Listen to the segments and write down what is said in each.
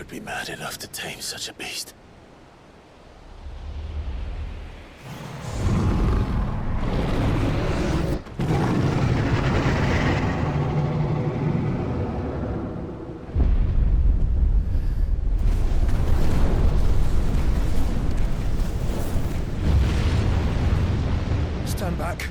be mad enough to tame such a beast? Stand back.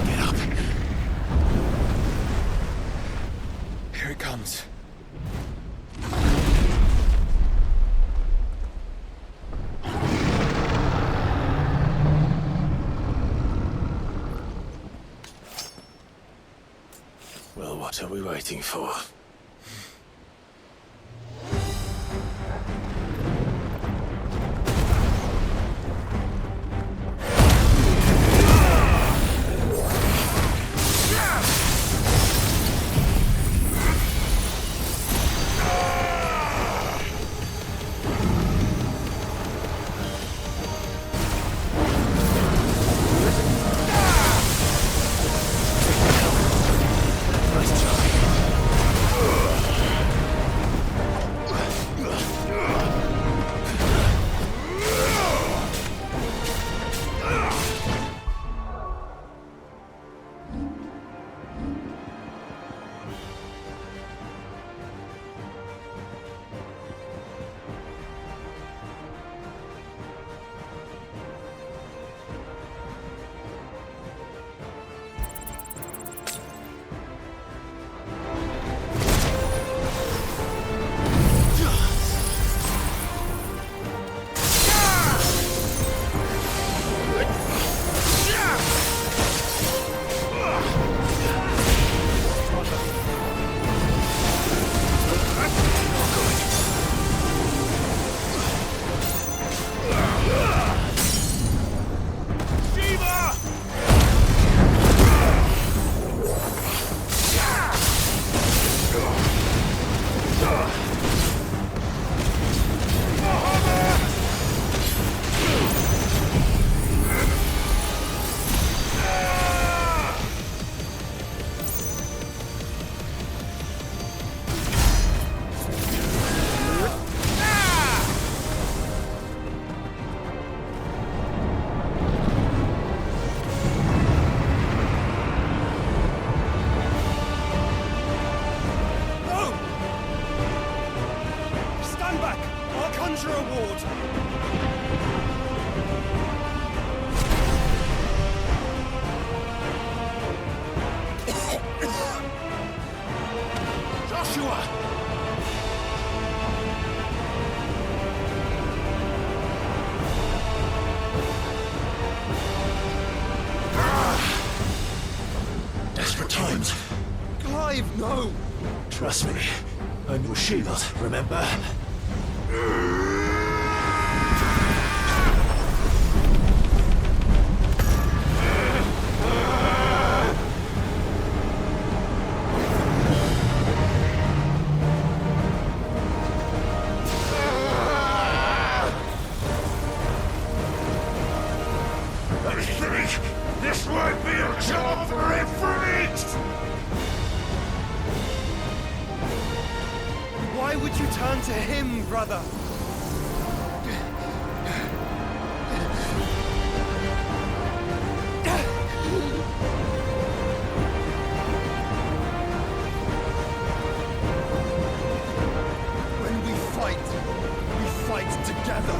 Get up. Here it comes. Well, what are we waiting for? No! Trust me, I'm your shield, remember? I think this might be a job for Ifrit! Why would you turn to him, brother? When we fight together.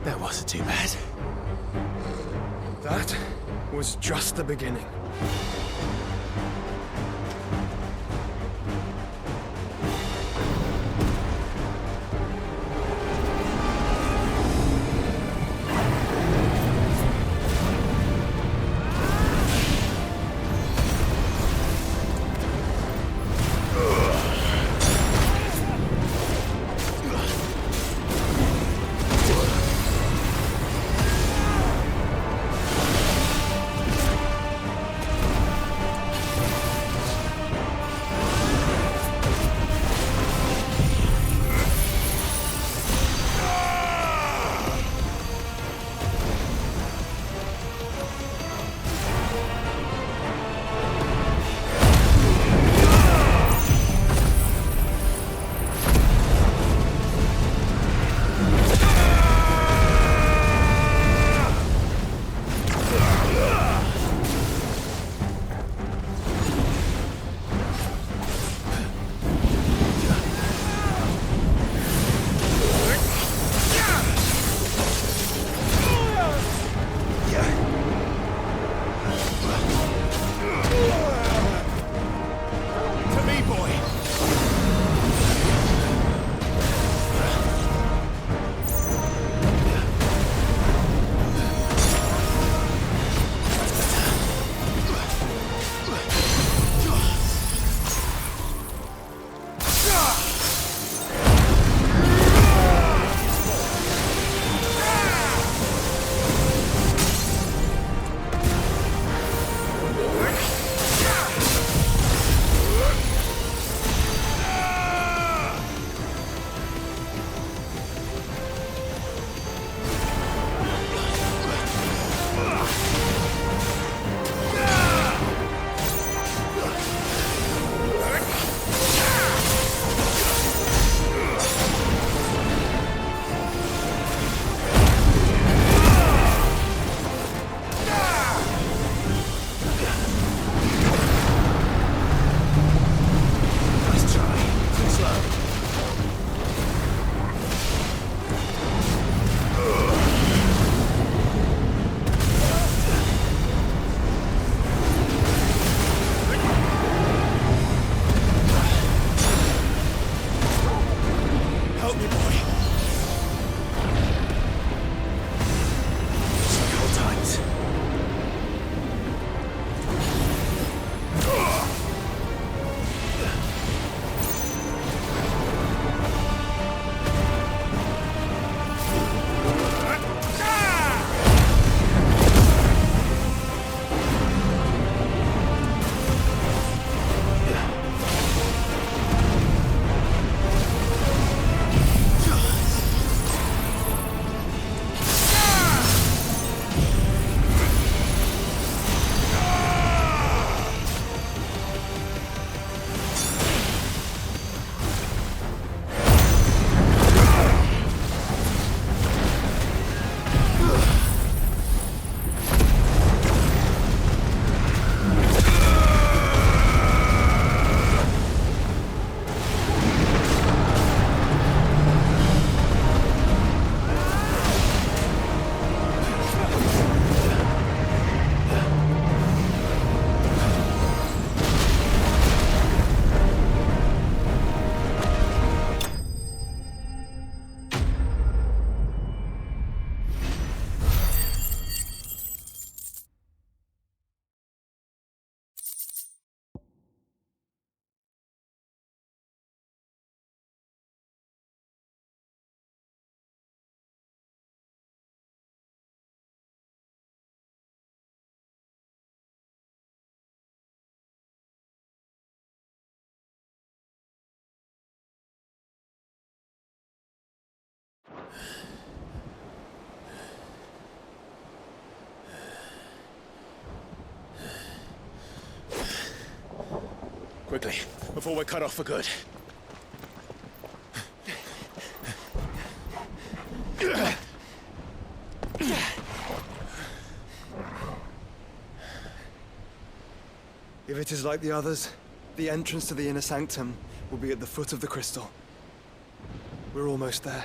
That wasn't too bad. That was just the beginning. Quickly, before we're cut off for good. If it is like the others, the entrance to the inner sanctum will be at the foot of the crystal. We're almost there.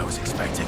was expecting.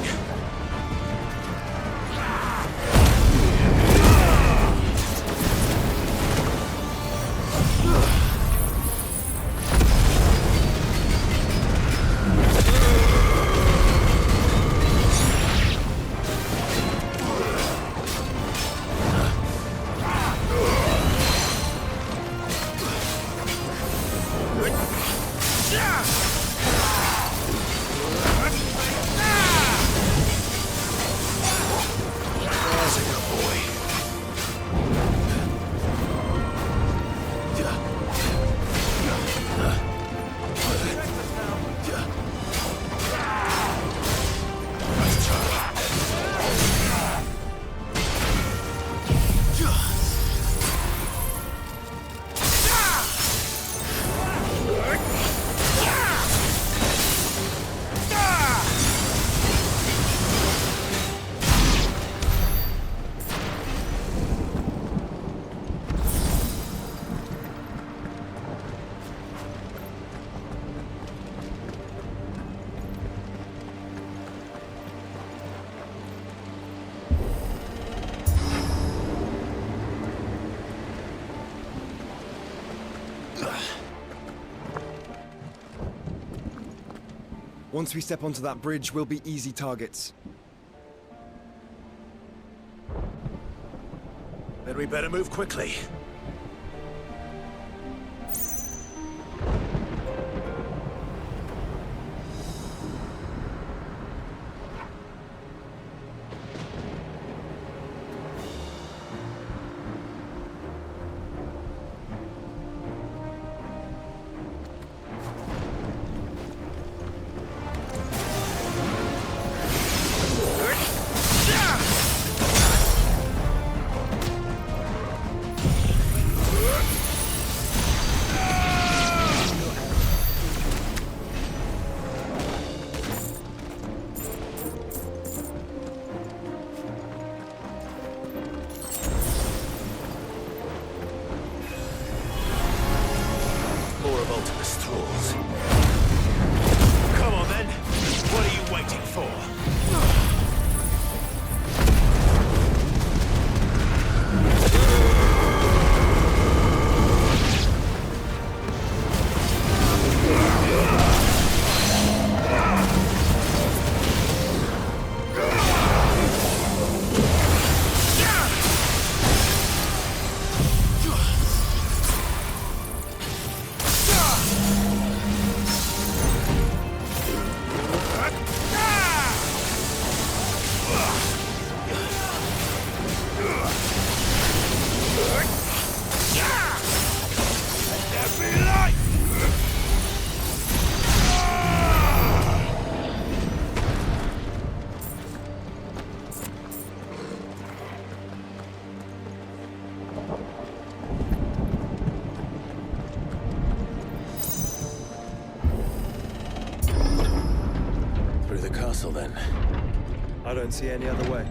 Once we step onto that bridge, we'll be easy targets. Then we better move quickly. More of Ultima's tools. Come on then. What are you waiting for? Through the castle then. I don't see any other way.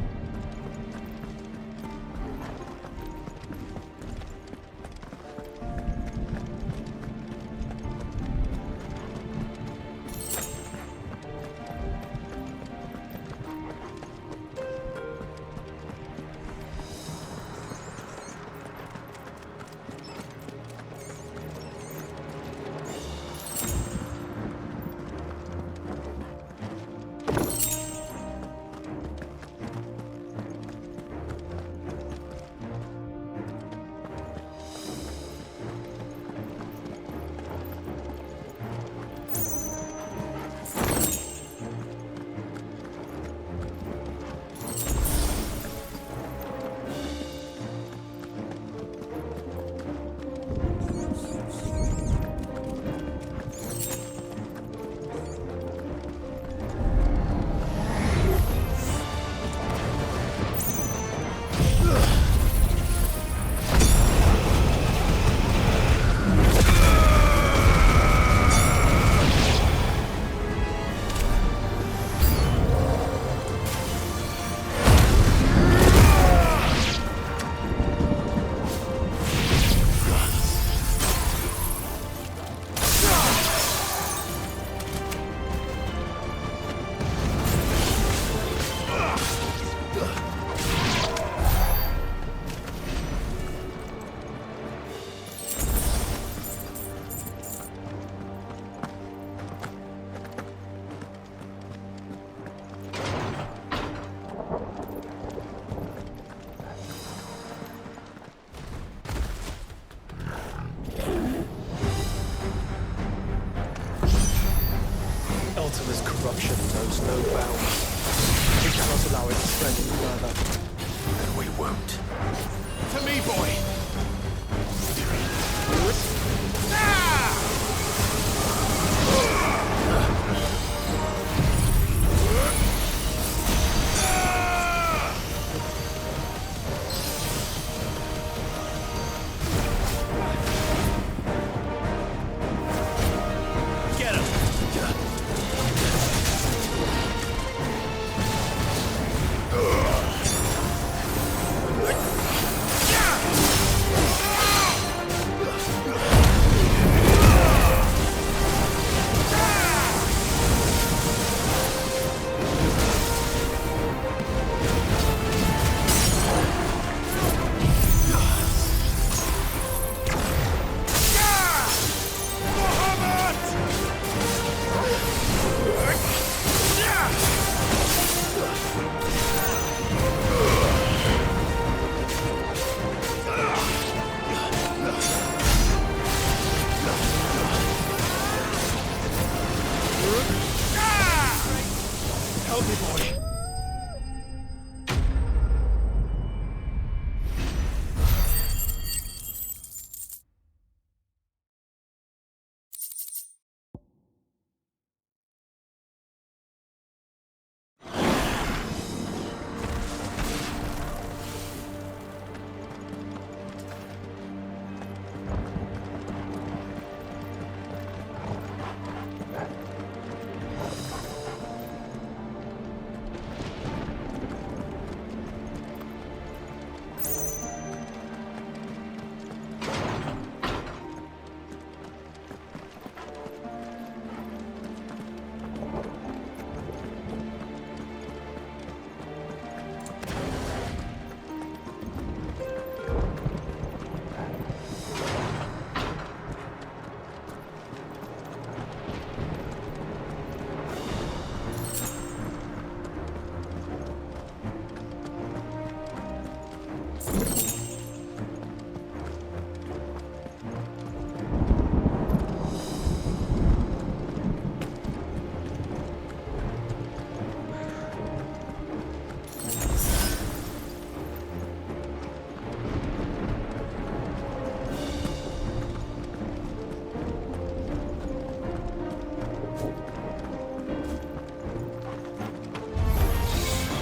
knows no bounds. We cannot allow it to spread any further. And we won't. To me, boy! Get him! Help me, boy.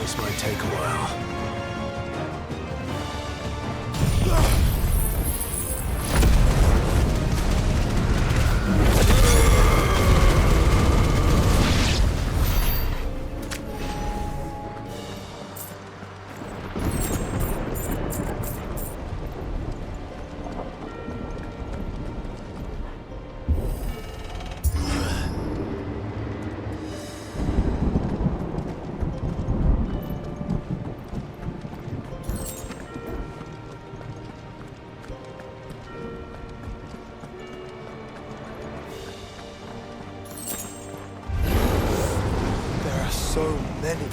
This might take a while. There are so many.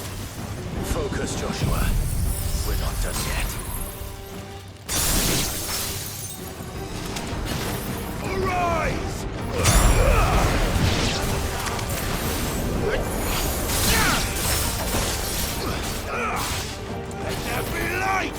Focus, Joshua. We're not done yet. Arise! Let there be light!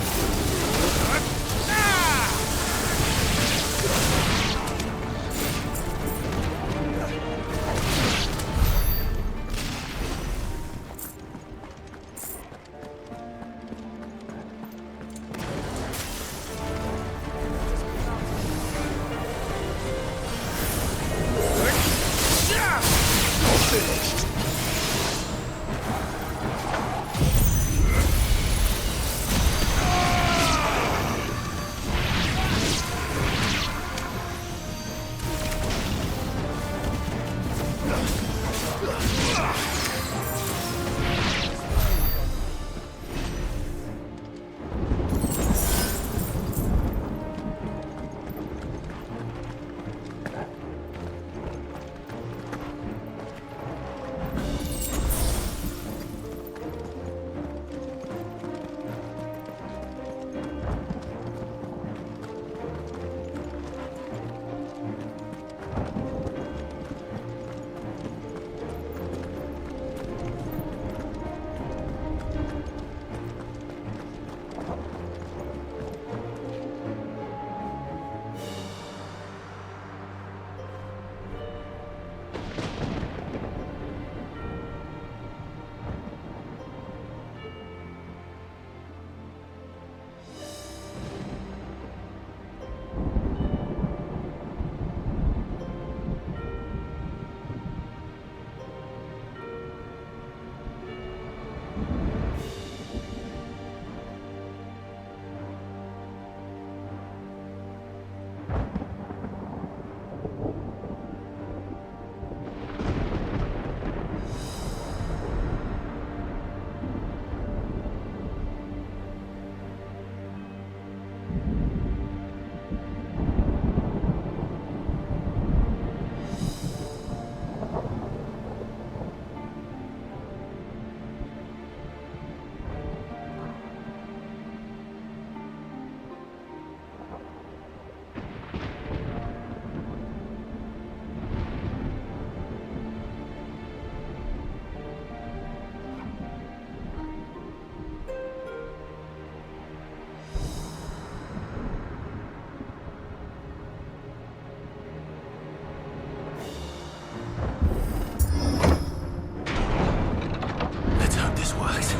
this works.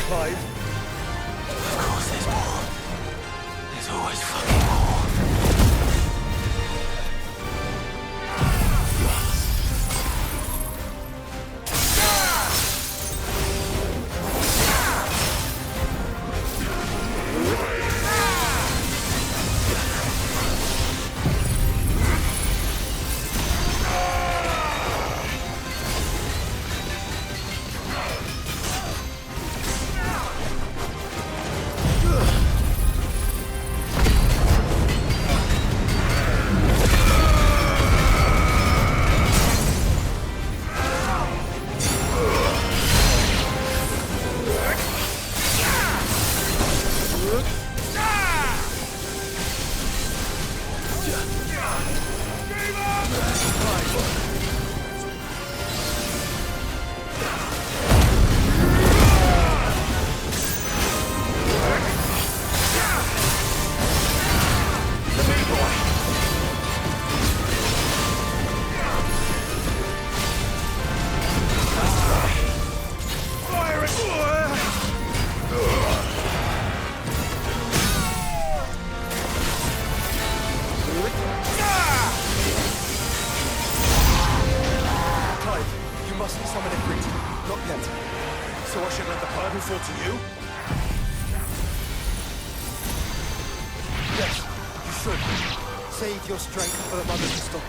Clive? Of course there's more. There's always fucking more. So I should let the burden fall to you? Yes, you should. Save your strength for the Mother Crystal.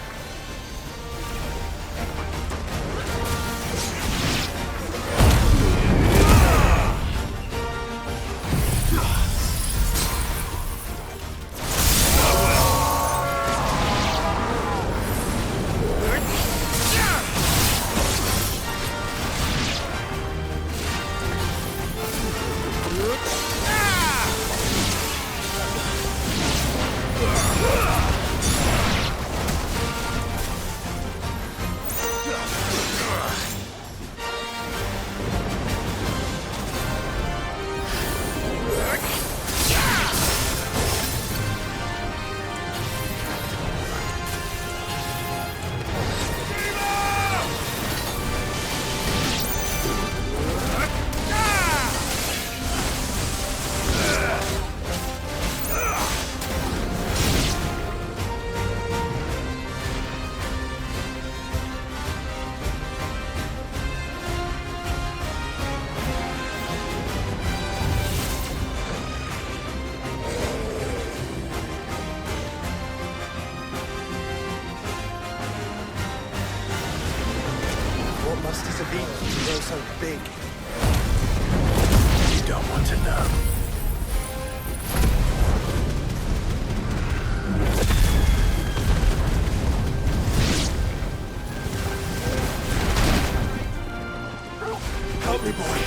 Must it have been to grow so big? You don't want to know. Help me, boy.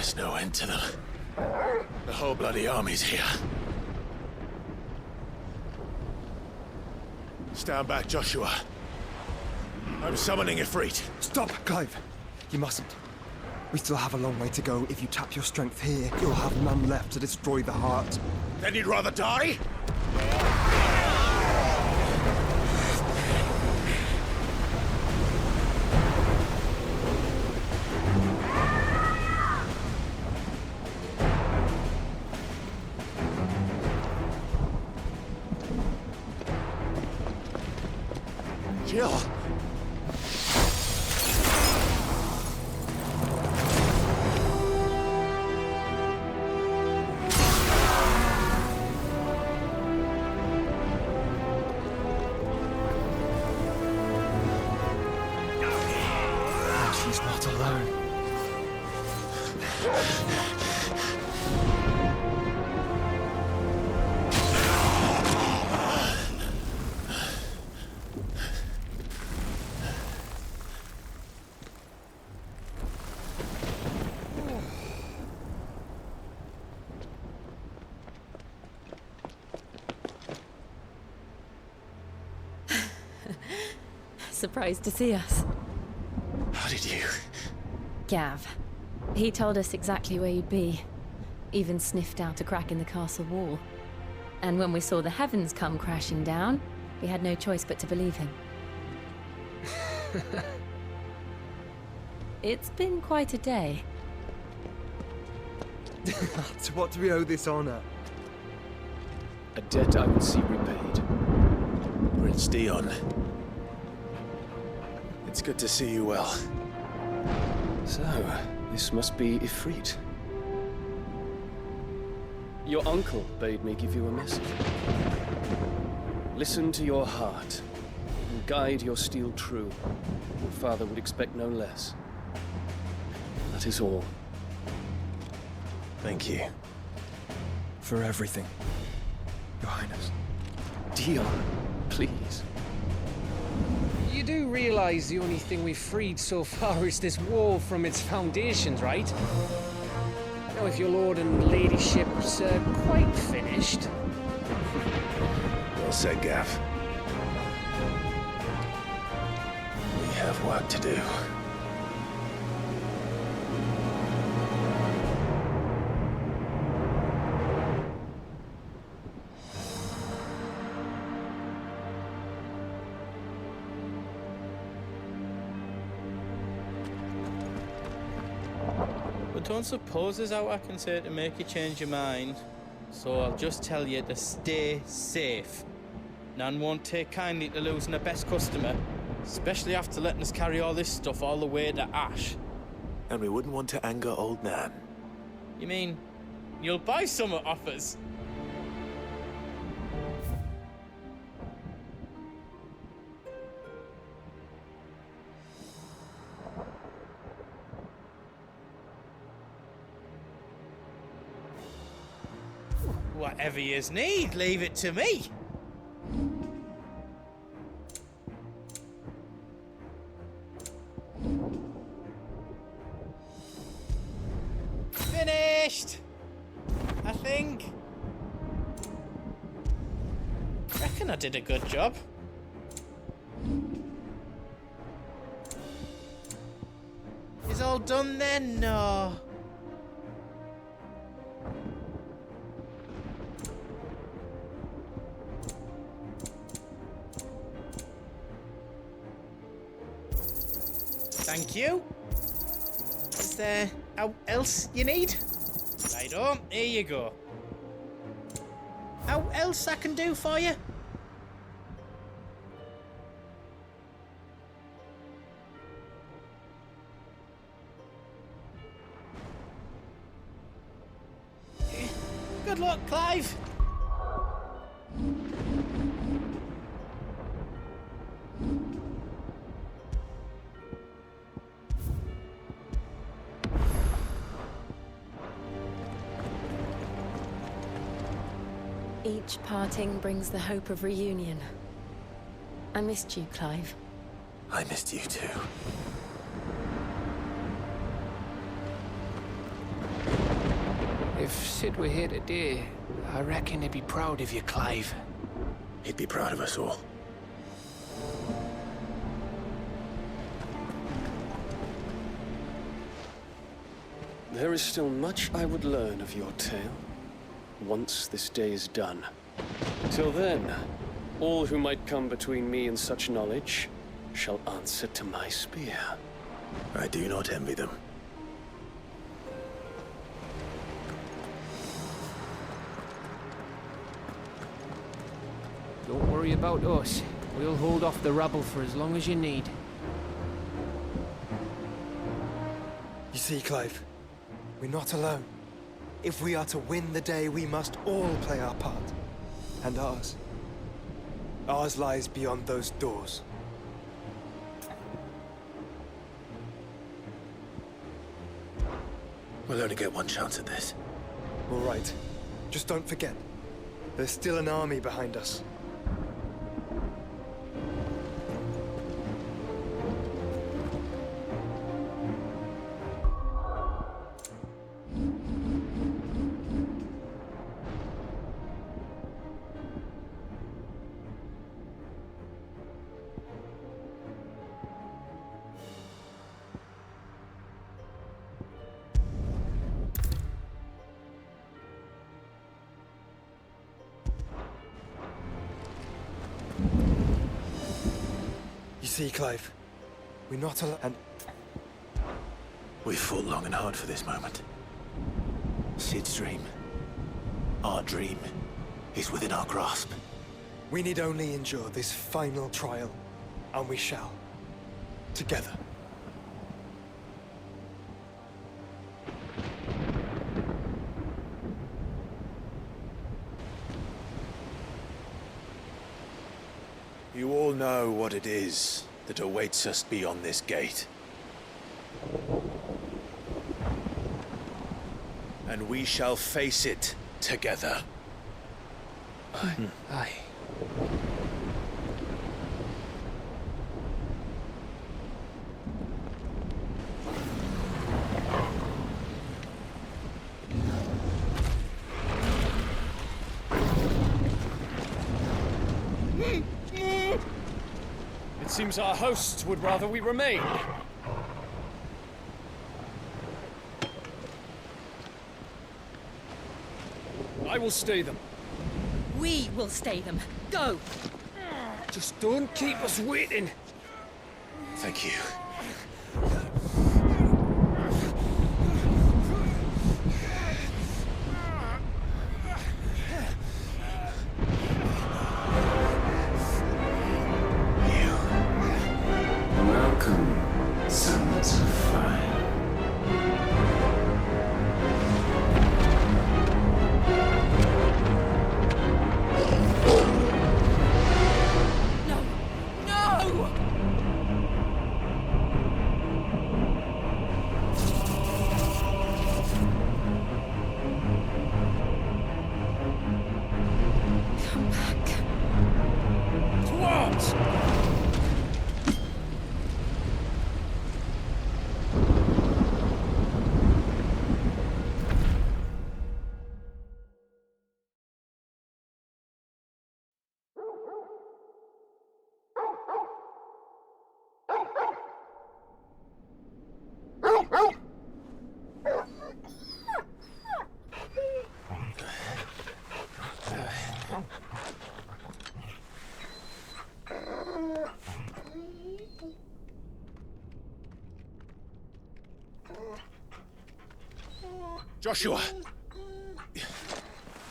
There's no end to them. The whole bloody army's here. Stand back, Joshua. I'm summoning Ifrit. Stop, Clive! You mustn't. We still have a long way to go. If you tap your strength here, you'll have none left to destroy the heart. Then you'd rather die? Jill! She's not alone. Surprised to see us. How did you? Gav. He told us exactly where you'd be. Even sniffed out a crack in the castle wall. And when we saw the heavens come crashing down, we had no choice but to believe him. It's been quite a day. To what do we owe this honor? A debt I will see repaid. Prince Dion. It's good to see you well. So, this must be Ifrit. Your uncle bade me give you a message. Listen to your heart, and guide your steel true. Your father would expect no less. That is all. Thank you. For everything, Your Highness. Dion, please. You do realize the only thing we've freed so far is this wall from its foundations, right? Now, if your lord and ladyship's quite finished... Well said, Gav. We have work to do. But don't suppose there's out I can say to make you change your mind. So I'll just tell you to stay safe. Nan won't take kindly to losing her best customer, especially after letting us carry all this stuff all the way to Ash. And we wouldn't want to anger old Nan. You mean, you'll buy some at offers? Whatever yous need, leave it to me. Finished! I think. Reckon I did a good job. Is all done then? No. Thank you. Is there out else you need? Righto, here you go. How else I can do for you? Good luck, Clive. Each parting brings the hope of reunion. I missed you, Clive. I missed you too. Sid were here today, I reckon he'd be proud of you, Clive. He'd be proud of us all. There is still much I would learn of your tale, once this day is done. Till then, all who might come between me and such knowledge shall answer to my spear. I do not envy them. Don't worry about us. We'll hold off the rabble for as long as you need. You see, Clive, we're not alone. If we are to win the day, we must all play our part. And ours. Ours lies beyond those doors. We'll only get one chance at this. All right. Just don't forget, there's still an army behind us. You see, Clive, we're not alone. And We've fought long and hard for this moment. Sid's dream, our dream, is within our grasp. we need only endure this final trial, and we shall. Together. You all know what it is that awaits us beyond this gate. And we shall face it together. Aye. It seems our hosts would rather we remain. I will stay them. We will stay them. Go! Just don't keep us waiting. Thank you. Welcome, sons of fire. No! No! Come back. To arms! Joshua!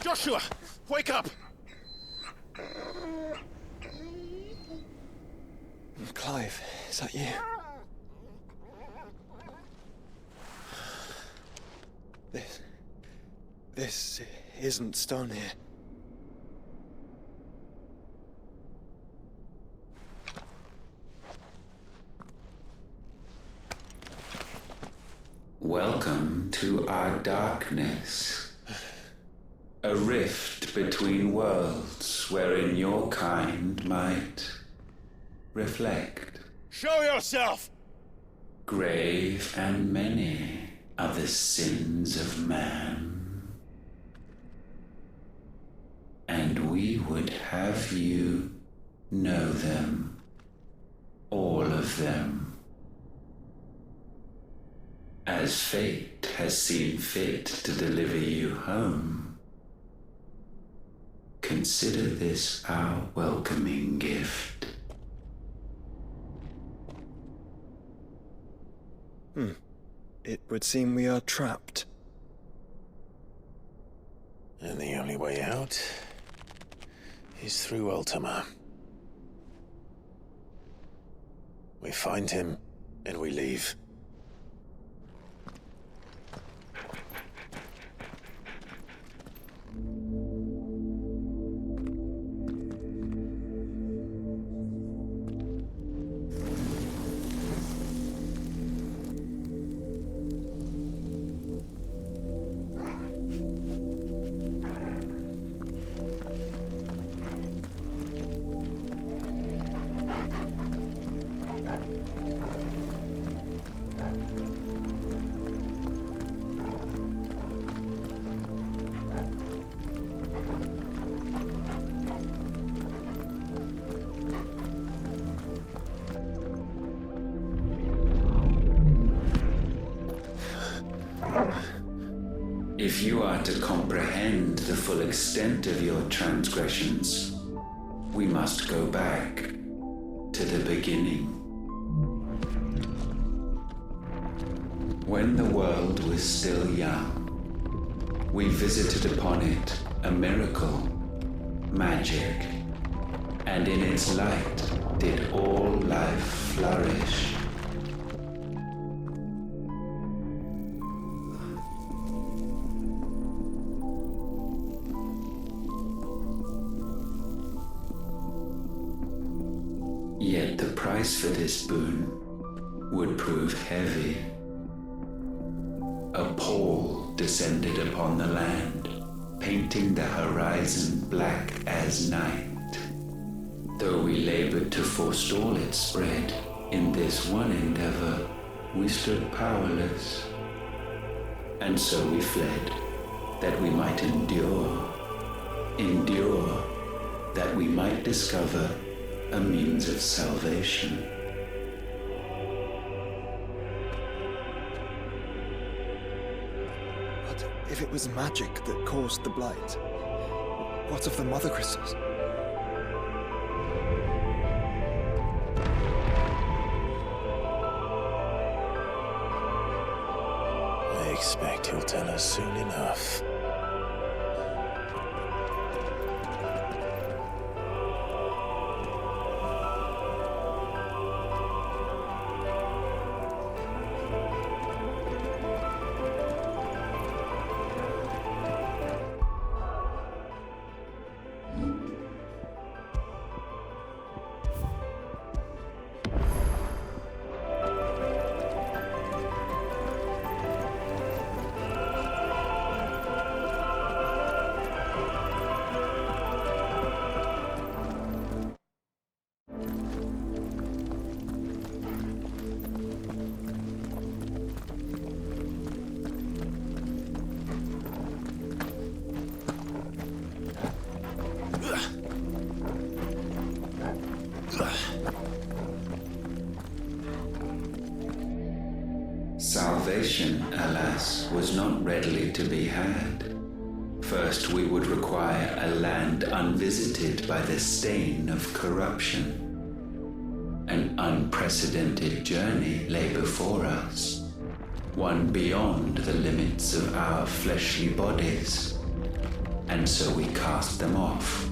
Joshua! Wake up! Clive, is that you? This isn't stone here. Welcome to our darkness. A rift between worlds wherein your kind might reflect. Show yourself! Grave and many are the sins of man. we would have you know them. All of them. As fate has seen fit to deliver you home, consider this our welcoming gift. It would seem we are trapped. And the only way out is through Ultima. We find him, and we leave. If you are to comprehend the full extent of your transgressions, we must go back to the beginning. When the world was still young, we visited upon it a miracle, magic, and in its light did all life flourish. Yet the price for this boon would prove heavy. A pall descended upon the land, painting the horizon black as night. Though we labored to forestall its spread, in this one endeavor we stood powerless. And so we fled, that we might endure, that we might discover a means of salvation. But if it was magic that caused the blight, what of the mother crystals? I expect he'll tell us soon enough. Salvation, alas, was not readily to be had. First, we would require a land unvisited by the stain of corruption. An unprecedented journey lay before us, one beyond the limits of our fleshly bodies, and so we cast them off.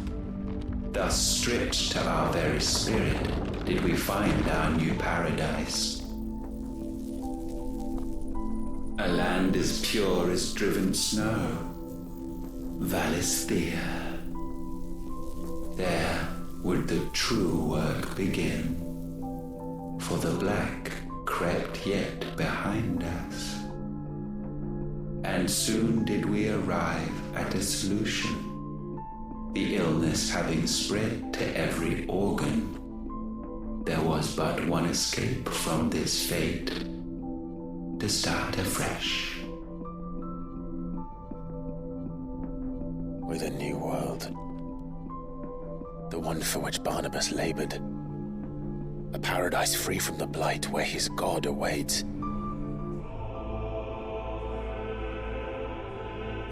Thus, stripped to our very spirit, did we find our new paradise. A land as pure as driven snow, Valisthea. There would the true work begin, for the black crept yet behind us. And soon did we arrive at a solution. The illness having spread to every organ, there was but one escape from this fate: to start afresh. With a new world the one for which Barnabas labored. A paradise free from the blight where his God awaits.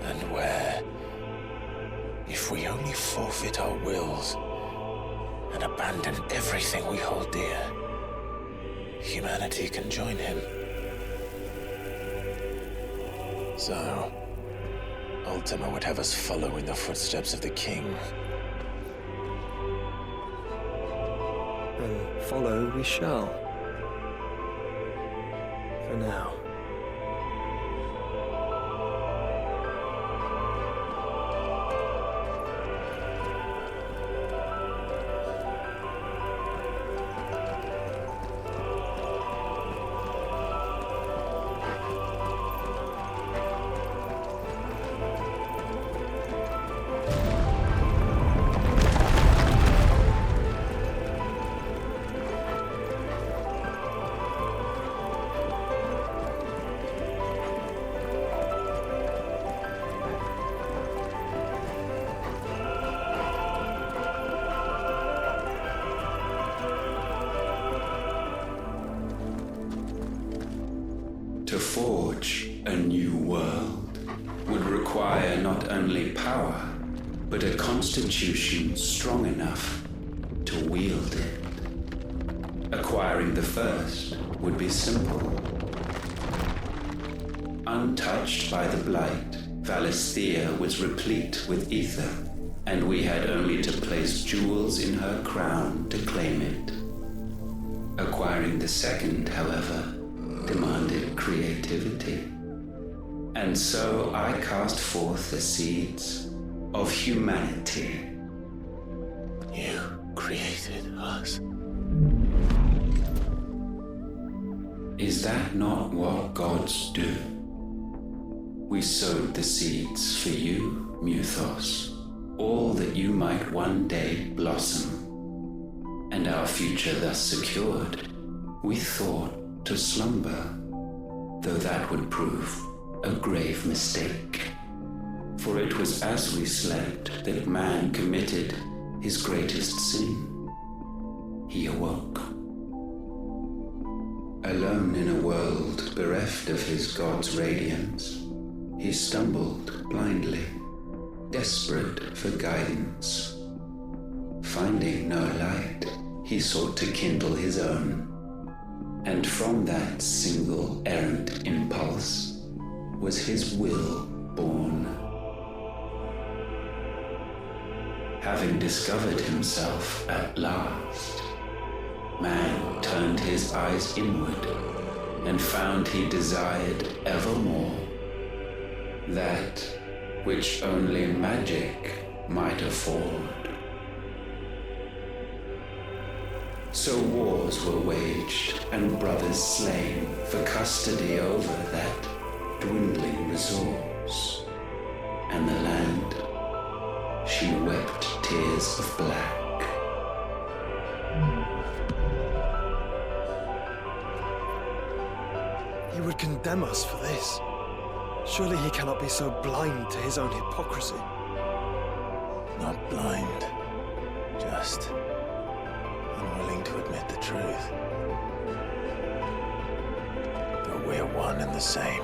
And where, if we only forfeit our wills and abandon everything we hold dear, humanity can join him. So, Ultima would have us follow in the footsteps of the king. And follow we shall. For now. To forge a new world would require not only power, but a constitution strong enough to wield it. Acquiring the first would be simple. Untouched by the blight, Valisthea was replete with ether, and we had only to place jewels in her crown to claim it. Acquiring the second, however, demanded creativity. And so I cast forth the seeds of humanity. You created us. Is that not what gods do? We sowed the seeds for you, Muthos, all that you might one day blossom. And our future thus secured, we thought to slumber, though that would prove a grave mistake. For it was as we slept that man committed his greatest sin. He awoke. Alone in a world bereft of his God's radiance, he stumbled blindly, desperate for guidance. Finding no light, he sought to kindle his own. And from that single errant impulse was his will born. Having discovered himself at last, man turned his eyes inward and found he desired evermore that which only magic might afford. So wars were waged and brothers slain for custody over that dwindling resource. And the land, she wept tears of black. He would condemn us for this. Surely he cannot be so blind to his own hypocrisy. Not blind, just unwilling to admit the truth. But we're one and the same.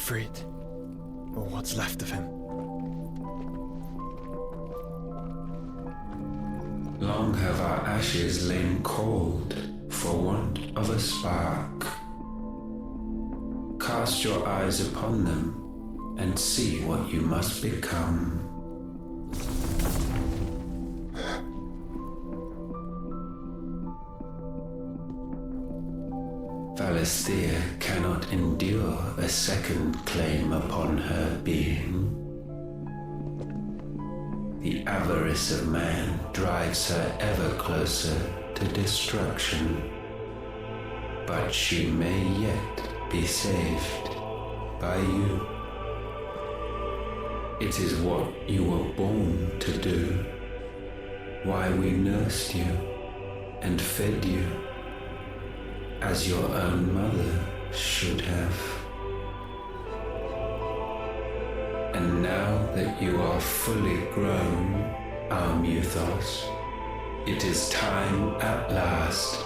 freed. Or what's left of him. Long have our ashes lain cold for want of a spark. Cast your eyes upon them and see what you must become. Valisthea cannot endure a second claim upon her being. The avarice of man drives her ever closer to destruction. But she may yet be saved by you. It is what you were born to do, why we nursed you and fed you, as your own mother should have. And now that you are fully grown, our Muthos, it is time at last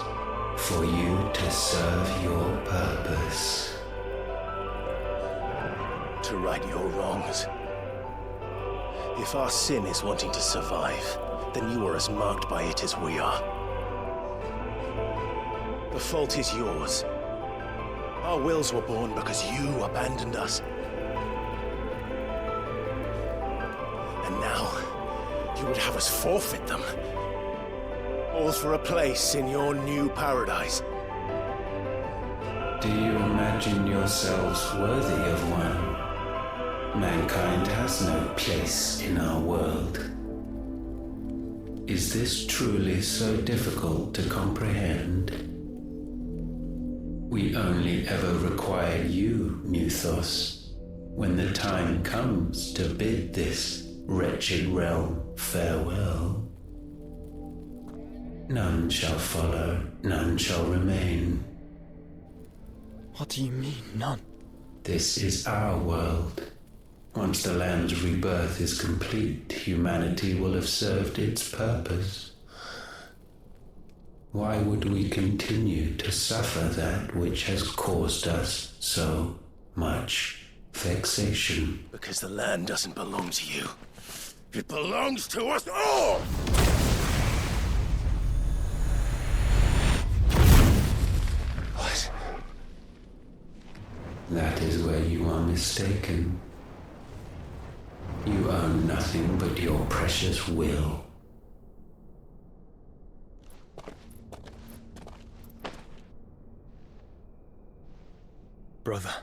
for you to serve your purpose. To right your wrongs. If our sin is wanting to survive, then you are as marked by it as we are. The fault is yours. Our wills were born because you abandoned us. And now, you would have us forfeit them. All for a place in your new paradise. Do you imagine yourselves worthy of one? Mankind has no place in our world. Is this truly so difficult to comprehend? We only ever require you, Muthos, when the time comes to bid this wretched realm farewell. None shall follow, none shall remain. What do you mean, none? This is our world. Once the land's rebirth is complete, humanity will have served its purpose. Why would we continue to suffer that which has caused us so much vexation? Because the land doesn't belong to you. It belongs to us all! What? That is where you are mistaken. You own nothing but your precious will. Brother.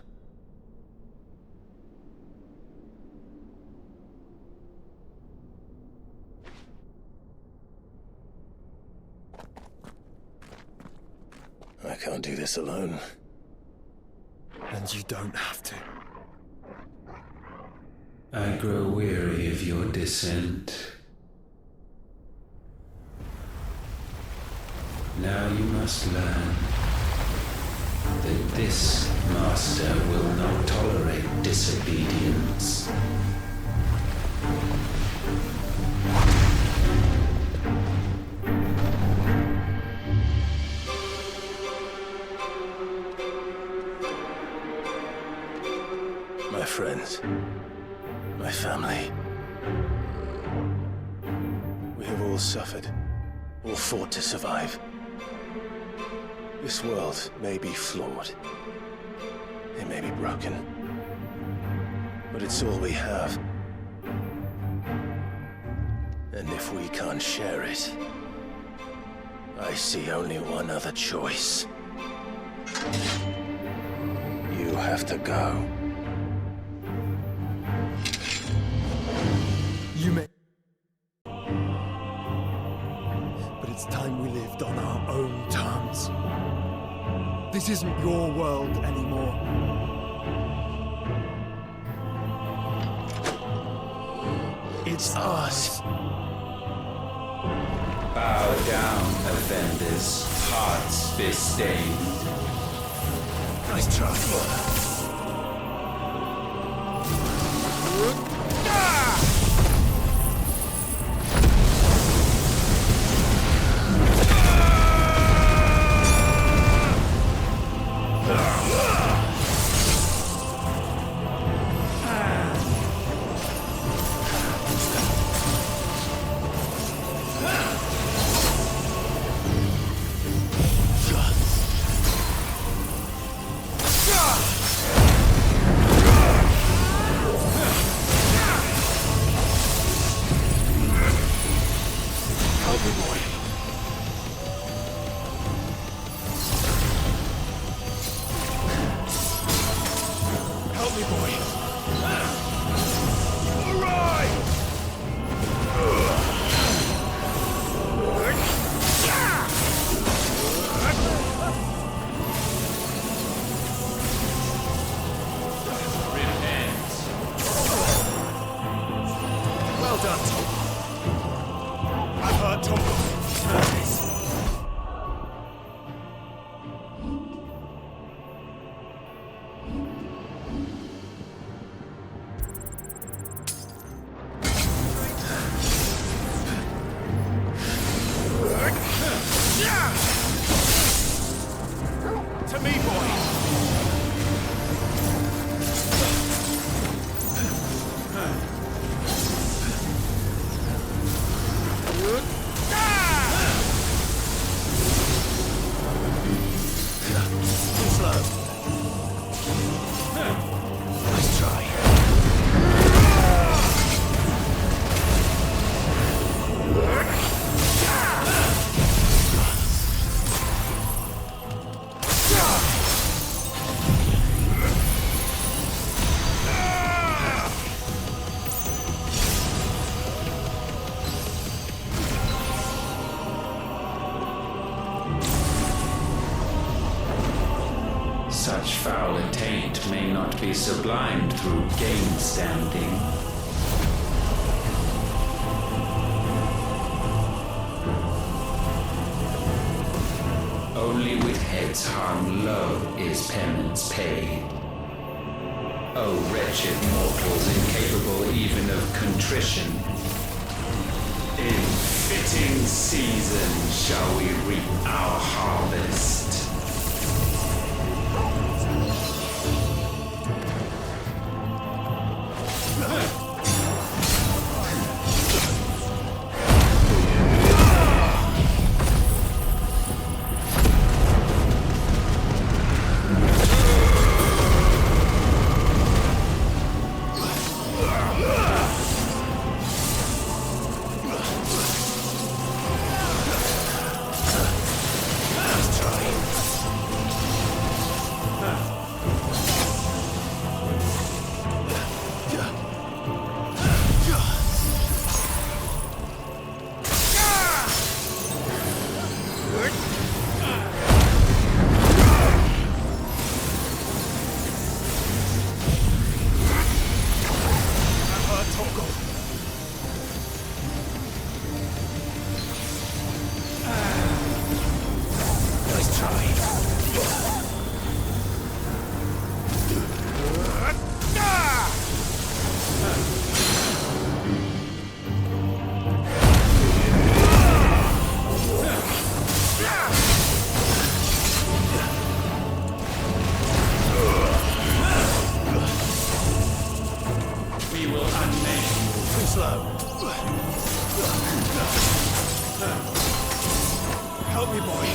I can't do this alone. And you don't have to. I grow weary of your dissent. Now you must learn that this master will not tolerate disobedience. My friends, my family. We have all suffered, all fought to survive. This world may be flawed. It may be broken. But it's all we have. And if we can't share it, I see only one other choice. You have to go. You may... But it's time we lived on our own terms. This isn't your world anymore. It's ours. Bow down, offenders, hearts bestained. Nice try. boy. All right! Well done, Tom. I've heard talk of this. To me, boy. Too slow. Nice try. Such foul attaint may not be sublimed through game standing. Only with heads hung low is penance paid. O wretched mortals incapable even of contrition, in fitting season shall we reap our harvest. Help me, boy.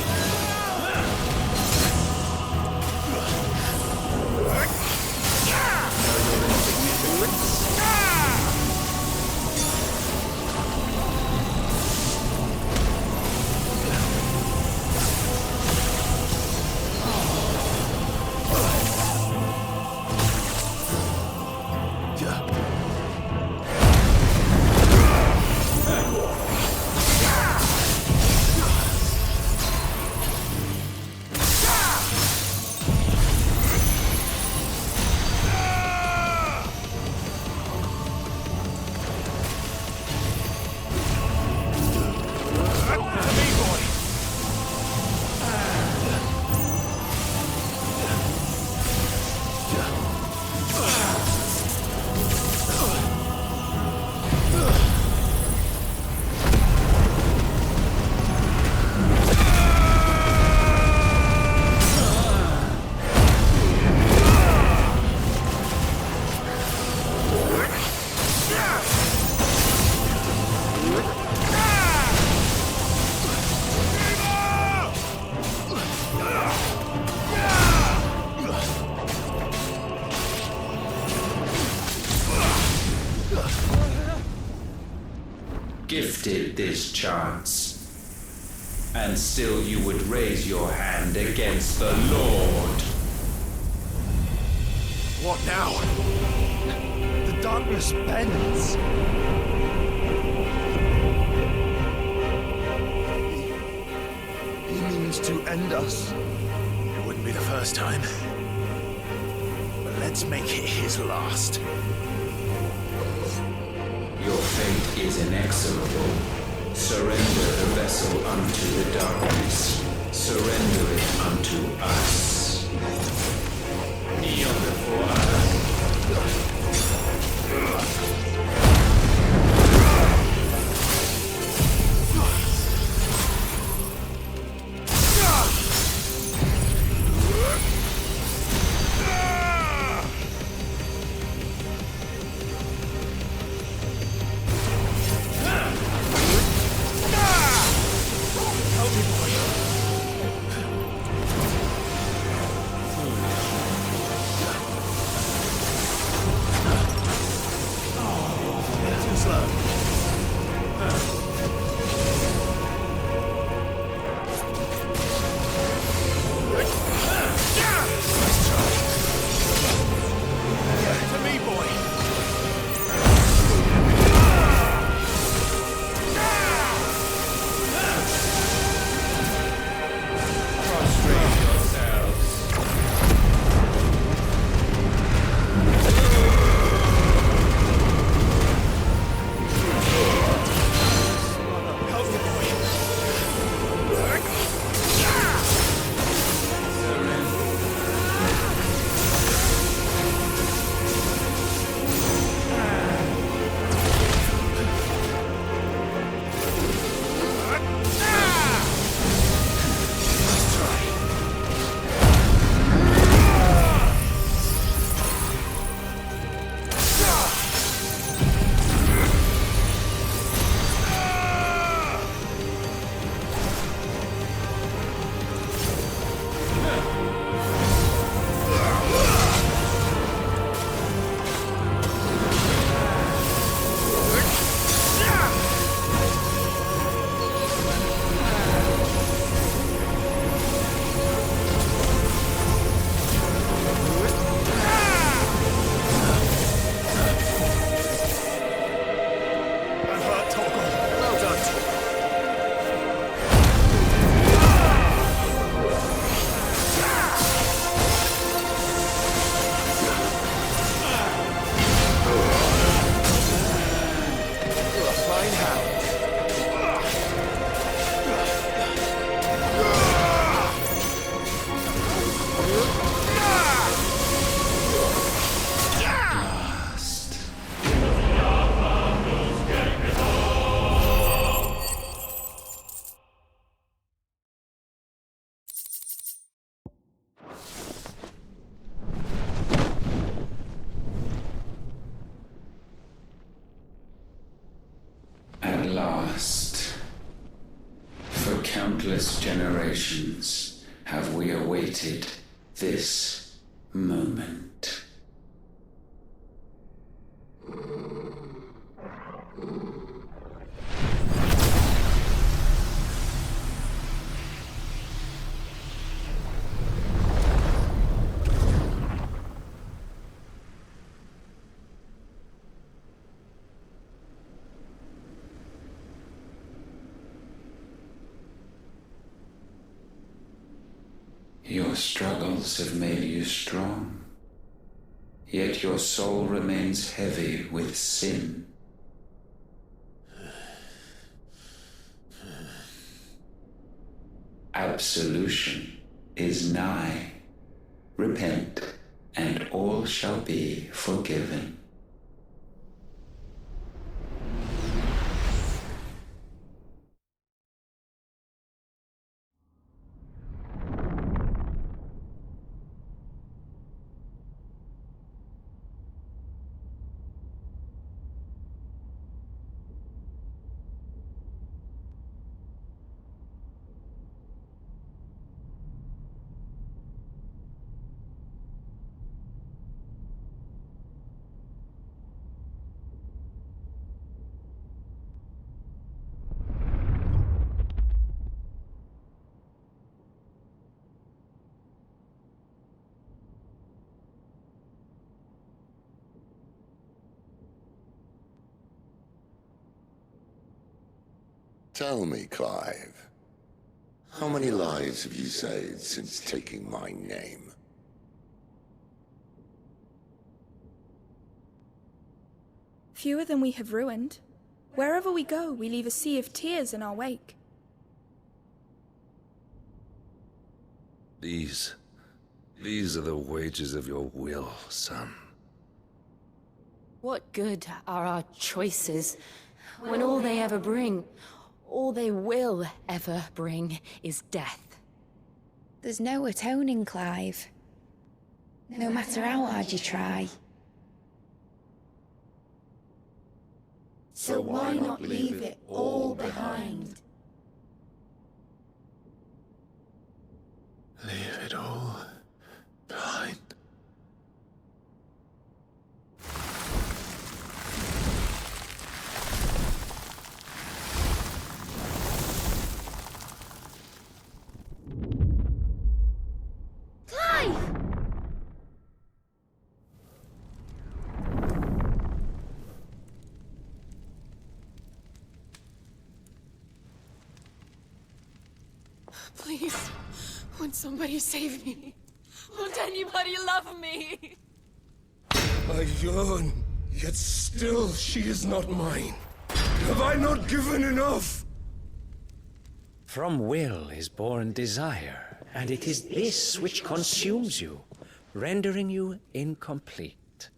Gifted this chance, and still you would raise your hand against the Lord. What now? The darkness bends. He means to end us. It wouldn't be the first time. But let's make it his last. Your fate is inexorable. Surrender the vessel unto the darkness. Surrender it unto us. Kneel before us. At last, for countless generations have we awaited this moment. Your struggles have made you strong, yet your soul remains heavy with sin. Absolution is nigh. Repent, and all shall be forgiven. Tell me, Clive, how many lives have you saved since taking my name? Fewer than we have ruined. Wherever we go, we leave a sea of tears in our wake. These are the wages of your will, son. What good are our choices when all they ever bring, all they will ever bring, is death? There's no atoning, Clive. No matter how hard you try. So why not leave it all behind? Leave it all behind. Clive! Please, won't somebody save me? Won't anybody love me? I yearn, yet still she is not mine. Have I not given enough? From will is born desire, and it is this which consumes you, rendering you incomplete.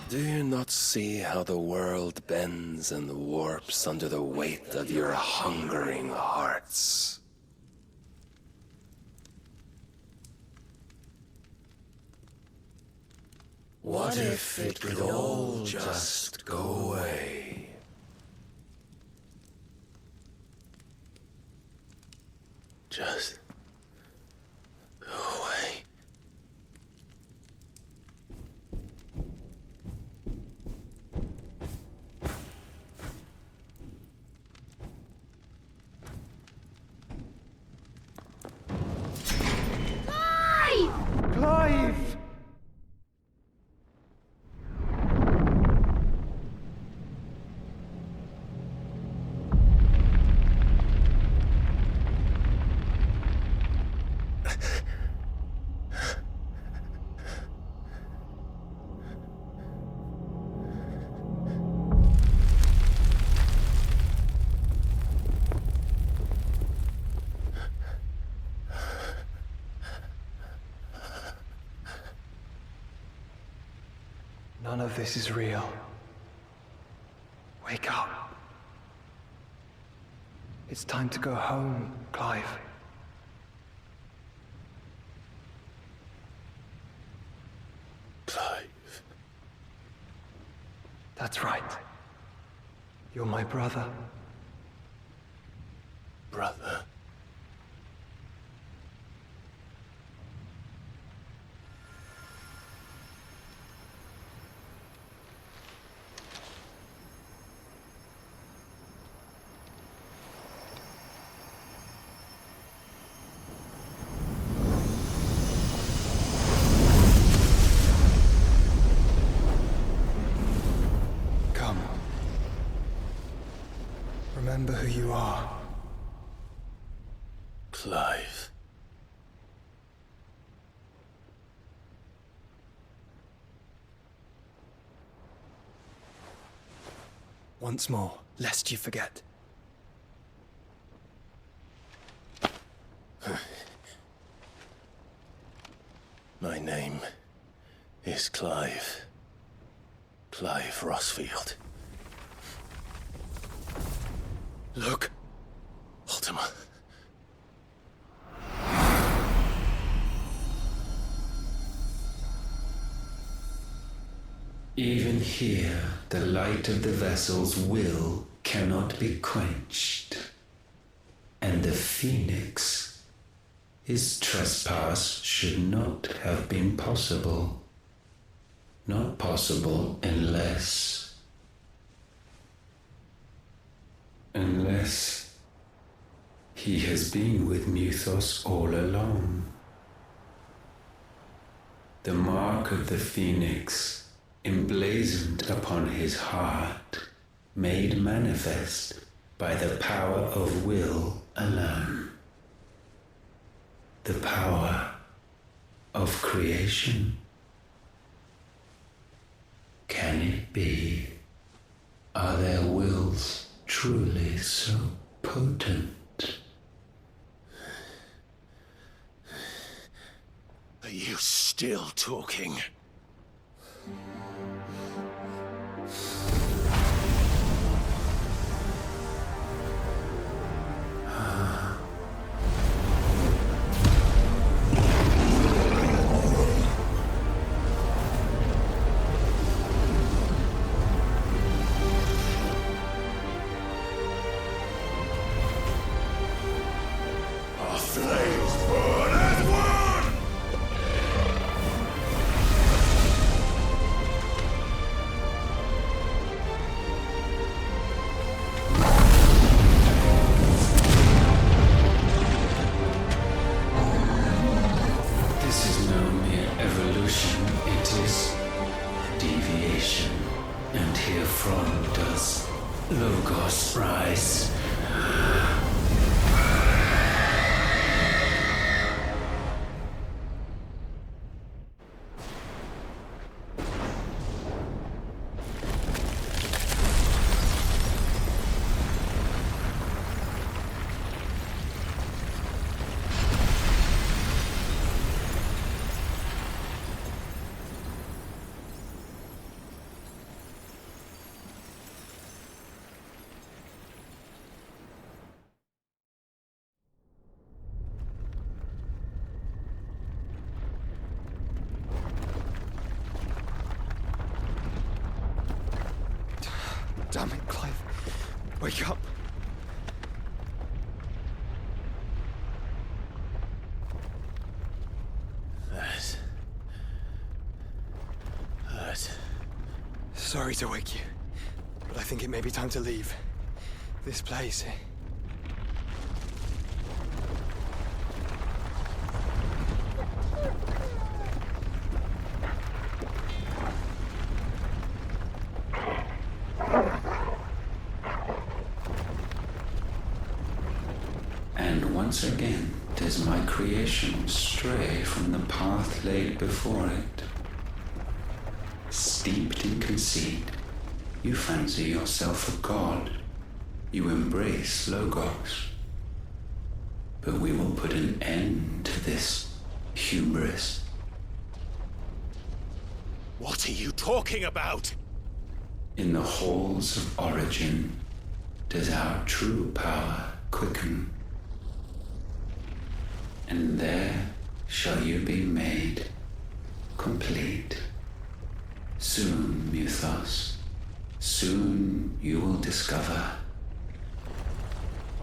Do you not see how the world bends and warps under the weight of your hungering hearts? What if it could all just go away? Just go away. Clive! None of this is real. Wake up. It's time to go home, Clive. Clive. That's right. You're my brother. Brother. Come. Remember who you are. Clive. Once more, lest you forget. My name is Clive. Clive Rossfield. Look, Ultima. Even here, the light of the vessel's will cannot be quenched. And the Phoenix, his trespass should not have been possible. Not possible unless he has been with Muthos all along. The mark of the Phoenix, emblazoned upon his heart, made manifest by the power of will alone. The power of creation. Can it be? Are their wills truly so potent? Are you still talking? Our flames burn as one! This is no mere evolution, it is deviation. And herefrom does Logos rise. Damn it, Clive. Wake up. That hurt. Sorry to wake you, but I think it may be time to leave. This place. And once again does my creation stray from the path laid before it. Steeped in conceit, you fancy yourself a god. You embrace Logos. But we will put an end to this hubris. What are you talking about? In the halls of origin does our true power quicken. And there shall you be made complete. Soon, Muthos, soon you will discover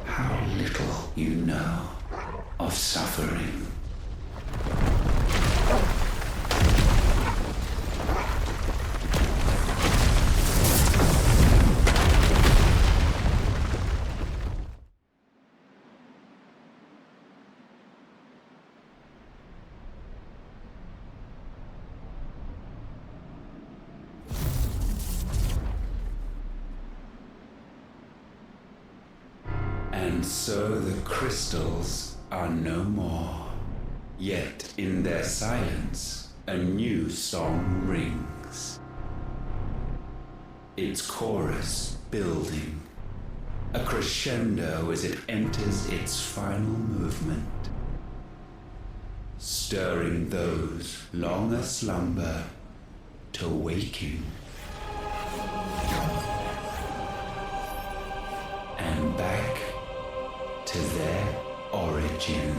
how little you know of suffering. And so the crystals are no more. Yet in their silence, a new song rings. Its chorus building, a crescendo as it enters its final movement, stirring those long aslumber to waking. And back to their origin.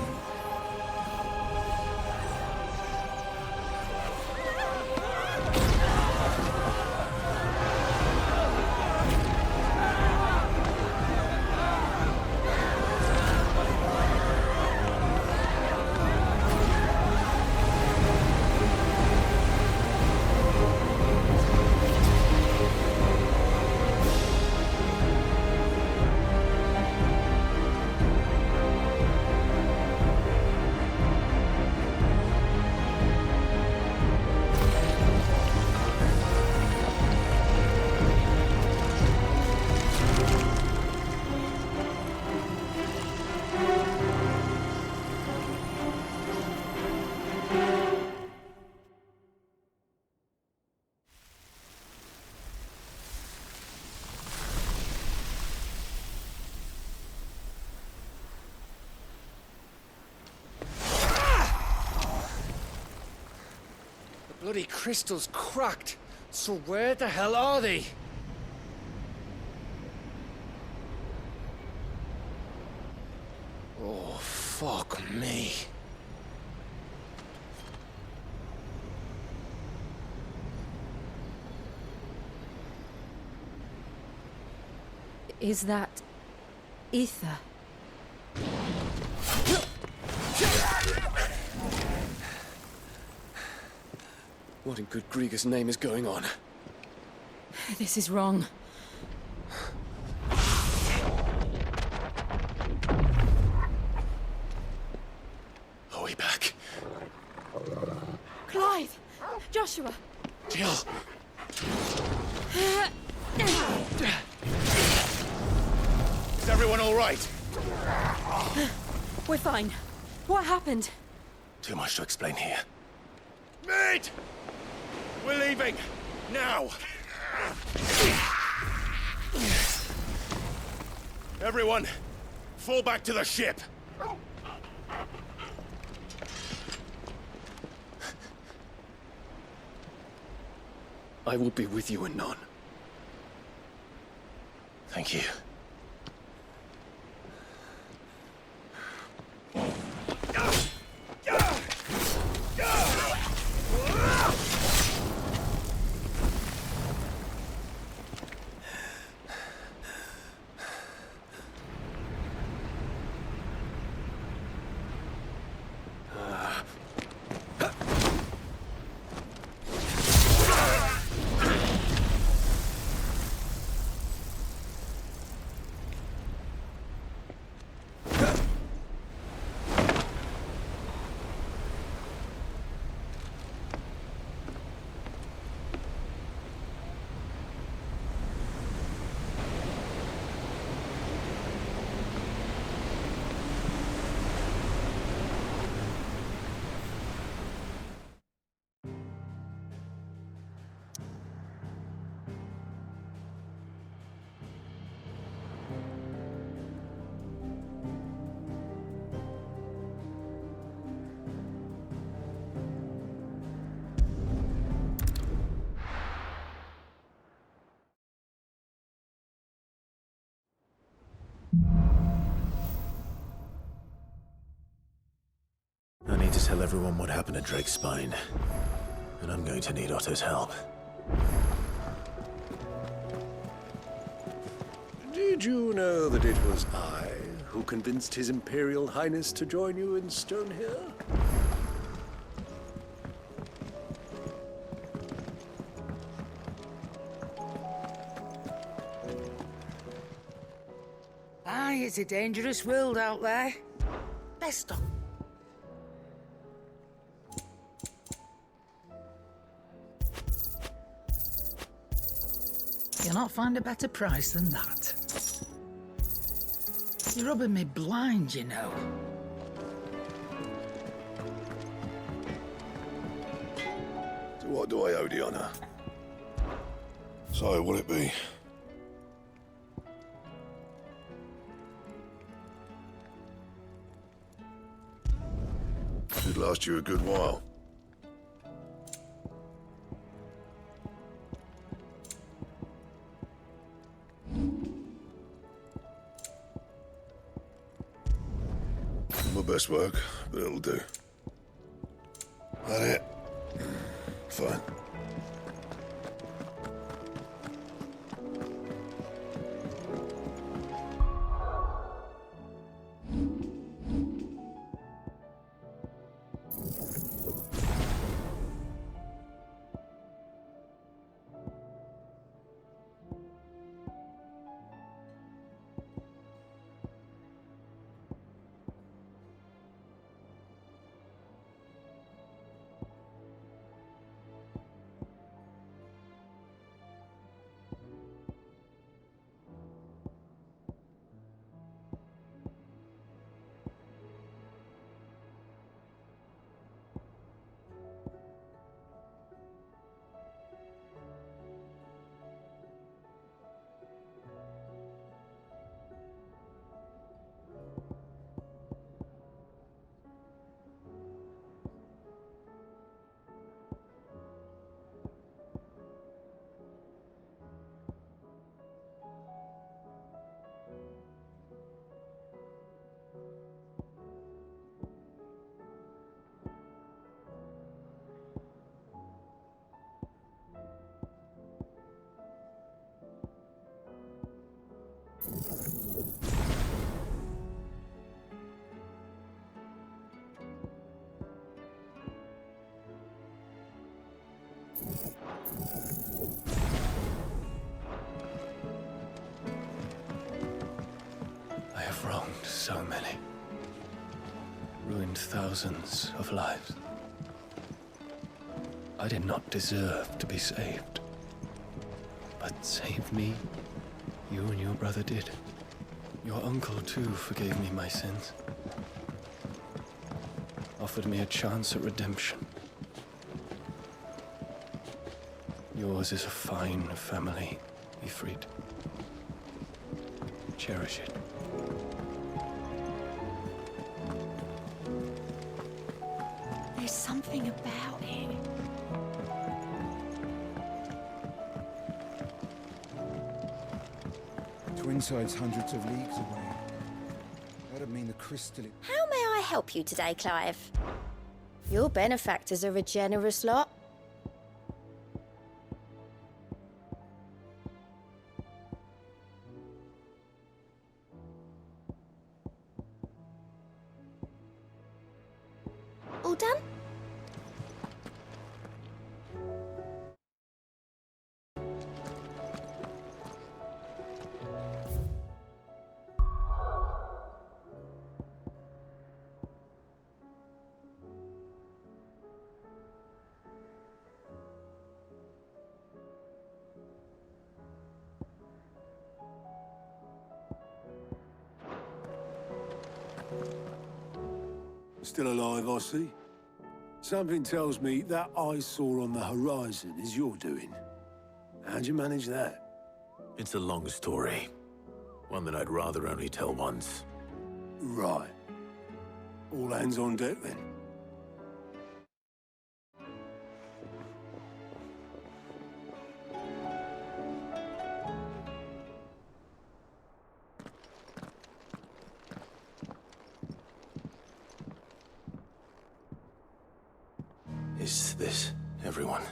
bloody crystal's cracked. So where the hell are they? Oh, fuck me. Is that ether? What in good Grieger's name is going on? This is wrong. Are we back? Clive! Joshua! Jill! Is everyone all right? We're fine. What happened? Too much to explain here. Mate! We're leaving! Now! Everyone, fall back to the ship! I will be with you anon. Thank you. I need to tell everyone what happened at Drake's Spine. And I'm going to need Otto's help. Did you know that it was I who convinced His Imperial Highness to join you in Stonehill? Aye, it's a dangerous world out there. Best of. You'll not find a better price than that. You're rubbing me blind, you know. So what do I owe the honor? So, will it be? Should last you a good while. My best work, but it'll do. That it? Fine. so many. Ruined thousands of lives. I did not deserve to be saved. But save me, you and your brother did. Your uncle, too, forgave me my sins. Offered me a chance at redemption. Yours is a fine family, Ifrit. Cherish it. There's something about it. Twinside's hundreds of leagues away. That'd mean the crystal... How may I help you today, Clive? Your benefactors are a generous lot. All done? Still alive, I see. Something tells me that eyesore on the horizon is your doing. How'd you manage that? It's a long story. One that I'd rather only tell once. Right. All hands on deck, then. Is this everyone?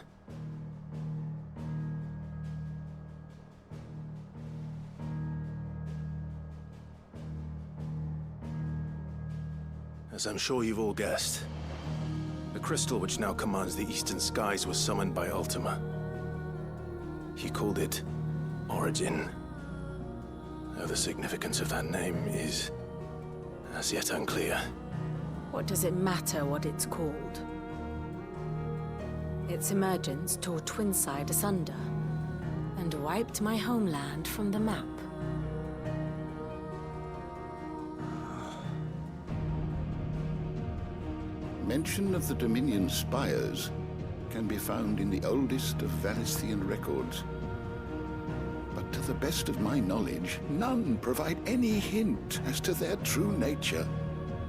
As I'm sure you've all guessed, the crystal which now commands the eastern skies was summoned by Ultima. He called it Origin. Though the significance of that name is as yet unclear. What does it matter what it's called? Its emergence tore Twinside asunder and wiped my homeland from the map. Mention of the Dominion spires can be found in the oldest of Valisthian records. But to the best of my knowledge, none provide any hint as to their true nature.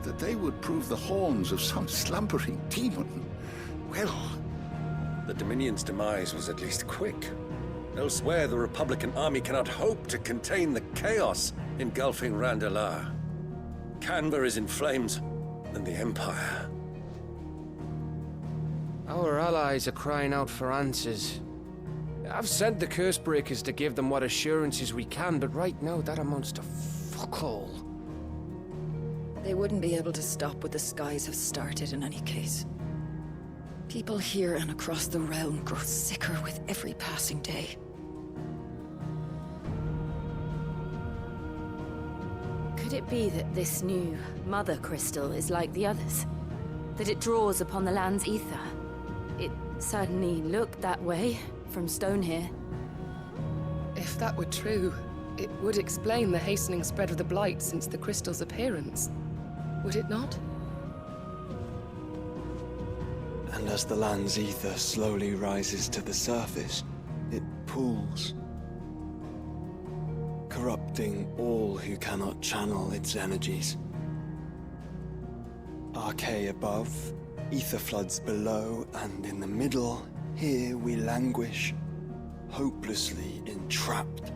That they would prove the horns of some slumbering demon. Well... The Dominion's demise was at least quick. Elsewhere, the Republican army cannot hope to contain the chaos engulfing Randalar. Canva is in flames, and the Empire. Our allies are crying out for answers. I've sent the Cursebreakers to give them what assurances we can, but right now that amounts to fuck all. They wouldn't be able to stop what the skies have started in any case. People here and across the realm grow sicker with every passing day. Could it be that this new Mother Crystal is like the others? That it draws upon the land's ether? It certainly looked that way from stone here. If that were true, it would explain the hastening spread of the Blight since the crystal's appearance. Would it not? And as the land's ether slowly rises to the surface, it pools, corrupting all who cannot channel its energies. Archay above, ether floods below, and in the middle, here we languish, hopelessly entrapped.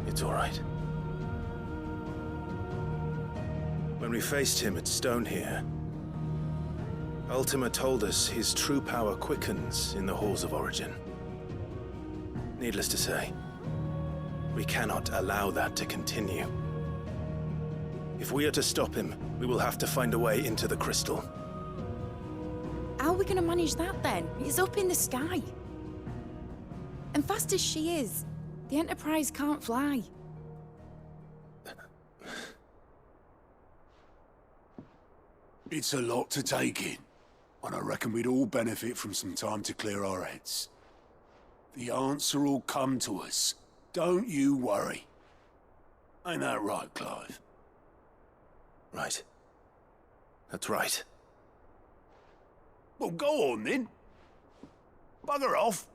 It's all right. When we faced him at Stone here, Ultima told us his true power quickens in the halls of Origin. Needless to say, we cannot allow that to continue. If we are to stop him, we will have to find a way into the crystal. How are we gonna manage that then? It's up in the sky. And fast as she is, the Enterprise can't fly. It's a lot to take in, and I reckon we'd all benefit from some time to clear our heads. The answer will come to us. Don't you worry. Ain't that right, Clive? Right. That's right. Well, go on then. Bugger off.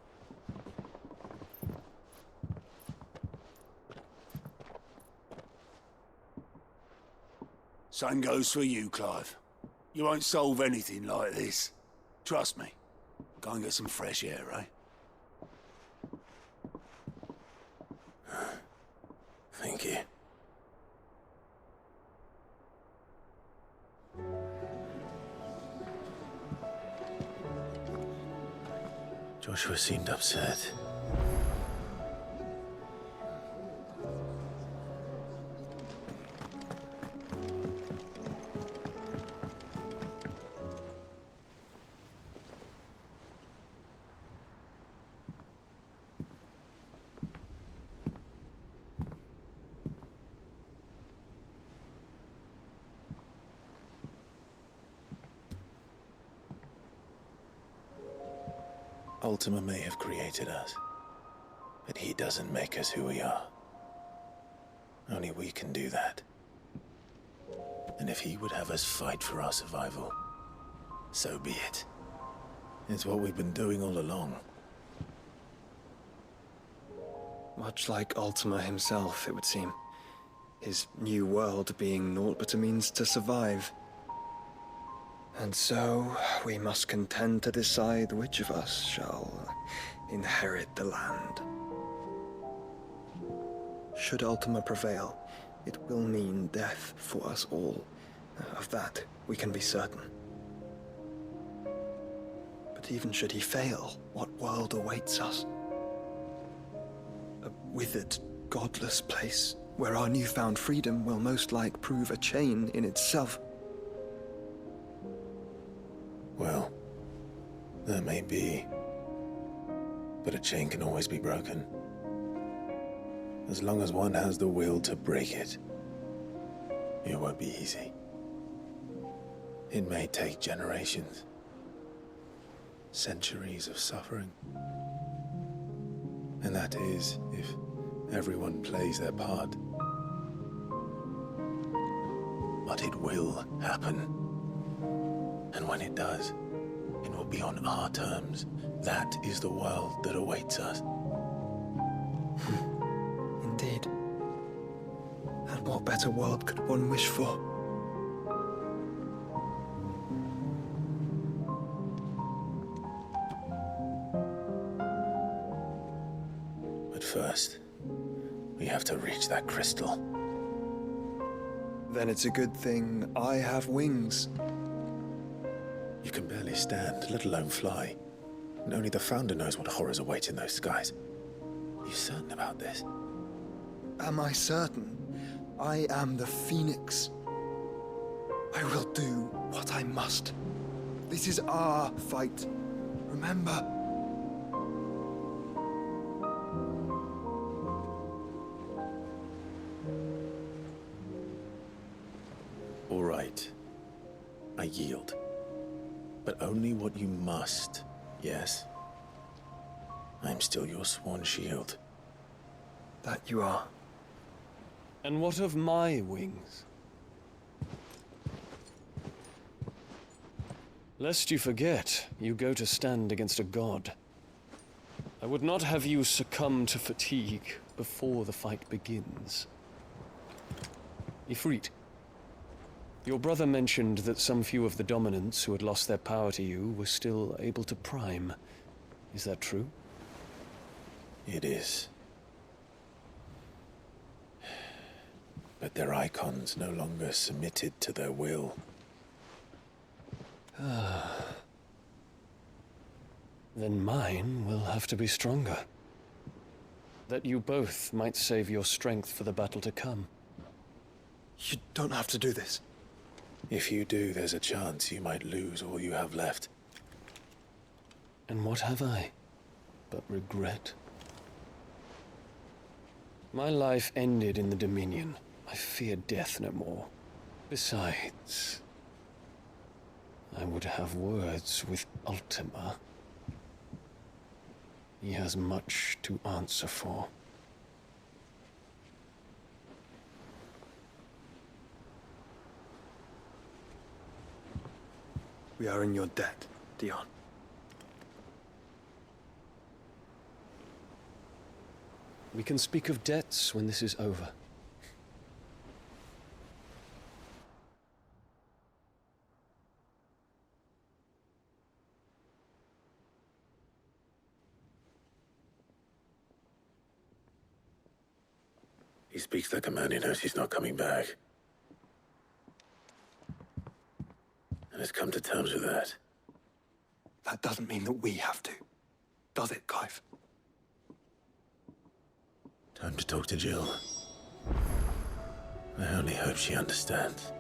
Same goes for you, Clive. You won't solve anything like this. Trust me. Go and get some fresh air, eh? Thank you. Joshua seemed upset. Ultima may have created us, but he doesn't make us who we are. Only we can do that. And if he would have us fight for our survival, so be it. It's what we've been doing all along. Much like Ultima himself, it would seem. His new world being naught but a means to survive. And so, we must contend to decide which of us shall inherit the land. Should Ultima prevail, it will mean death for us all. Of that, we can be certain. But even should he fail, what world awaits us? A withered, godless place, where our newfound freedom will most like prove a chain in itself. Well, that may be. But a chain can always be broken. As long as one has the will to break it. It won't be easy. It may take generations. Centuries of suffering. And that is, if everyone plays their part. But it will happen. And when it does, it will be on our terms. That is the world that awaits us. Indeed. And what better world could one wish for? But first, we have to reach that crystal. Then it's a good thing I have wings. You can barely stand, let alone fly. And only the Founder knows what horrors await in those skies. Are you certain about this? Am I certain? I am the Phoenix. I will do what I must. This is our fight. Remember? All right. I yield. But only what you must, yes? I'm still your sworn shield. That you are. And what of my wings? Lest you forget, you go to stand against a god. I would not have you succumb to fatigue before the fight begins. Ifrit. Your brother mentioned that some few of the dominants who had lost their power to you were still able to prime. Is that true? It is. But their icons no longer submitted to their will. Then mine will have to be stronger. That you both might save your strength for the battle to come. You don't have to do this. If you do, there's a chance you might lose all you have left. And what have I but regret? My life ended in the Dominion. I fear death no more. Besides, I would have words with Ultima. He has much to answer for. We are in your debt, Dion. We can speak of debts when this is over. He speaks like a man who knows he's not coming back. And has come to terms with that. That doesn't mean that we have to, does it, Clive? Time to talk to Jill. I only hope she understands.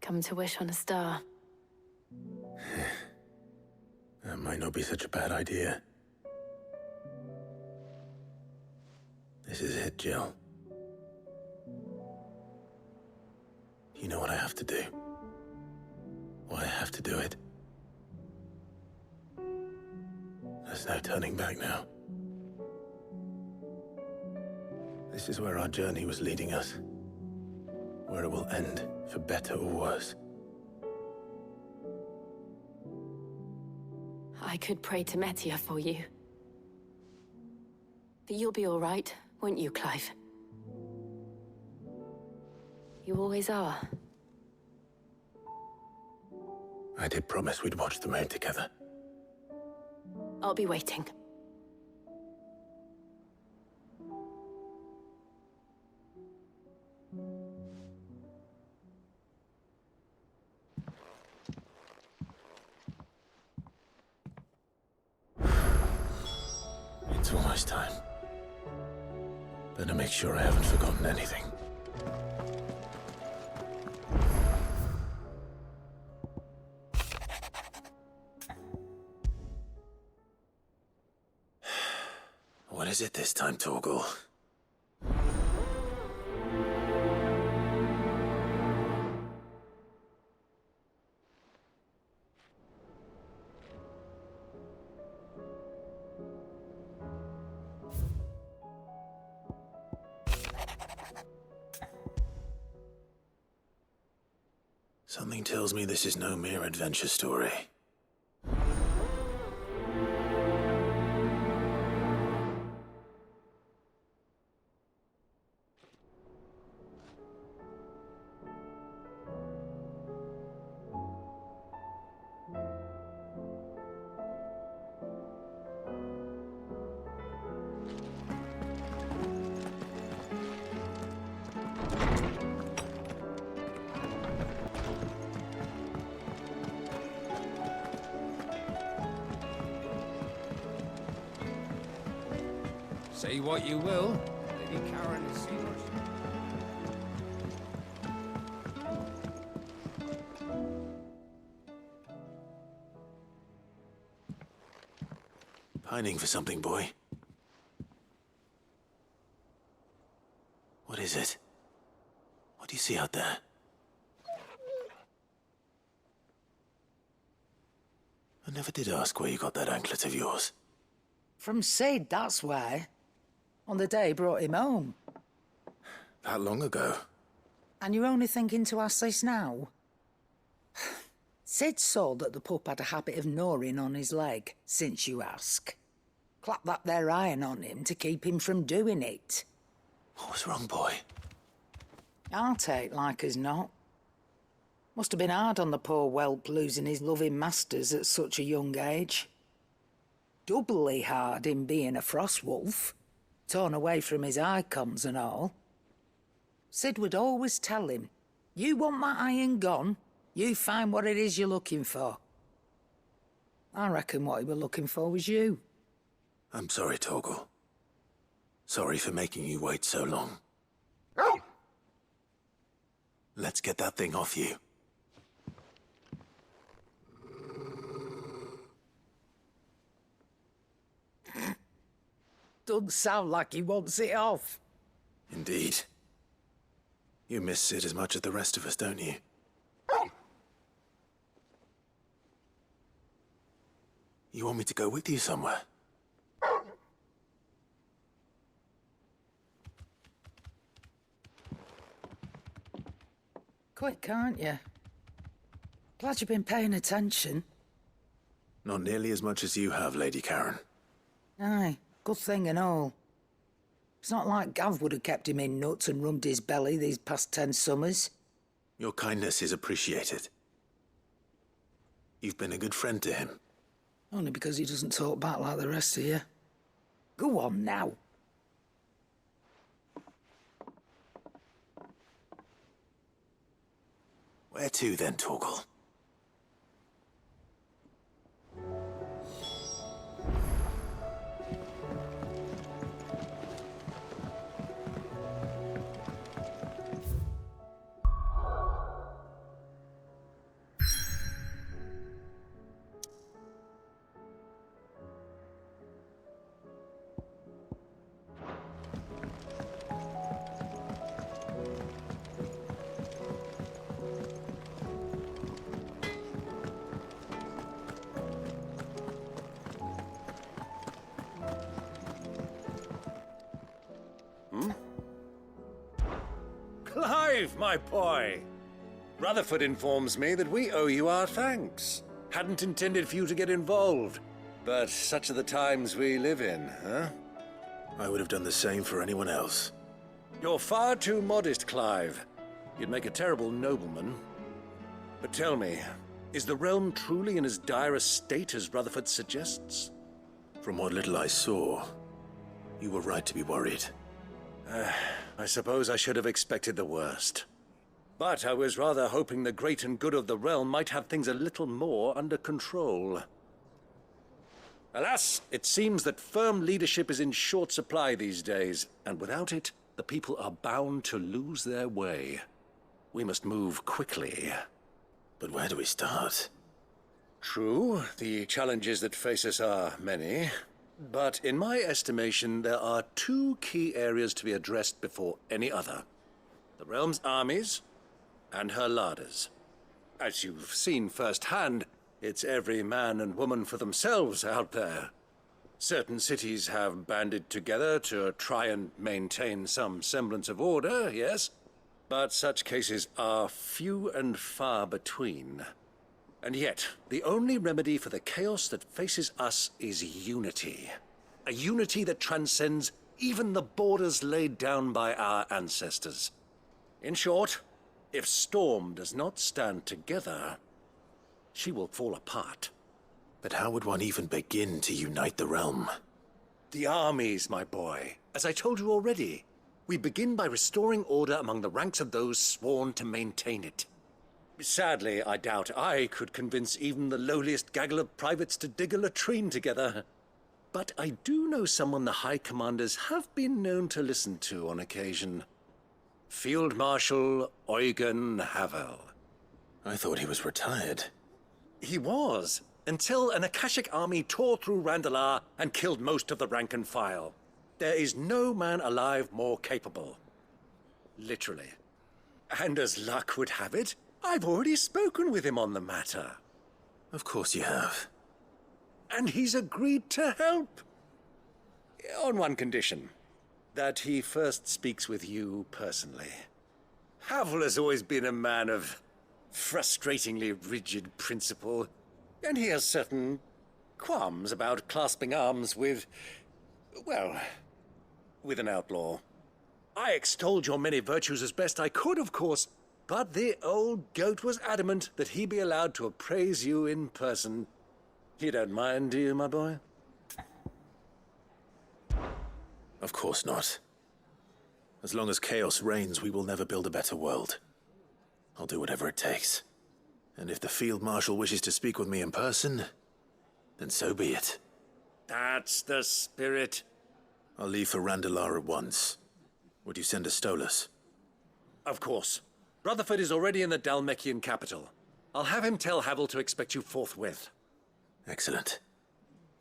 Come to wish on a star. That might not be such a bad idea. This is it, Jill. You know what I have to do. Why I have to do it. There's no turning back now. This is where our journey was leading us. Where it will end, for better or worse. I could pray to Metia for you. But you'll be all right, won't you, Clive? You always are. I did promise we'd watch the moon together. I'll be waiting. It's almost time. Better make sure I haven't forgotten anything. What is it this time, Torgal? Something tells me this is no mere adventure story. Say what you will, Lady Karen is yours. Pining for something, boy. What is it? What do you see out there? I never did ask where you got that anklet of yours. From Sid, that's why. On the day he brought him home. That long ago? And you're only thinking to ask this now? Sid saw that the pup had a habit of gnawing on his leg, since you ask. Clap that there iron on him to keep him from doing it. What was wrong, boy? I'll take like as not. Must have been hard on the poor whelp losing his loving masters at such a young age. Doubly hard in being a frost wolf, torn away from his icons and all. Sid would always tell him, you want that iron gone, you find what it is you're looking for. I reckon what he were looking for was you. I'm sorry, Torgal. Sorry for making you wait so long. Let's get that thing off you. Doesn't sound like he wants it off. Indeed. You miss Sid as much as the rest of us, don't you? You want me to go with you somewhere? Quick, aren't you? Glad you've been paying attention. Not nearly as much as you have, Lady Karen. Aye, good thing and all. It's not like Gav would have kept him in nuts and rubbed his belly these past 10 summers. Your kindness is appreciated. You've been a good friend to him. Only because he doesn't talk back like the rest of you. Go on now. Where to then, Torgal? Clive, my boy! Rutherford informs me that we owe you our thanks. Hadn't intended for you to get involved, but such are the times we live in, huh? I would have done the same for anyone else. You're far too modest, Clive. You'd make a terrible nobleman. But tell me, is the realm truly in as dire a state as Rutherford suggests? From what little I saw, you were right to be worried. I suppose I should have expected the worst. But I was rather hoping the great and good of the realm might have things a little more under control. Alas, it seems that firm leadership is in short supply these days, and without it, the people are bound to lose their way. We must move quickly. But where do we start? True, the challenges that face us are many. But in my estimation, there are two key areas to be addressed before any other. The realm's armies and her larders. As you've seen firsthand, it's every man and woman for themselves out there. Certain cities have banded together to try and maintain some semblance of order, yes? But such cases are few and far between. And yet, the only remedy for the chaos that faces us is unity. A unity that transcends even the borders laid down by our ancestors. In short, if Storm does not stand together, she will fall apart. But how would one even begin to unite the realm? The armies, my boy. As I told you already, we begin by restoring order among the ranks of those sworn to maintain it. Sadly, I doubt I could convince even the lowliest gaggle of privates to dig a latrine together. but I do know someone the High Commanders have been known to listen to on occasion. Field Marshal Eugen Havel. I thought he was retired. He was, until an Akashic army tore through Randalar and killed most of the rank and file. There is no man alive more capable. Literally. And as luck would have it, I've already spoken with him on the matter. Of course you have. And he's agreed to help. On one condition. That he first speaks with you personally. Havel has always been a man of frustratingly rigid principle, and he has certain qualms about clasping arms with, well, with an outlaw. I extolled your many virtues as best I could, of course, but the old goat was adamant that he be allowed to appraise you in person. You don't mind, do you, my boy? Of course not. As long as chaos reigns, we will never build a better world. I'll do whatever it takes. And if the Field Marshal wishes to speak with me in person, then so be it. That's the spirit. I'll leave for Randalar at once. Would you send a Stolas? Of course. Rutherford is already in the Dalmekian capital. I'll have him tell Havel to expect you forthwith. Excellent.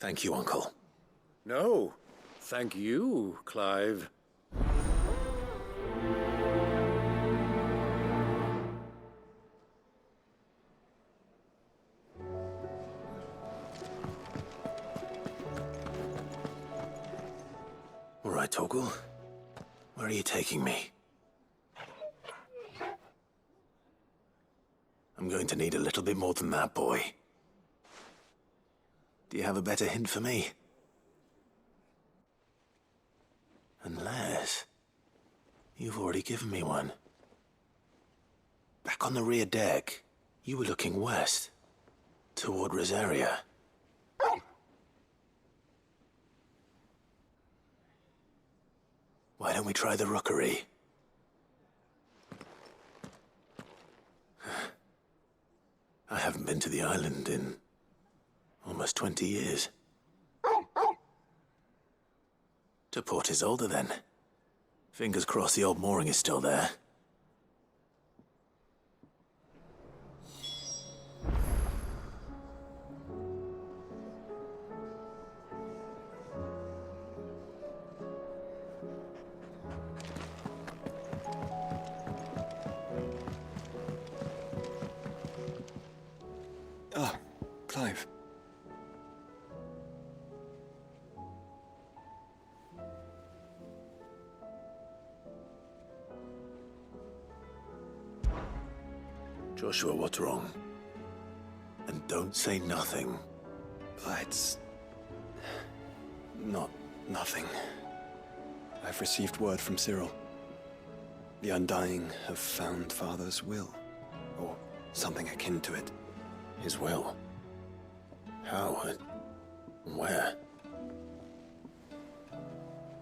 Thank you, Uncle. No. Thank you, Clive. All right, Torgal. Where are you taking me? I'm going to need a little bit more than that, boy. Do you have a better hint for me? Unless you've already given me one. Back on the rear deck, you were looking west, toward Rosaria. Why don't we try the rookery? I haven't been to the island in almost 20 years. To Port Isolde, then. Fingers crossed the old mooring is still there. Ah, Clive. Joshua, what's wrong? And don't say nothing. It's not nothing. I've received word from Cyril. The Undying have found Father's will, or something akin to it. His will? How? Where?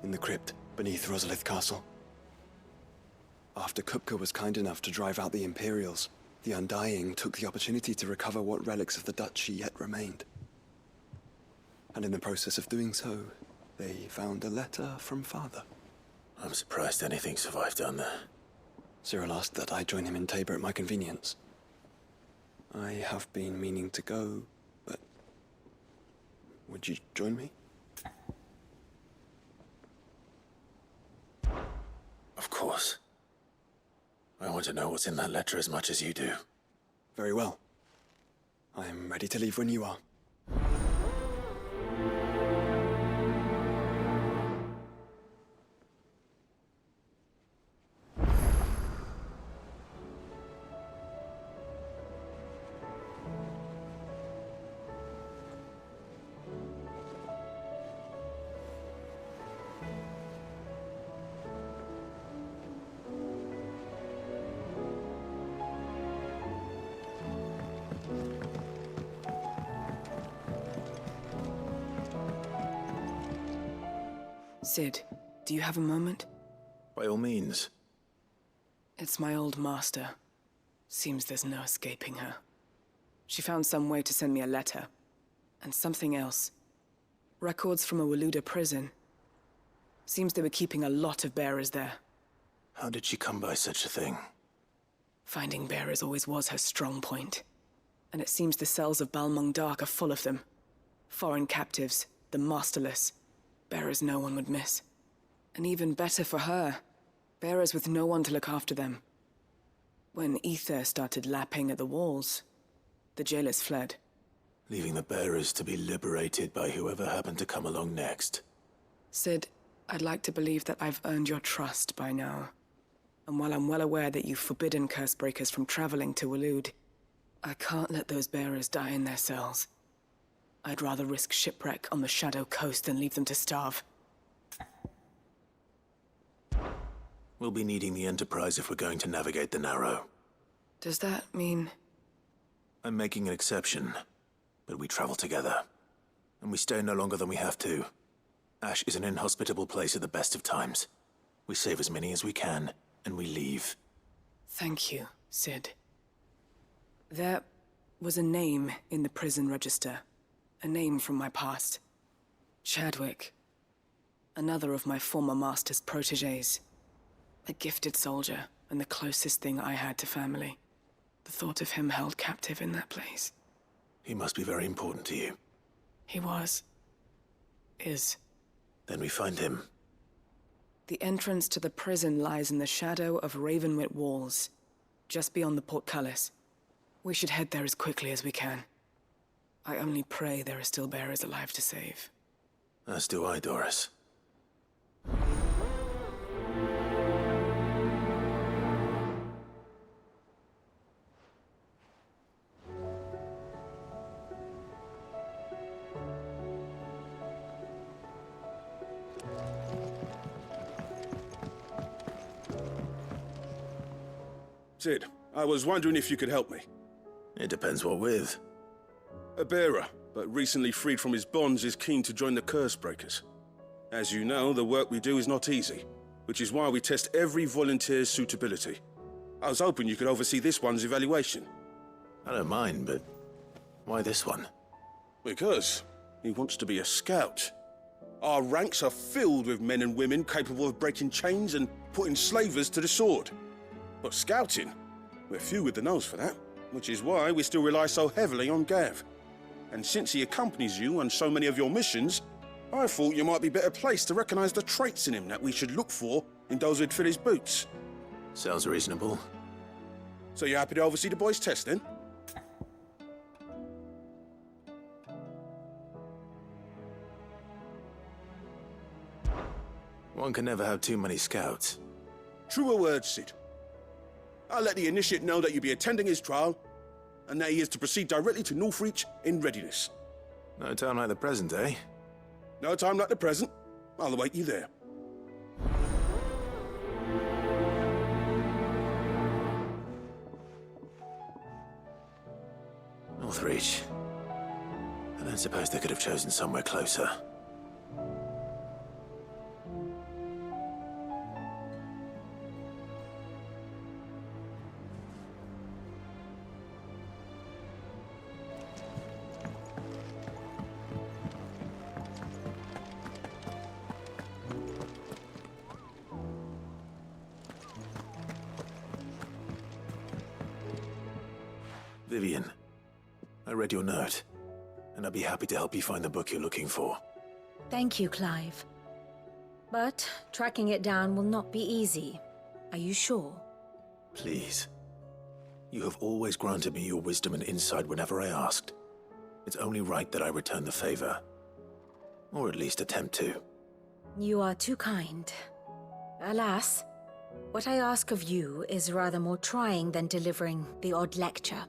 In the crypt beneath Rosalith Castle. After Kupka was kind enough to drive out the Imperials, the Undying took the opportunity to recover what relics of the Duchy yet remained. And in the process of doing so, they found a letter from Father. I'm surprised anything survived down there. Cyril asked that I join him in Tabor at my convenience. I have been meaning to go, but would you join me? Of course. I want to know what's in that letter as much as you do. Very well. I am ready to leave when you are. Sid, do you have a moment? By all means. It's my old master. Seems there's no escaping her. She found some way to send me a letter. And something else. Records from a Waluda prison. Seems they were keeping a lot of bearers there. How did she come by such a thing? Finding bearers always was her strong point. And it seems the cells of Balmung Dark are full of them. Foreign captives, the masterless. Bearers no one would miss. And even better for her, bearers with no one to look after them. When ether started lapping at the walls, the jailers fled. Leaving the bearers to be liberated by whoever happened to come along next. Sid, I'd like to believe that I've earned your trust by now. And while I'm well aware that you've forbidden Cursebreakers from traveling to Waloed, I can't let those bearers die in their cells. I'd rather risk shipwreck on the Shadow Coast than leave them to starve. We'll be needing the Enterprise if we're going to navigate the Narrow. Does that mean... I'm making an exception, but we travel together. And we stay no longer than we have to. Ash is an inhospitable place at the best of times. We save as many as we can, and we leave. Thank you, Sid. There was a name in the prison register. A name from my past. Chadwick. Another of my former master's protégés. A gifted soldier, and the closest thing I had to family. The thought of him held captive in that place. He must be very important to you. He was. Is. Then we find him. The entrance to the prison lies in the shadow of Ravenwit Walls, just beyond the portcullis. We should head there as quickly as we can. I only pray there are still bearers alive to save. As do I, Doris. Sid, I was wondering if you could help me. It depends what with. A bearer, but recently freed from his bonds, is keen to join the Cursebreakers. As you know, the work we do is not easy, which is why we test every volunteer's suitability. I was hoping you could oversee this one's evaluation. I don't mind, but why this one? Because he wants to be a scout. Our ranks are filled with men and women capable of breaking chains and putting slavers to the sword. But scouting, we're few with the nose for that, which is why we still rely so heavily on Gav. And since he accompanies you on so many of your missions, I thought you might be better placed to recognize the traits in him that we should look for in those who'd fill his boots. Sounds reasonable. So you're happy to oversee the boys' test, then? One can never have too many scouts. Truer words, Sid. I'll let the initiate know that you'll be attending his trial, and that he is to proceed directly to Northreach in readiness. No time like the present, eh? No time like the present. I'll await you there. Northreach. I don't suppose they could have chosen somewhere closer. Vivian, I read your note, and I'd be happy to help you find the book you're looking for. Thank you, Clive. But tracking it down will not be easy. Are you sure? Please. You have always granted me your wisdom and insight whenever I asked. It's only right that I return the favor. Or at least attempt to. You are too kind. Alas, what I ask of you is rather more trying than delivering the odd lecture.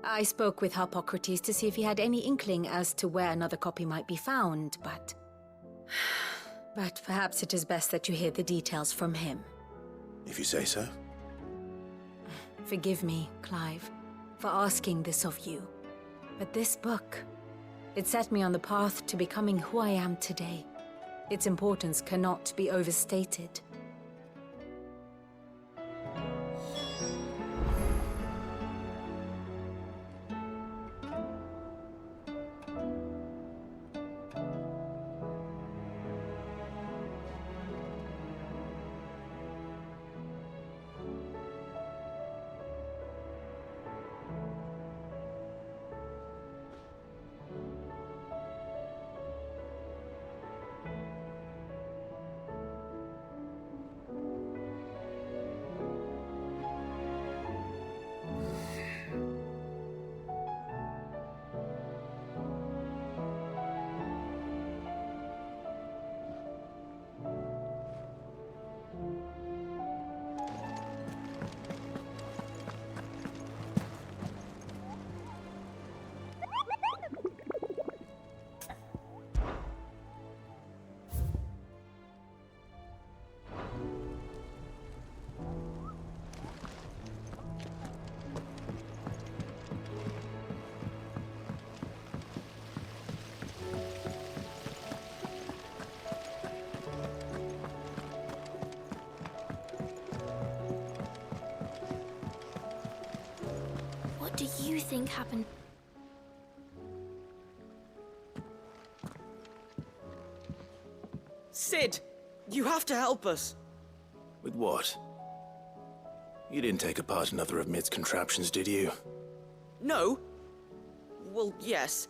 I spoke with Harpocrates to see if he had any inkling as to where another copy might be found, but perhaps it is best that you hear the details from him. If you say so. Forgive me, Clive, for asking this of you. But this book, it set me on the path to becoming who I am today. Its importance cannot be overstated. do you think happened? Sid! You have to help us! With what? You didn't take apart another of Mid's contraptions, did you? No? Well, yes.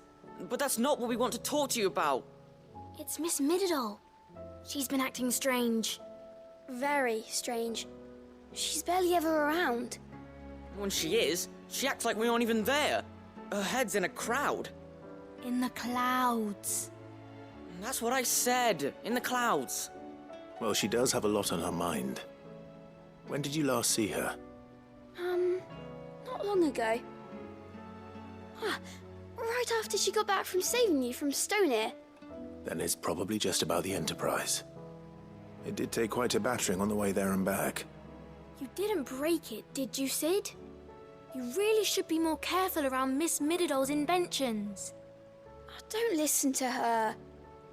But that's not what we want to talk to you about. It's Miss Mididol. She's been acting strange. Very strange. She's barely ever around. When she is, she acts like we aren't even there. Her head's in a crowd. In the clouds. That's what I said. In the clouds. Well, she does have a lot on her mind. When did you last see her? Not long ago. Right after she got back from saving you from Stoneir. Then it's probably just about the Enterprise. It did take quite a battering on the way there and back. You didn't break it, did you, Sid? You really should be more careful around Miss Mididol's inventions. Don't listen to her.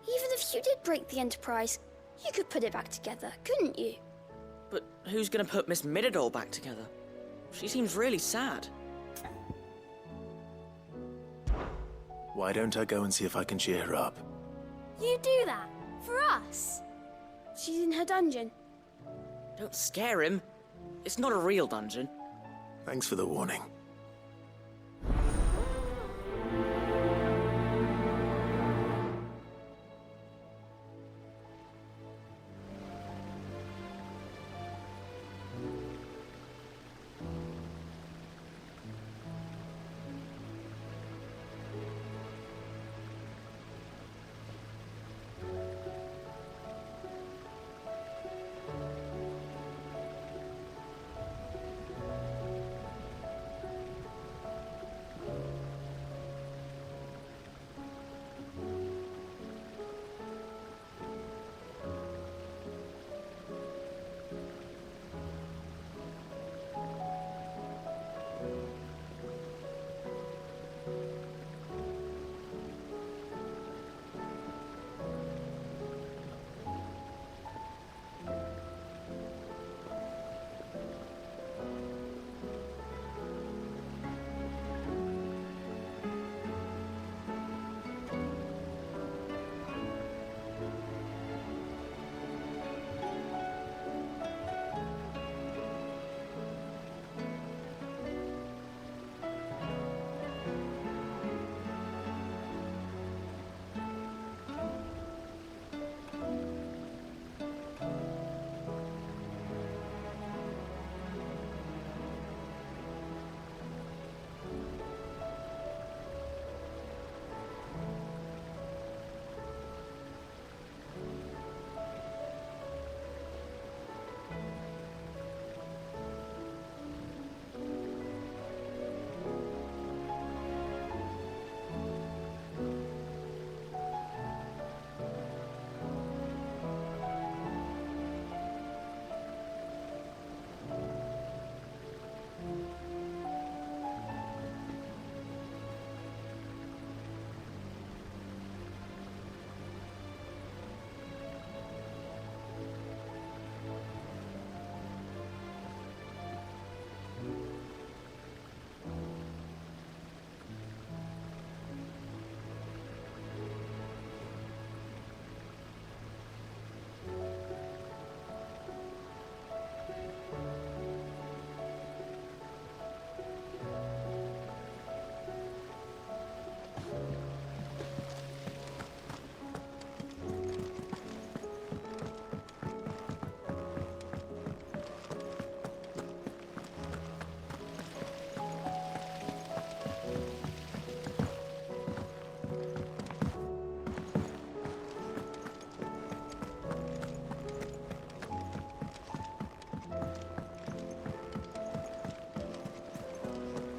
Even if you did break the Enterprise, you could put it back together, couldn't you? But who's gonna put Miss Mididol back together? She seems really sad. Why don't I go and see if I can cheer her up? You do that? For us? She's in her dungeon. Don't scare him. It's not a real dungeon. Thanks for the warning.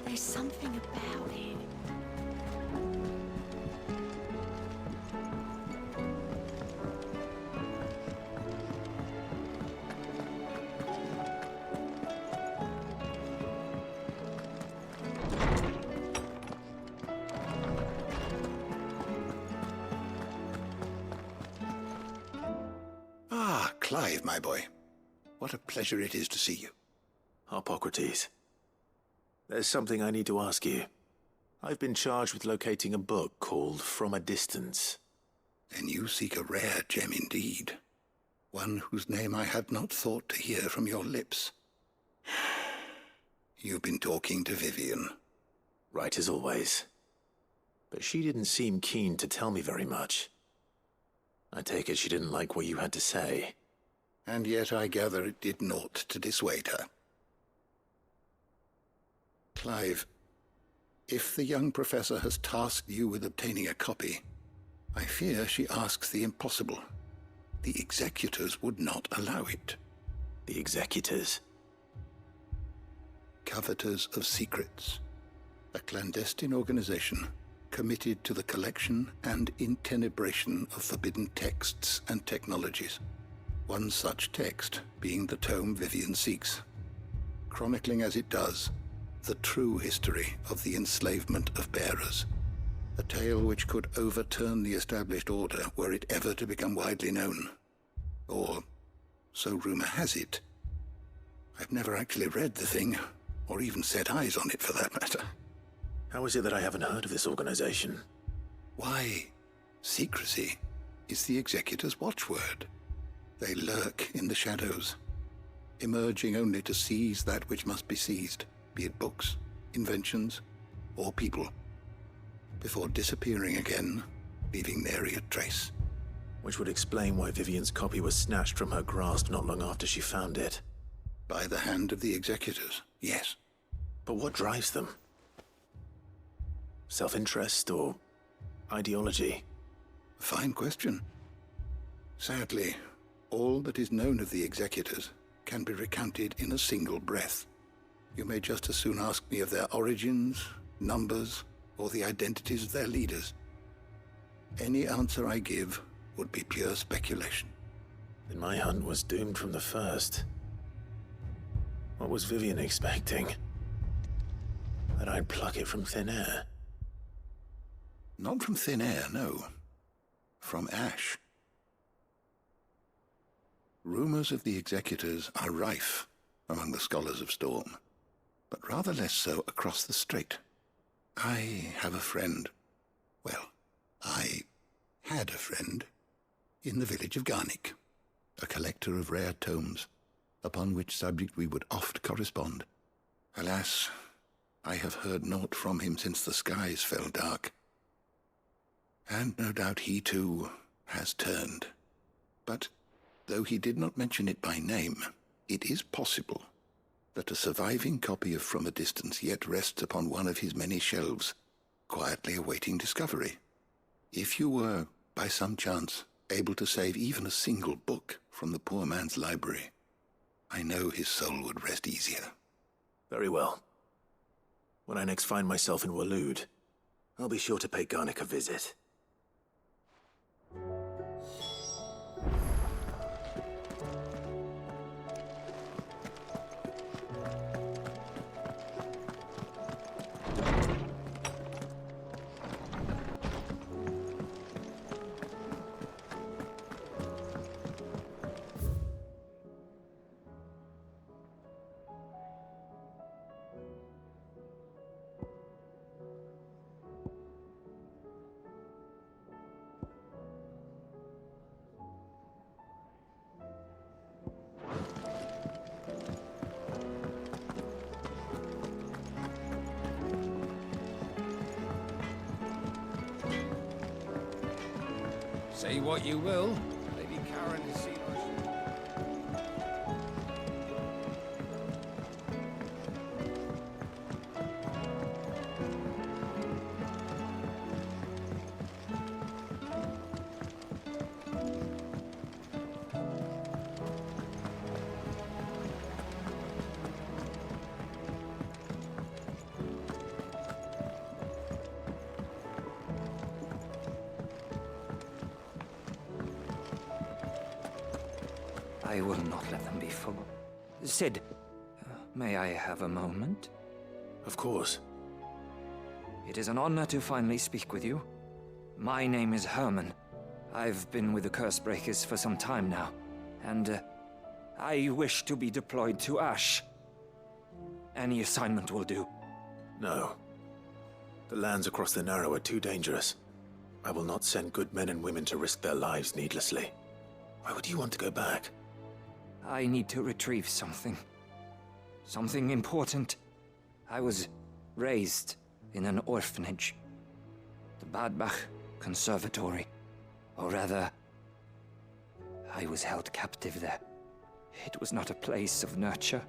There's something about it. Ah, Clive, my boy. What a pleasure it is to see you. Harpocrates. There's something I need to ask you. I've been charged with locating a book called From a Distance. Then you seek a rare gem indeed. One whose name I had not thought to hear from your lips. You've been talking to Vivian. Right as always. But she didn't seem keen to tell me very much. I take it she didn't like what you had to say. And yet I gather it did naught to dissuade her. Clive, if the young professor has tasked you with obtaining a copy, I fear she asks the impossible. The executors would not allow it. The executors? Coveters of Secrets. A clandestine organization committed to the collection and intenebration of forbidden texts and technologies. One such text being the tome Vivian seeks, chronicling as it does the true history of the enslavement of bearers. A tale which could overturn the established order were it ever to become widely known. Or, so rumor has it. I've never actually read the thing, or even set eyes on it for that matter. How is it that I haven't heard of this organization? Why, secrecy is the executor's watchword. They lurk in the shadows, emerging only to seize that which must be seized, be it books, inventions, or people, before disappearing again, leaving nary a trace. Which would explain why Vivian's copy was snatched from her grasp not long after she found it. By the hand of the executors, yes. But what drives them? Self-interest or ideology? A fine question. Sadly, all that is known of the executors can be recounted in a single breath. You may just as soon ask me of their origins, numbers, or the identities of their leaders. Any answer I give would be pure speculation. Then my hunt was doomed from the first. What was Vivian expecting? That I'd pluck it from thin air? Not from thin air, no. From ash. Rumors of the executors are rife among the scholars of Storm, but rather less so across the strait. I have a friend. Well, I had a friend in the village of Garnick, a collector of rare tomes, upon which subject we would oft correspond. Alas, I have heard naught from him since the skies fell dark. And no doubt he, too, has turned. But, though he did not mention it by name, it is possible that a surviving copy of From a Distance yet rests upon one of his many shelves, quietly awaiting discovery. If you were, by some chance, able to save even a single book from the poor man's library, I know his soul would rest easier. Very well. When I next find myself in Waloed, I'll be sure to pay Garnick a visit. Say what you will, Lady Karen has seen us. I will not let them be full. Sid, may I have a moment? Of course. It is an honor to finally speak with you. My name is Herman. I've been with the Cursebreakers for some time now, and I wish to be deployed to Ash. Any assignment will do. No. The lands across the Narrow are too dangerous. I will not send good men and women to risk their lives needlessly. Why would you want to go back? I need to retrieve something. Something important. I was raised in an orphanage. The Badbach Conservatory. Or rather, I was held captive there. It was not a place of nurture.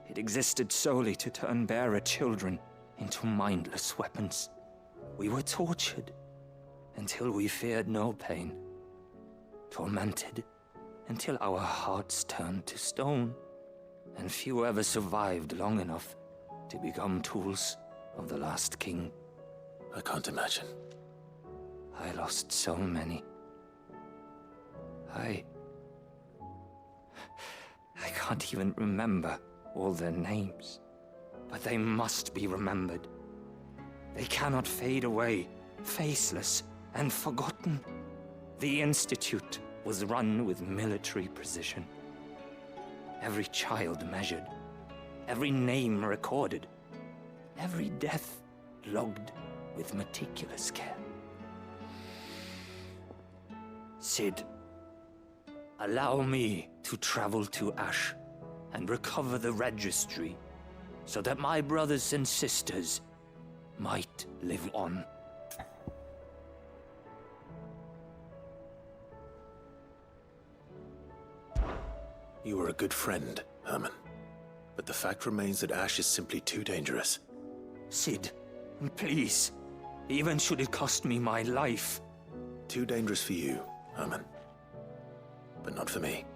It existed solely to turn bearer children into mindless weapons. We were tortured until we feared no pain. Tormented until our hearts turned to stone. And few ever survived long enough to become tools of the last king. I can't imagine. I lost so many. I can't even remember all their names. But they must be remembered. They cannot fade away, faceless and forgotten. The Institute was run with military precision. Every child measured, every name recorded, every death logged with meticulous care. Cid, allow me to travel to Ash and recover the registry so that my brothers and sisters might live on. You were a good friend, Herman. But the fact remains that Ash is simply too dangerous. Cid, please. Even should it cost me my life. Too dangerous for you, Herman. But not for me.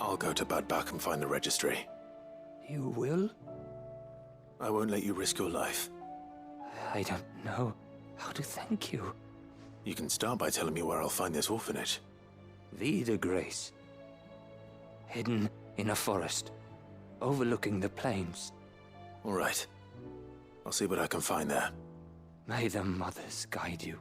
I'll go to Bad Bach and find the registry. You will? I won't let you risk your life. I don't know how to thank you. You can start by telling me where I'll find this orphanage. Vie de Grace. Hidden in a forest, overlooking the plains. All right. I'll see what I can find there. May the mothers guide you.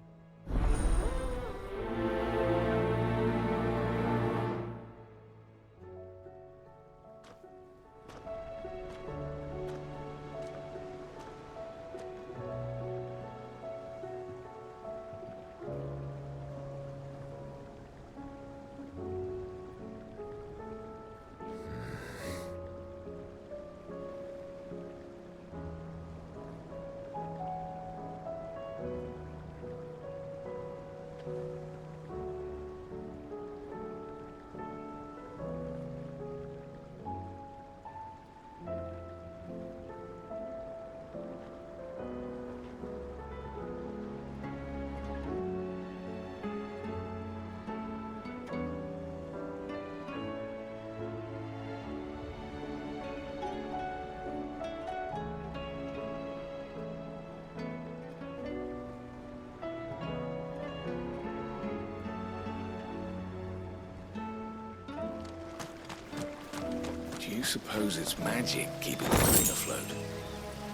Do you suppose it's magic keeping the thing afloat?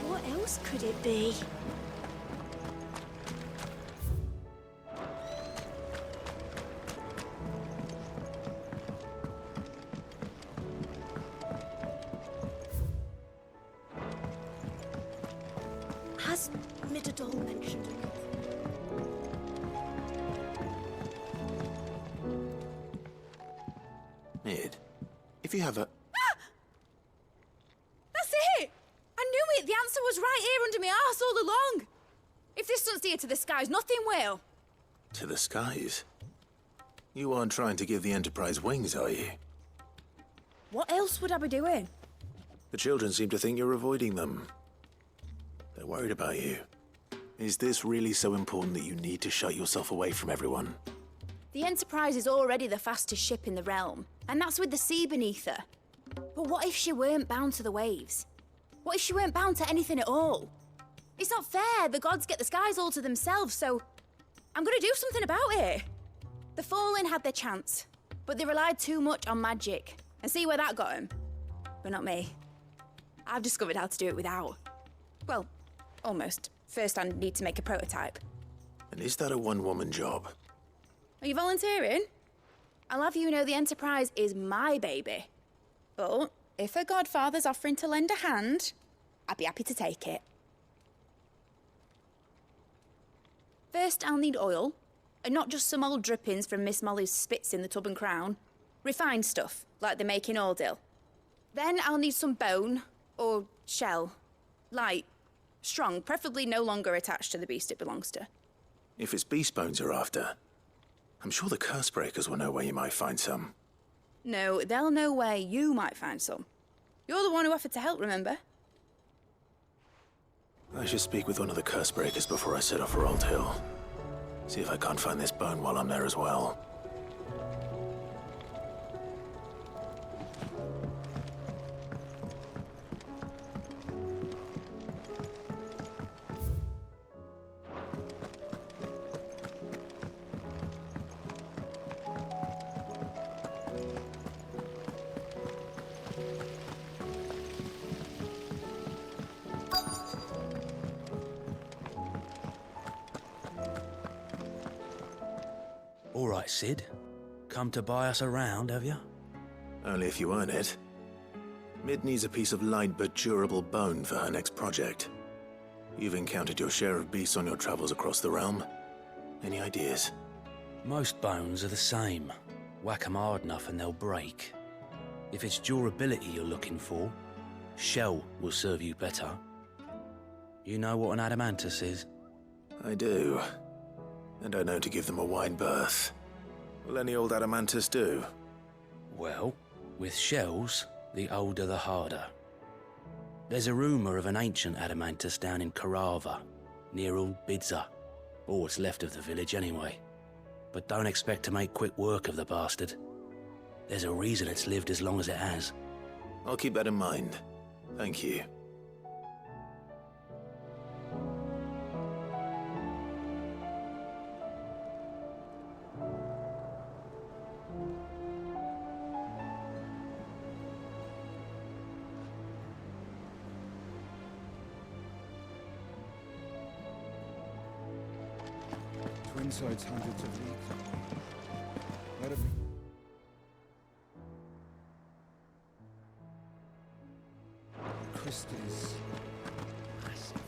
What else could it be? Has Midadol mentioned anything? Mid, if you have a... That's it! I knew it! The answer was right here under my arse all along! If this doesn't steer to the skies, nothing will! To the skies? You aren't trying to give the Enterprise wings, are you? What else would I be doing? The children seem to think you're avoiding them. They're worried about you. Is this really so important that you need to shut yourself away from everyone? The Enterprise is already the fastest ship in the realm, and that's with the sea beneath her. But what if she weren't bound to the waves? What if she weren't bound to anything at all? It's not fair. The gods get the skies all to themselves, so I'm gonna do something about it. The Fallen had their chance, but they relied too much on magic. And see where that got them? But not me. I've discovered how to do it without. Well, almost. First, I need to make a prototype. And is that a one-woman job? Are you volunteering? I'll have you know the Enterprise is my baby. But if a godfather's offering to lend a hand, I'd be happy to take it. First, I'll need oil, and not just some old drippings from Miss Molly's spits in the Tub and Crown. Refined stuff, like they make in Ordil. Then I'll need some bone, or shell. Light, strong, preferably no longer attached to the beast it belongs to. If it's beast bones you're after, I'm sure the curse breakers will know where you might find some. No, they'll know where you might find some. You're the one who offered to help, remember? I should speak with one of the curse breakers before I set off for Old Hill. See if I can't find this bone while I'm there as well. All right, Sid. Come to buy us around, have you? Only if you earn it. Mid needs a piece of light but durable bone for her next project. You've encountered your share of beasts on your travels across the realm. Any ideas? Most bones are the same. Whack 'em hard enough and they'll break. If it's durability you're looking for, shell will serve you better. You know what an adamantus is? I do. And I know to give them a wide berth. Will any old adamantus do? Well, with shells, the older the harder. There's a rumour of an ancient adamantus down in Karava, near Old Bidza, or what's left of the village anyway. But don't expect to make quick work of the bastard. There's a reason it's lived as long as it has. I'll keep that in mind. Thank you. Twinside's hundreds of leagues. Let it be. Crystals. Massive.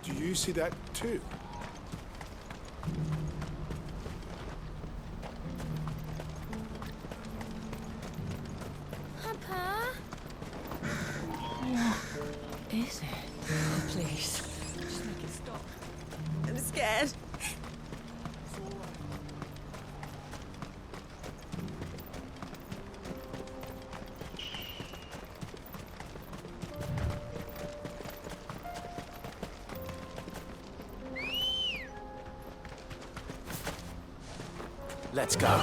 Do you see that too? Papa? What is it? Please, just make it stop. I'm scared. Let's go.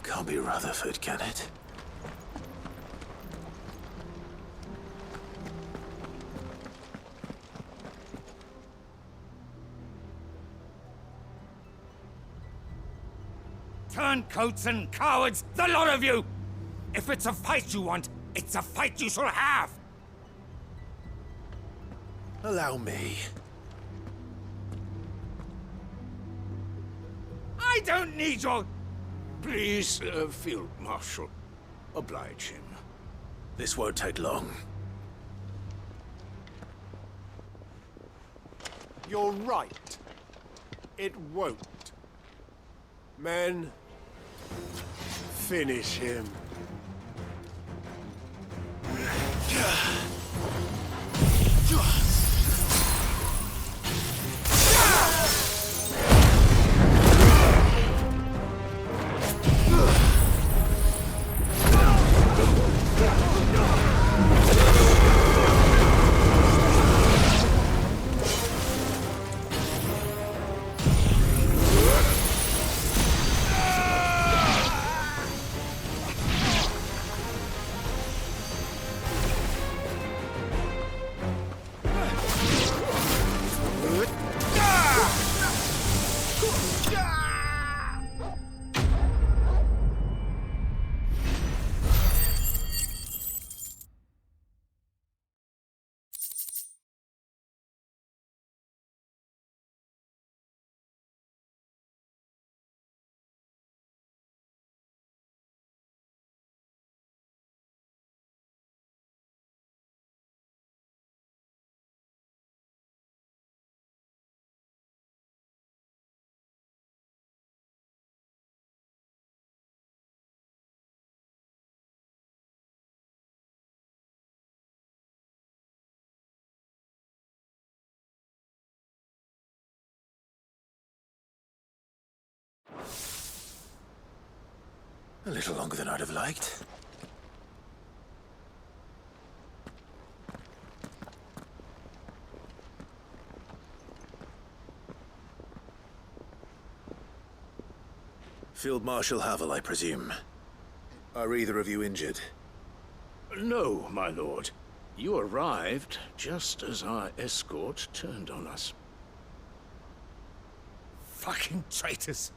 Can't be Rutherford, can it? Turncoats and cowards, the lot of you! If it's a fight you want, it's a fight you shall have! Allow me. I don't need your Please, Field Marshal, oblige him. This won't take long. You're right. It won't. Men, finish him. A little longer than I'd have liked. Field Marshal Havel, I presume. Are either of you injured? No, my lord. You arrived just as our escort turned on us. Fucking traitors.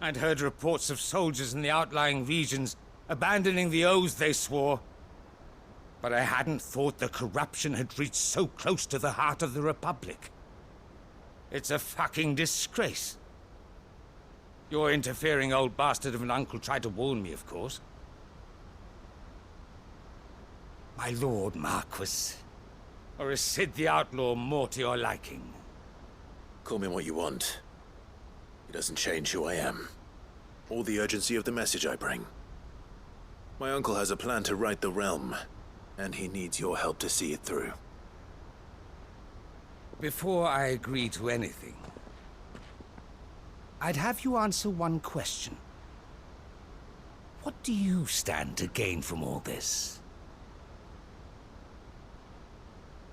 I'd heard reports of soldiers in the outlying regions abandoning the oaths they swore. But I hadn't thought the corruption had reached so close to the heart of the Republic. It's a fucking disgrace. Your interfering old bastard of an uncle tried to warn me, of course. My lord Marquis. Or is Sid the Outlaw more to your liking? Call me what you want. It doesn't change who I am, or the urgency of the message I bring. My uncle has a plan to right the realm, and he needs your help to see it through. Before I agree to anything, I'd have you answer one question. What do you stand to gain from all this?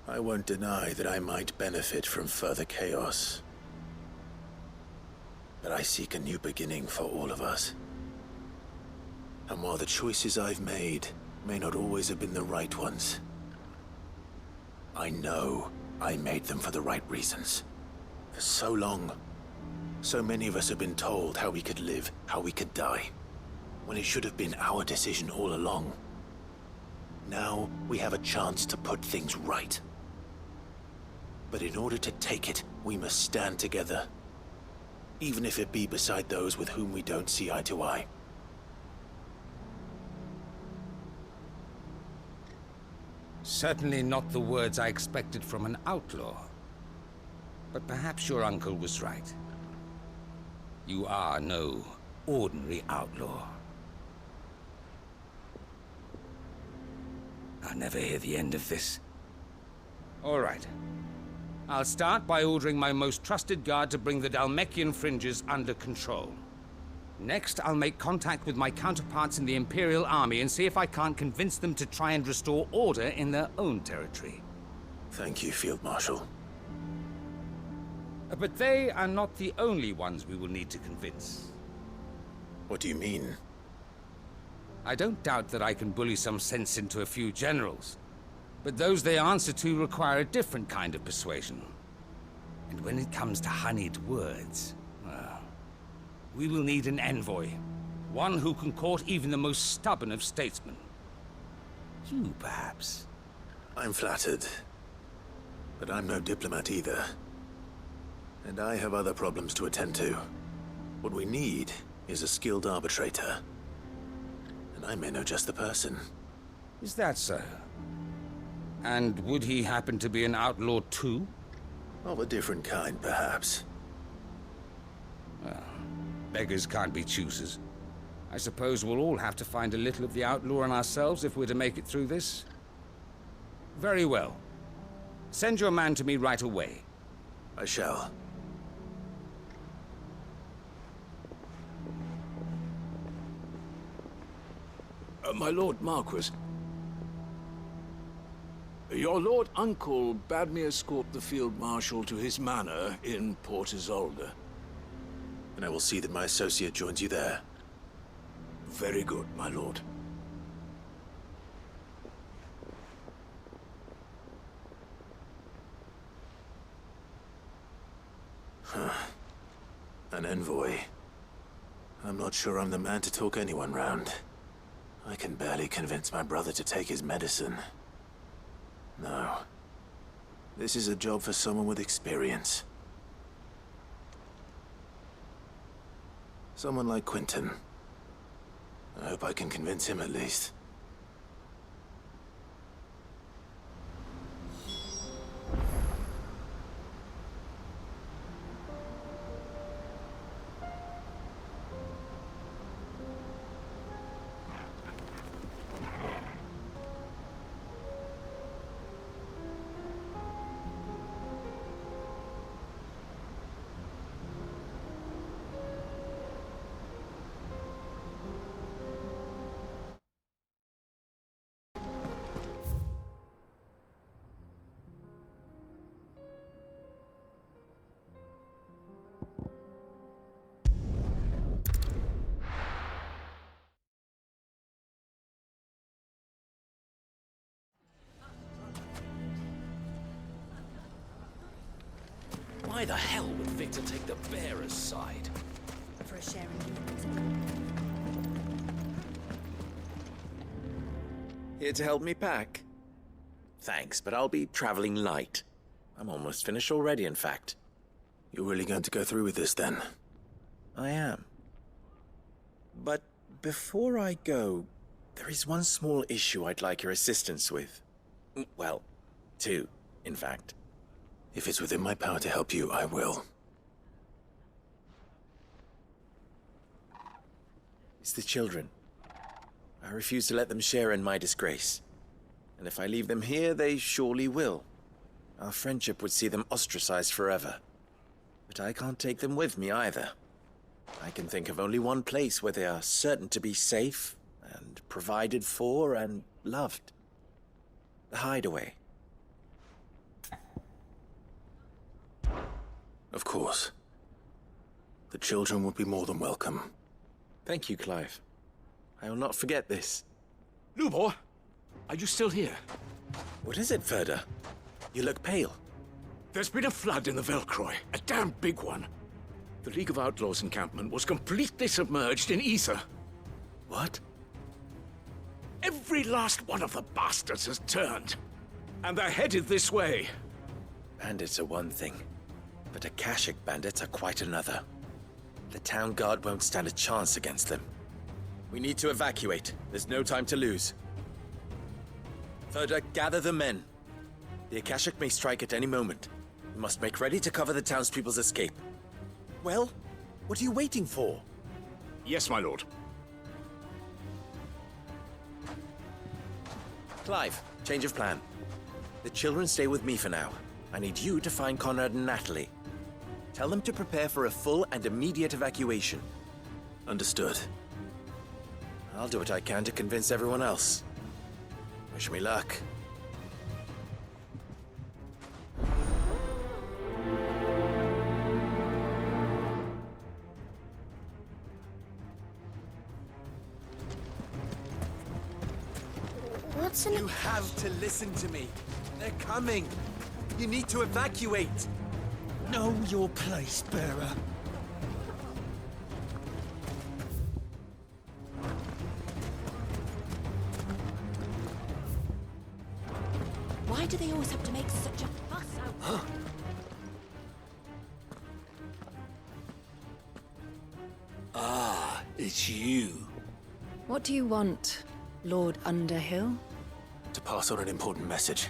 I won't deny that I might benefit from further chaos. But I seek a new beginning for all of us. And while the choices I've made may not always have been the right ones, I know I made them for the right reasons. For so long, so many of us have been told how we could live, how we could die, when it should have been our decision all along. Now we have a chance to put things right. But in order to take it, we must stand together. Even if it be beside those with whom we don't see eye to eye. Certainly not the words I expected from an outlaw. But perhaps your uncle was right. You are no ordinary outlaw. I'll never hear the end of this. All right. I'll start by ordering my most trusted guard to bring the Dhalmekian fringes under control. Next, I'll make contact with my counterparts in the Imperial Army and see if I can't convince them to try and restore order in their own territory. Thank you, Field Marshal. But they are not the only ones we will need to convince. What do you mean? I don't doubt that I can bully some sense into a few generals. But those they answer to require a different kind of persuasion. And when it comes to honeyed words, well, we will need an envoy. One who can court even the most stubborn of statesmen. You, perhaps. I'm flattered. But I'm no diplomat either. And I have other problems to attend to. What we need is a skilled arbitrator. And I may know just the person. Is that so? And would he happen to be an outlaw too? Of a different kind, perhaps. Well, beggars can't be choosers. I suppose we'll all have to find a little of the outlaw in ourselves if we're to make it through this. Very well. Send your man to me right away. I shall. My Lord Marquis. Your Lord Uncle bade me escort the Field Marshal to his manor in Port Isolde. And I will see that my associate joins you there. Very good, my lord. An envoy. I'm not sure I'm the man to talk anyone round. I can barely convince my brother to take his medicine. No. This is a job for someone with experience. Someone like Quentin. I hope I can convince him at least. Why the hell would Victor take the bearer's side? For a sharing Here to help me pack? Thanks, but I'll be traveling light. I'm almost finished already, in fact. You're really going to go through with this, then? I am. But before I go, there is one small issue I'd like your assistance with. Well, two, in fact. If it's within my power to help you, I will. It's the children. I refuse to let them share in my disgrace. And if I leave them here, they surely will. Our friendship would see them ostracized forever. But I can't take them with me either. I can think of only one place where they are certain to be safe, and provided for, and loved. The Hideaway. Of course. The children would be more than welcome. Thank you, Clive. I will not forget this. Lubor, are you still here? What is it, Ferda? You look pale. There's been a flood in the Velcroy, a damn big one. The League of Outlaws encampment was completely submerged in ether. What? Every last one of the bastards has turned. And they're headed this way. Bandits are one thing, but Akashic bandits are quite another. The town guard won't stand a chance against them. We need to evacuate. There's no time to lose. Ferda, gather the men. The Akashic may strike at any moment. We must make ready to cover the townspeople's escape. Well, what are you waiting for? Yes, my lord. Clive, change of plan. The children stay with me for now. I need you to find Conrad and Natalie. Tell them to prepare for a full and immediate evacuation. Understood. I'll do what I can to convince everyone else. Wish me luck. What's in You have to listen to me. They're coming. You need to evacuate. Know your place, bearer. Why do they always have to make such a fuss out? Ah, It's you. What do you want, Lord Underhill? To pass on an important message.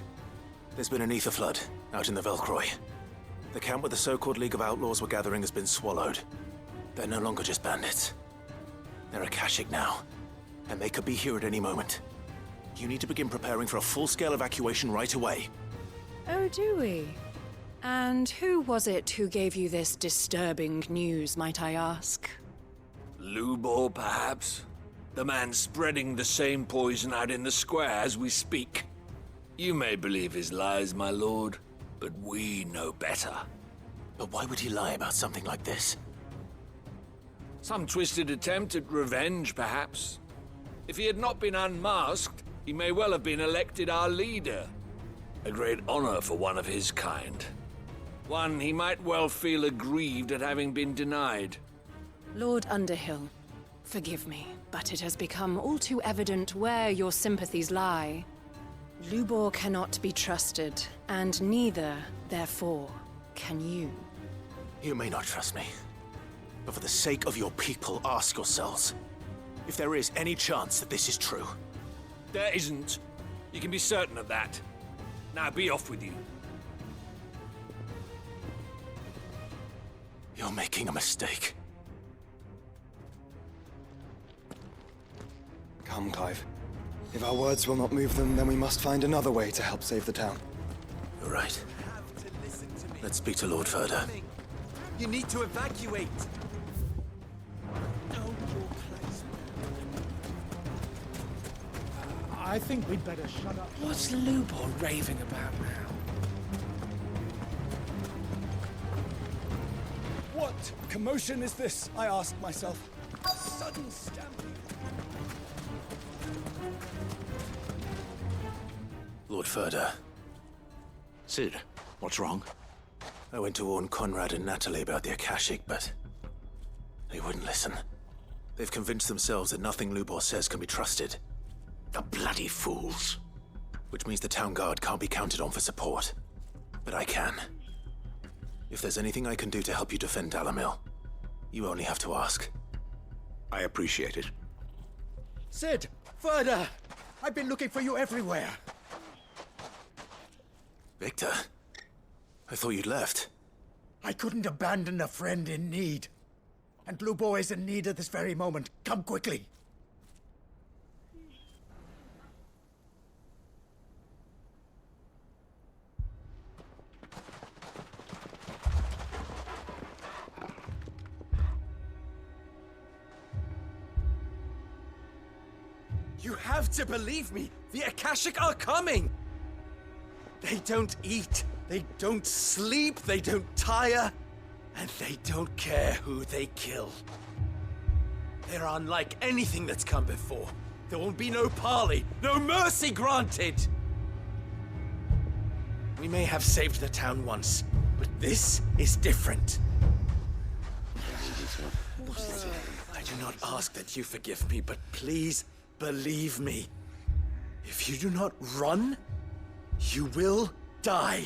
There's been an ether flood out in the Velcroy. The camp where the so-called League of Outlaws were gathering has been swallowed. They're no longer just bandits. They're Akashic now, and they could be here at any moment. You need to begin preparing for a full-scale evacuation right away. Oh, do we? And who was it who gave you this disturbing news, might I ask? Lubor, perhaps? The man spreading the same poison out in the square as we speak. You may believe his lies, my lord, but we know better. But why would he lie about something like this? Some twisted attempt at revenge, perhaps. If he had not been unmasked, he may well have been elected our leader. A great honor for one of his kind. One he might well feel aggrieved at having been denied. Lord Underhill, forgive me, but it has become all too evident where your sympathies lie. Lubor cannot be trusted, and neither, therefore, can you. You may not trust me, but for the sake of your people, ask yourselves if there is any chance that this is true. There isn't. You can be certain of that. Now be off with you. You're making a mistake. Come, Clive. If our words will not move them, then we must find another way to help save the town. You're right. Let's speak to Lord Ferda. You need to evacuate. I think we'd better shut up. What's Lubor raving about now? What commotion is this, I ask myself? Sudden stampede. Lord Ferda. Sid, what's wrong? I went to warn Conrad and Natalie about the Akashic, but they wouldn't listen. They've convinced themselves that nothing Lubor says can be trusted. The bloody fools. Which means the town guard can't be counted on for support. But I can. If there's anything I can do to help you defend Dalamil, you only have to ask. I appreciate it. Sid! Ferda! I've been looking for you everywhere. Victor? I thought you'd left. I couldn't abandon a friend in need. And Lubor is in need at this very moment. Come quickly. You have to believe me. The Akashic are coming. They don't eat, they don't sleep, they don't tire, and they don't care who they kill. They're unlike anything that's come before. There will be no parley, no mercy granted. We may have saved the town once, but this is different. I do not ask that you forgive me, but please believe me. If you do not run, you will die.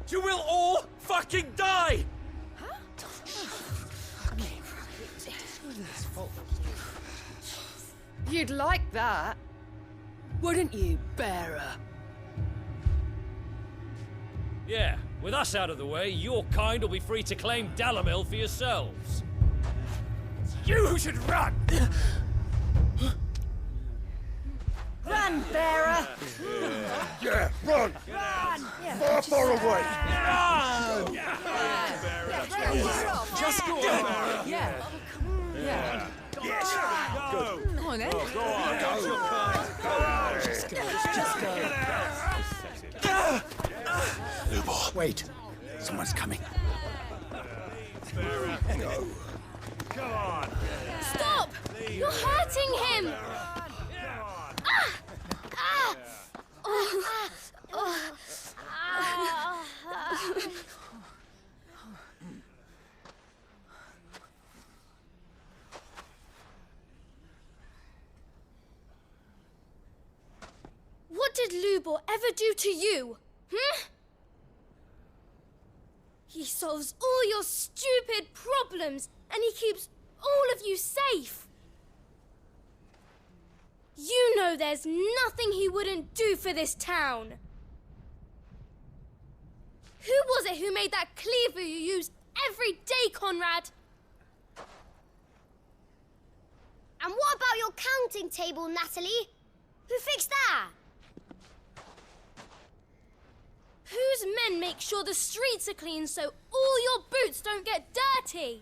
You will all fucking die! You'd like that, wouldn't you, bearer? Yeah, with us out of the way, your kind will be free to claim Dalamil for yourselves. You should run! Run, bearer! Yeah, run! Run! Far, far away! Run! Just go on! Yeah. Yeah. Yes! Go! Come on, then. Go on! Go! Just go! Lubor. Wait. Someone's coming. Go. Come on! Stop! You're hurting him! What did Lubor ever do to you? He solves all your stupid problems, and he keeps all of you safe. You know there's nothing he wouldn't do for this town. Who was it who made that cleaver you use every day, Conrad? And what about your counting table, Natalie? Who fixed that? Whose men make sure the streets are clean so all your boots don't get dirty?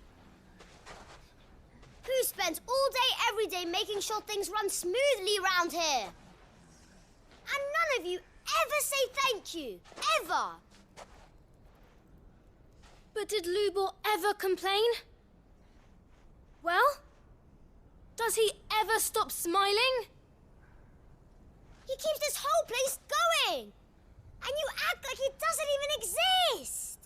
Who spends all day, every day making sure things run smoothly round here? And none of you ever say thank you. Ever. But did Lubor ever complain? Well, does he ever stop smiling? He keeps this whole place going. And you act like he doesn't even exist.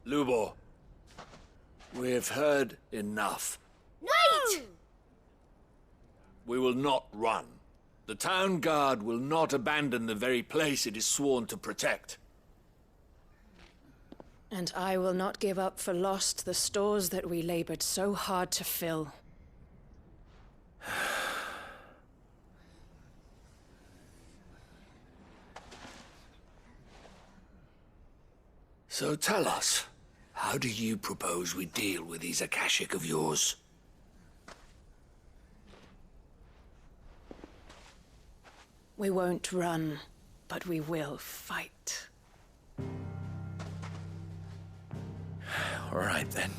Lubor, we've heard enough. Wait! We will not run. The town guard will not abandon the very place it is sworn to protect. And I will not give up for lost the stores that we labored so hard to fill. So tell us, how do you propose we deal with these Akashic of yours? We won't run, but we will fight. All right, then.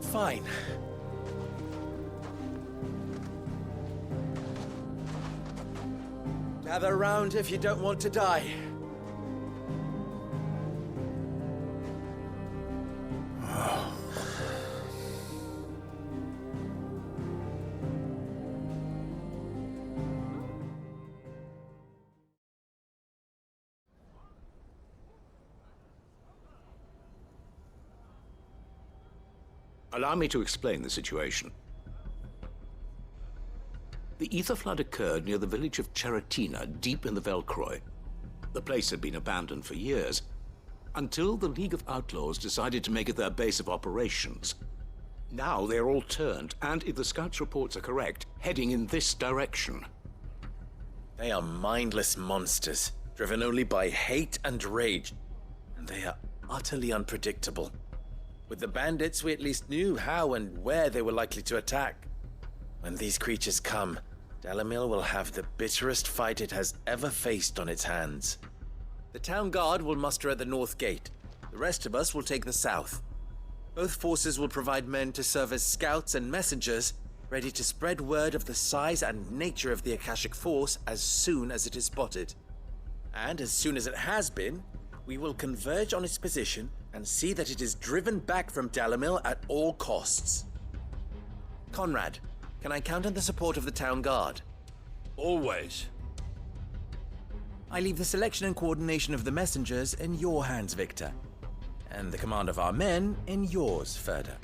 Fine. Gather round if you don't want to die. Allow me to explain the situation. The ether flood occurred near the village of Cheratina, deep in the Velcroy. The place had been abandoned for years, until the League of Outlaws decided to make it their base of operations. Now they're all turned, and if the scouts' reports are correct, heading in this direction. They are mindless monsters, driven only by hate and rage. And they are utterly unpredictable. With the bandits, we at least knew how and where they were likely to attack. When these creatures come, Dalamil will have the bitterest fight it has ever faced on its hands. The town guard will muster at the north gate. The rest of us will take the south. Both forces will provide men to serve as scouts and messengers, ready to spread word of the size and nature of the Akashic force as soon as it is spotted. And as soon as it has been, we will converge on its position and see that it is driven back from Dalamil at all costs. Conrad, can I count on the support of the town guard? Always. I leave the selection and coordination of the messengers in your hands, Victor. And the command of our men in yours, Ferda.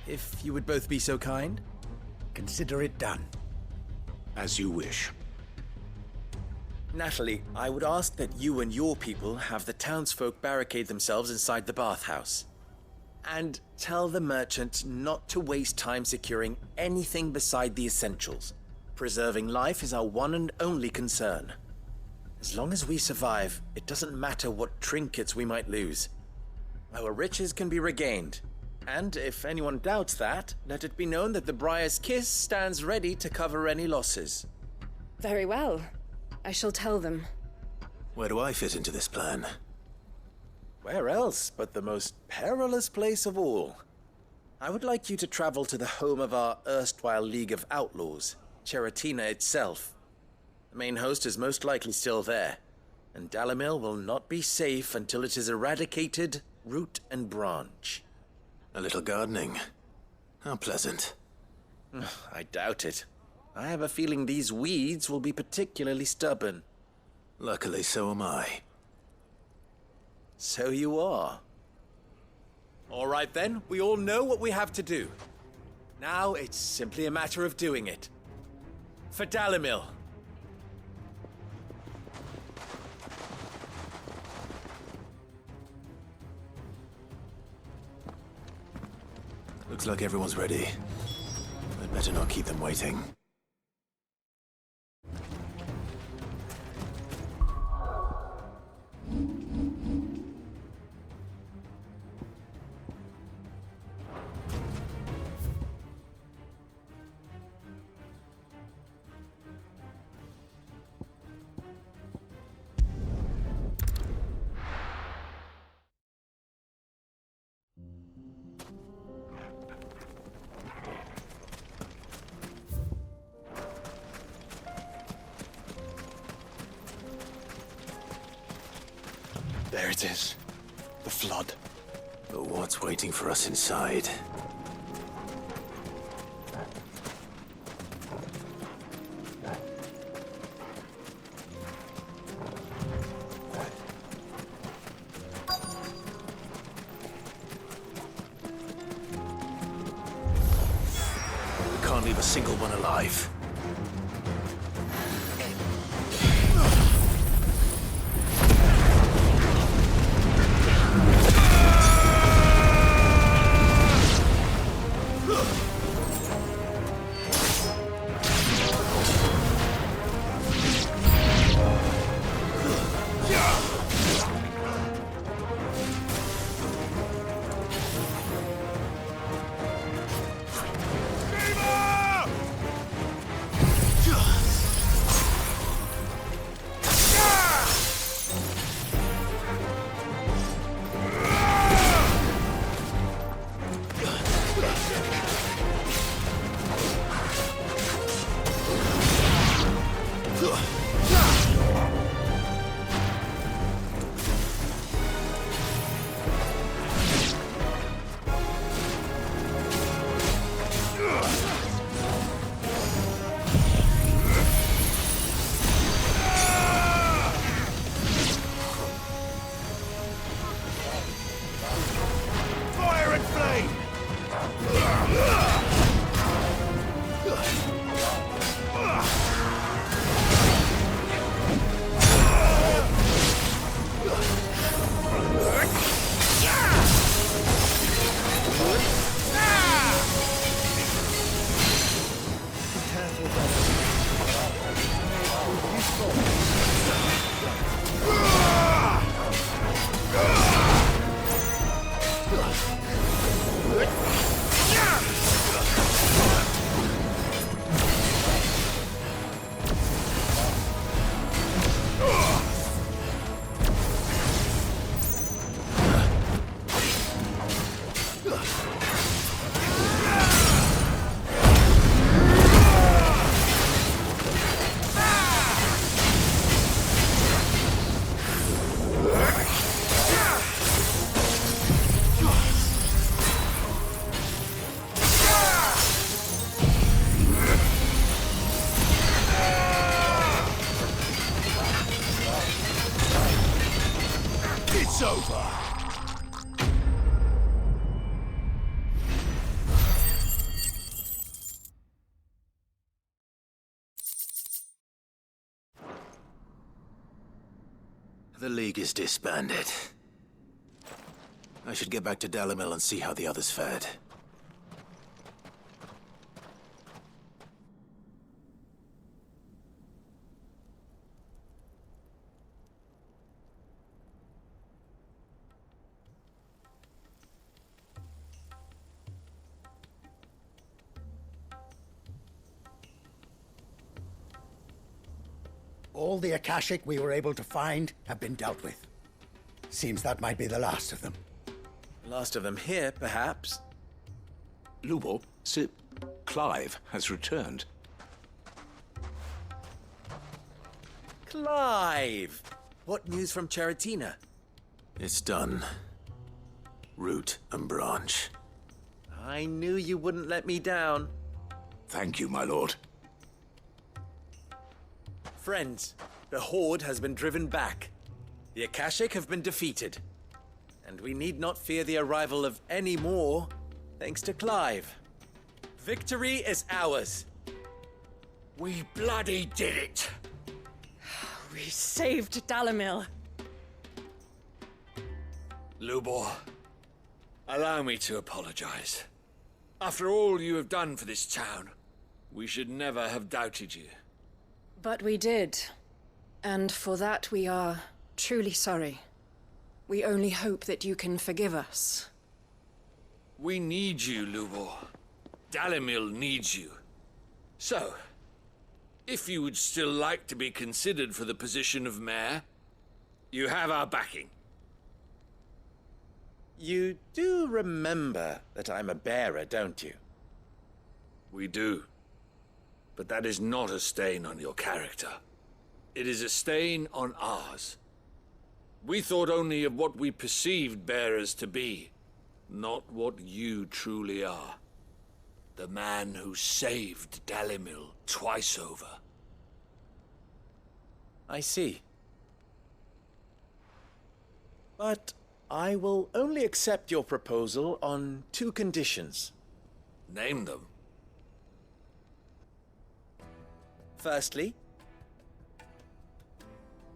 If you would both be so kind. Consider it done. As you wish. Natalie, I would ask that you and your people have the townsfolk barricade themselves inside the bathhouse. And tell the merchant not to waste time securing anything beside the essentials. Preserving life is our one and only concern. As long as we survive, it doesn't matter what trinkets we might lose. Our riches can be regained. And if anyone doubts that, let it be known that the Briar's Kiss stands ready to cover any losses. Very well. I shall tell them. Where do I fit into this plan? Where else but the most perilous place of all? I would like you to travel to the home of our erstwhile League of Outlaws, Cheratina itself. The main host is most likely still there, and Dalamil will not be safe until it is eradicated, root and branch. A little gardening. How pleasant. I doubt it. I have a feeling these weeds will be particularly stubborn. Luckily, so am I. So you are. All right then, we all know what we have to do. Now it's simply a matter of doing it. For Dalimil. Looks like everyone's ready. I'd better not keep them waiting. There it is. The flood. But what's waiting for us inside? We can't leave a single one alive. It's over! The League is disbanded. I should get back to Dalimil and see how the others fared. All the Akashic we were able to find have been dealt with. Seems that might be the last of them. Last of them here, perhaps. Lubor, Sir Clive has returned. Clive! What news from Charatina? It's done. Root and branch. I knew you wouldn't let me down. Thank you, my lord. Friends, the Horde has been driven back. The Akashic have been defeated. And we need not fear the arrival of any more, thanks to Clive. Victory is ours. We bloody did it! We saved Dalimil. Lubor, allow me to apologize. After all you have done for this town, we should never have doubted you. But we did. And for that we are truly sorry. We only hope that you can forgive us. We need you, Lubor. Dalimil needs you. So, if you would still like to be considered for the position of mayor, you have our backing. You do remember that I'm a bearer, don't you? We do. But that is not a stain on your character. It is a stain on ours. We thought only of what we perceived bearers to be, not what you truly are. The man who saved Dalimil twice over. I see. But I will only accept your proposal on 2 conditions. Name them. Firstly,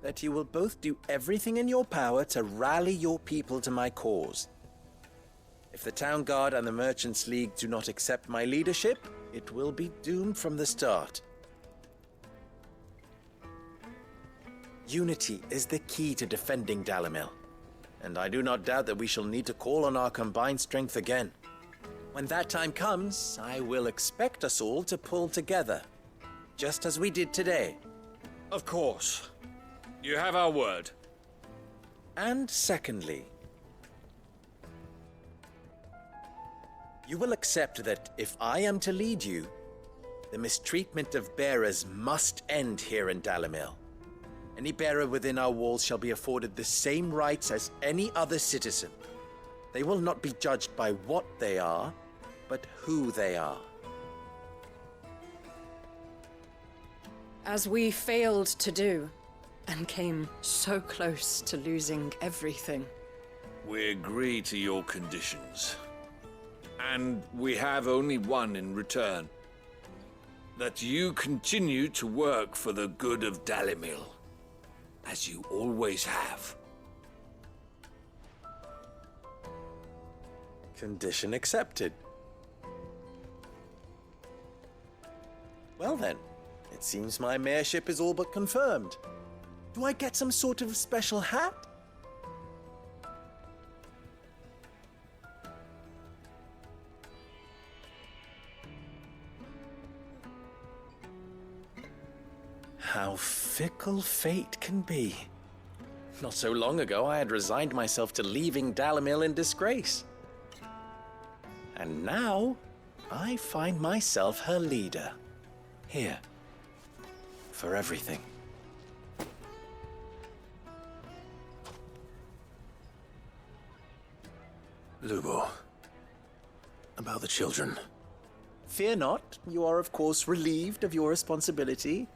that you will both do everything in your power to rally your people to my cause. If the Town Guard and the Merchants League do not accept my leadership, it will be doomed from the start. Unity is the key to defending Dalimil, and I do not doubt that we shall need to call on our combined strength again. When that time comes, I will expect us all to pull together, just as we did today. Of course. You have our word. And secondly, you will accept that if I am to lead you, the mistreatment of bearers must end here in Dalimil. Any bearer within our walls shall be afforded the same rights as any other citizen. They will not be judged by what they are, but who they are. As we failed to do, and came so close to losing everything. We agree to your conditions. And we have only one in return. That you continue to work for the good of Dalimil, as you always have. Condition accepted. Well then, it seems my mayorship is all but confirmed. Do I get some sort of special hat? How fickle fate can be. Not so long ago, I had resigned myself to leaving Dalimil in disgrace. And now, I find myself her leader. Here. For everything. Lubor. About the children. Fear not, you are of course relieved of your responsibility.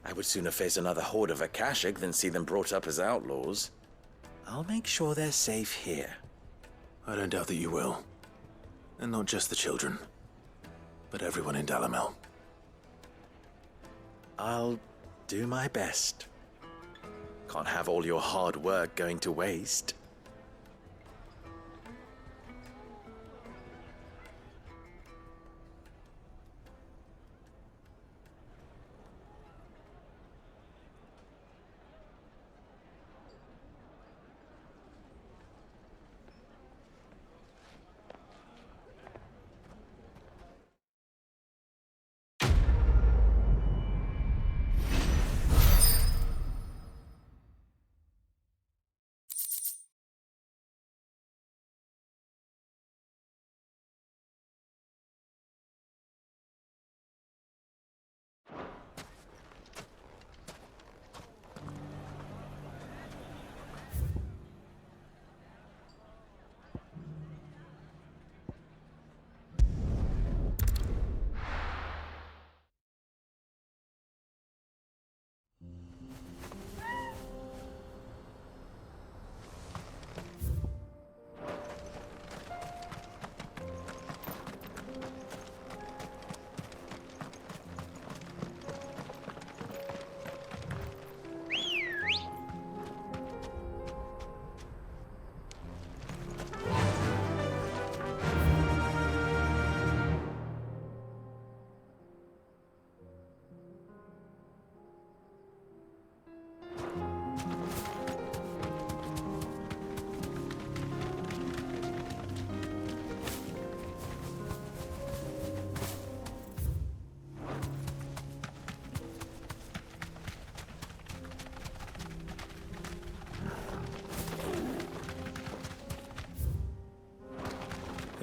I would sooner face another horde of Akashic than see them brought up as outlaws. I'll make sure they're safe here. I don't doubt that you will. And not just the children, but everyone in Dalimil. I'll do my best. Can't have all your hard work going to waste.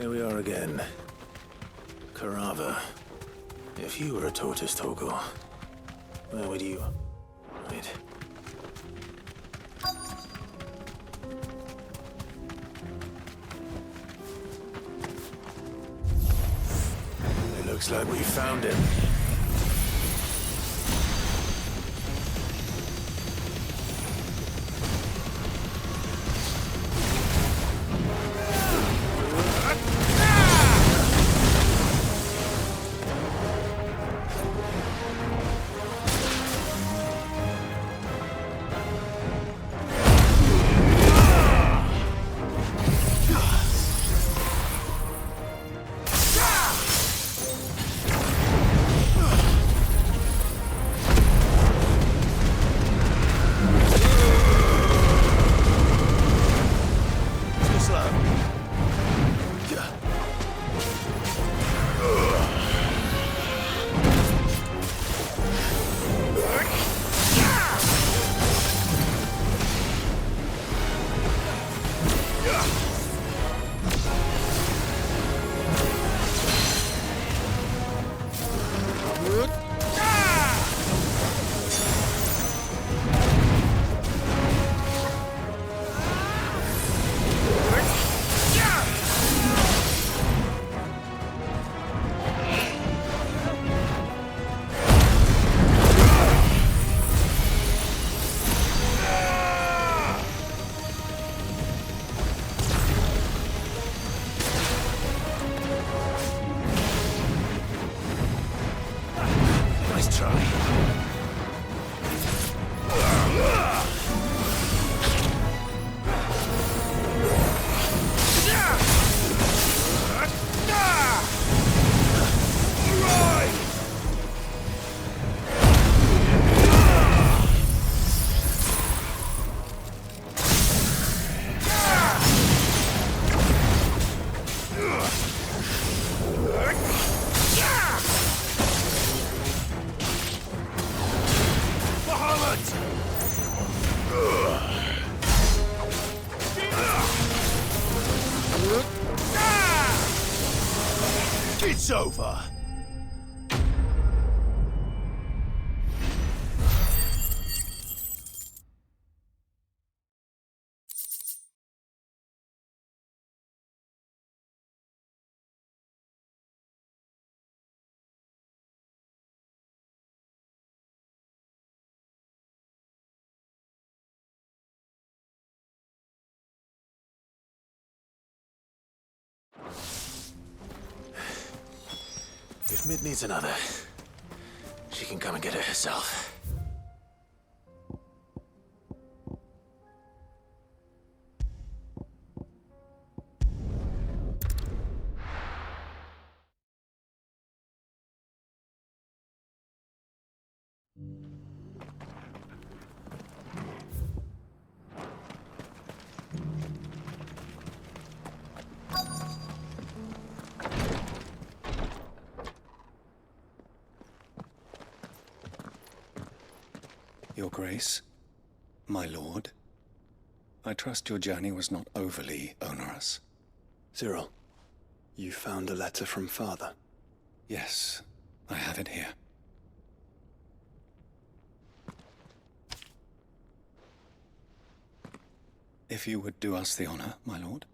here we are again. Carava. If you were a tortoise, Torgor, where would you... Wait. It looks like we found him. It's over. If Mid needs another, she can come and get it herself. Your Grace, my lord, I trust your journey was not overly onerous. Cyril, you found a letter from Father? Yes, I have it here. If you would do us the honor, my lord.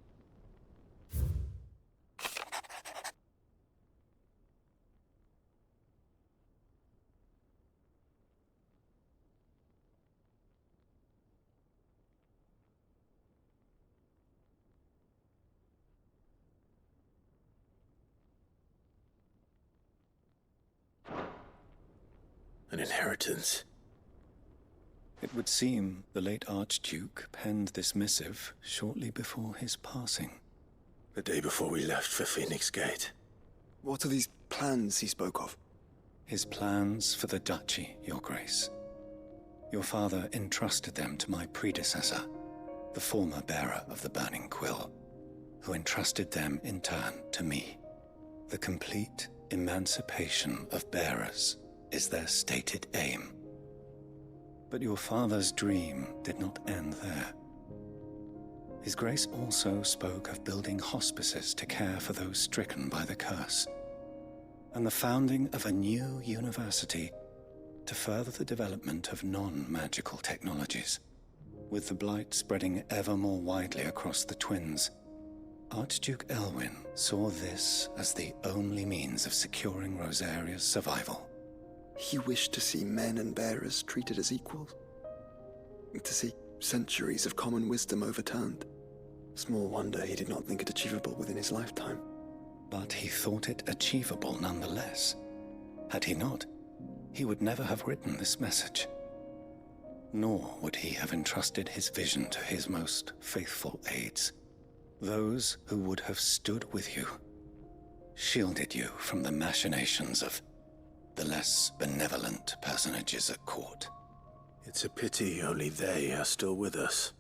An inheritance. It would seem the late Archduke penned this missive shortly before his passing. The day before we left for Phoenix Gate. What are these plans he spoke of? His plans for the duchy, Your Grace. Your father entrusted them to my predecessor, the former bearer of the Burning Quill, who entrusted them in turn to me. The complete emancipation of bearers is their stated aim. But your father's dream did not end there. His Grace also spoke of building hospices to care for those stricken by the curse, and the founding of a new university to further the development of non-magical technologies. With the blight spreading ever more widely across the twins, Archduke Elwyn saw this as the only means of securing Rosaria's survival. He wished to see men and bearers treated as equals. To see centuries of common wisdom overturned. Small wonder he did not think it achievable within his lifetime. But he thought it achievable nonetheless. Had he not, he would never have written this message. Nor would he have entrusted his vision to his most faithful aides, those who would have stood with you, shielded you from the machinations of the less benevolent personages at court. It's a pity only they are still with us.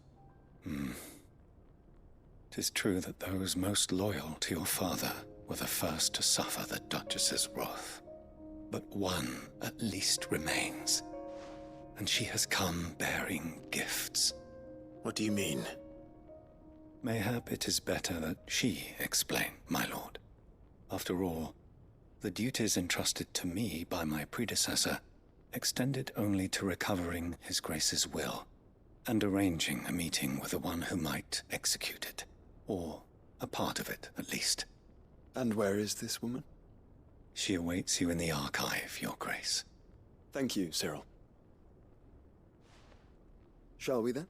'Tis true that those most loyal to your father were the first to suffer the Duchess's wrath. But one at least remains, and she has come bearing gifts. What do you mean? Mayhap it is better that she explain, my lord. After all, the duties entrusted to me by my predecessor extended only to recovering His Grace's will and arranging a meeting with the one who might execute it, or a part of it at least. And where is this woman? She awaits you in the archive, Your Grace. Thank you, Cyril. Shall we then?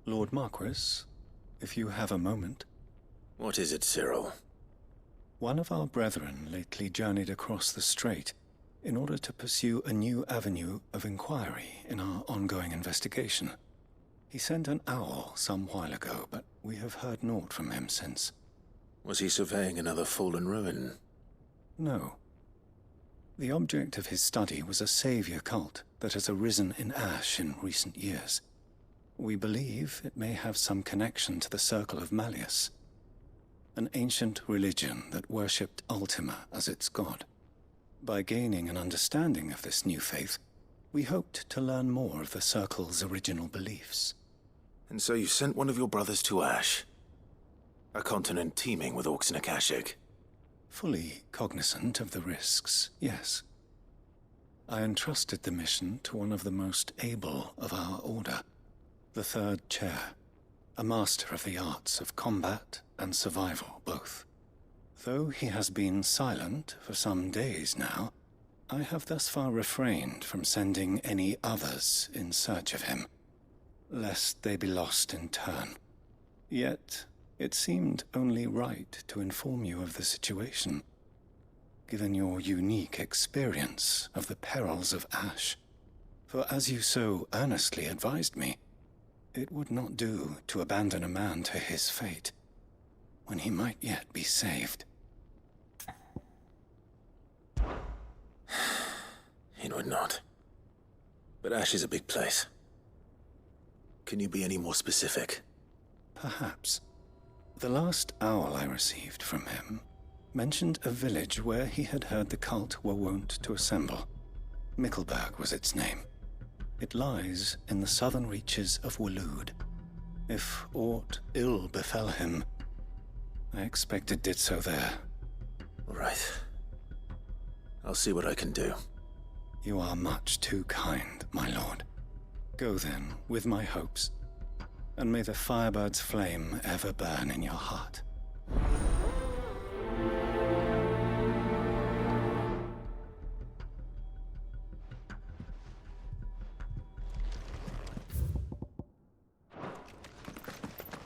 Lord Marquis, if you have a moment. What is it, Cyril? One of our brethren lately journeyed across the strait in order to pursue a new avenue of inquiry in our ongoing investigation. He sent an owl some while ago, but we have heard naught from him since. Was he surveying another fallen ruin? No. The object of his study was a savior cult that has arisen in Ash in recent years. We believe it may have some connection to the Circle of Malleus, an ancient religion that worshipped Ultima as its god. By gaining an understanding of this new faith, we hoped to learn more of the Circle's original beliefs. And so you sent one of your brothers to Ash? A continent teeming with orcs and Akashic? Fully cognizant of the risks, yes. I entrusted the mission to one of the most able of our order, the Third Chair, a master of the arts of combat and survival both. Though he has been silent for some days now, I have thus far refrained from sending any others in search of him, lest they be lost in turn. Yet, it seemed only right to inform you of the situation, given your unique experience of the perils of Ash. For as you so earnestly advised me, it would not do to abandon a man to his fate, when he might yet be saved. It would not. But Ash is a big place. Can you be any more specific? Perhaps. The last owl I received from him mentioned a village where he had heard the cult were wont to assemble. Mickleburg was its name. It lies in the southern reaches of Waloed. If aught ill befell him, I expect it did so there. All right. I'll see what I can do. You are much too kind, my lord. Go then, with my hopes, and may the Firebird's flame ever burn in your heart.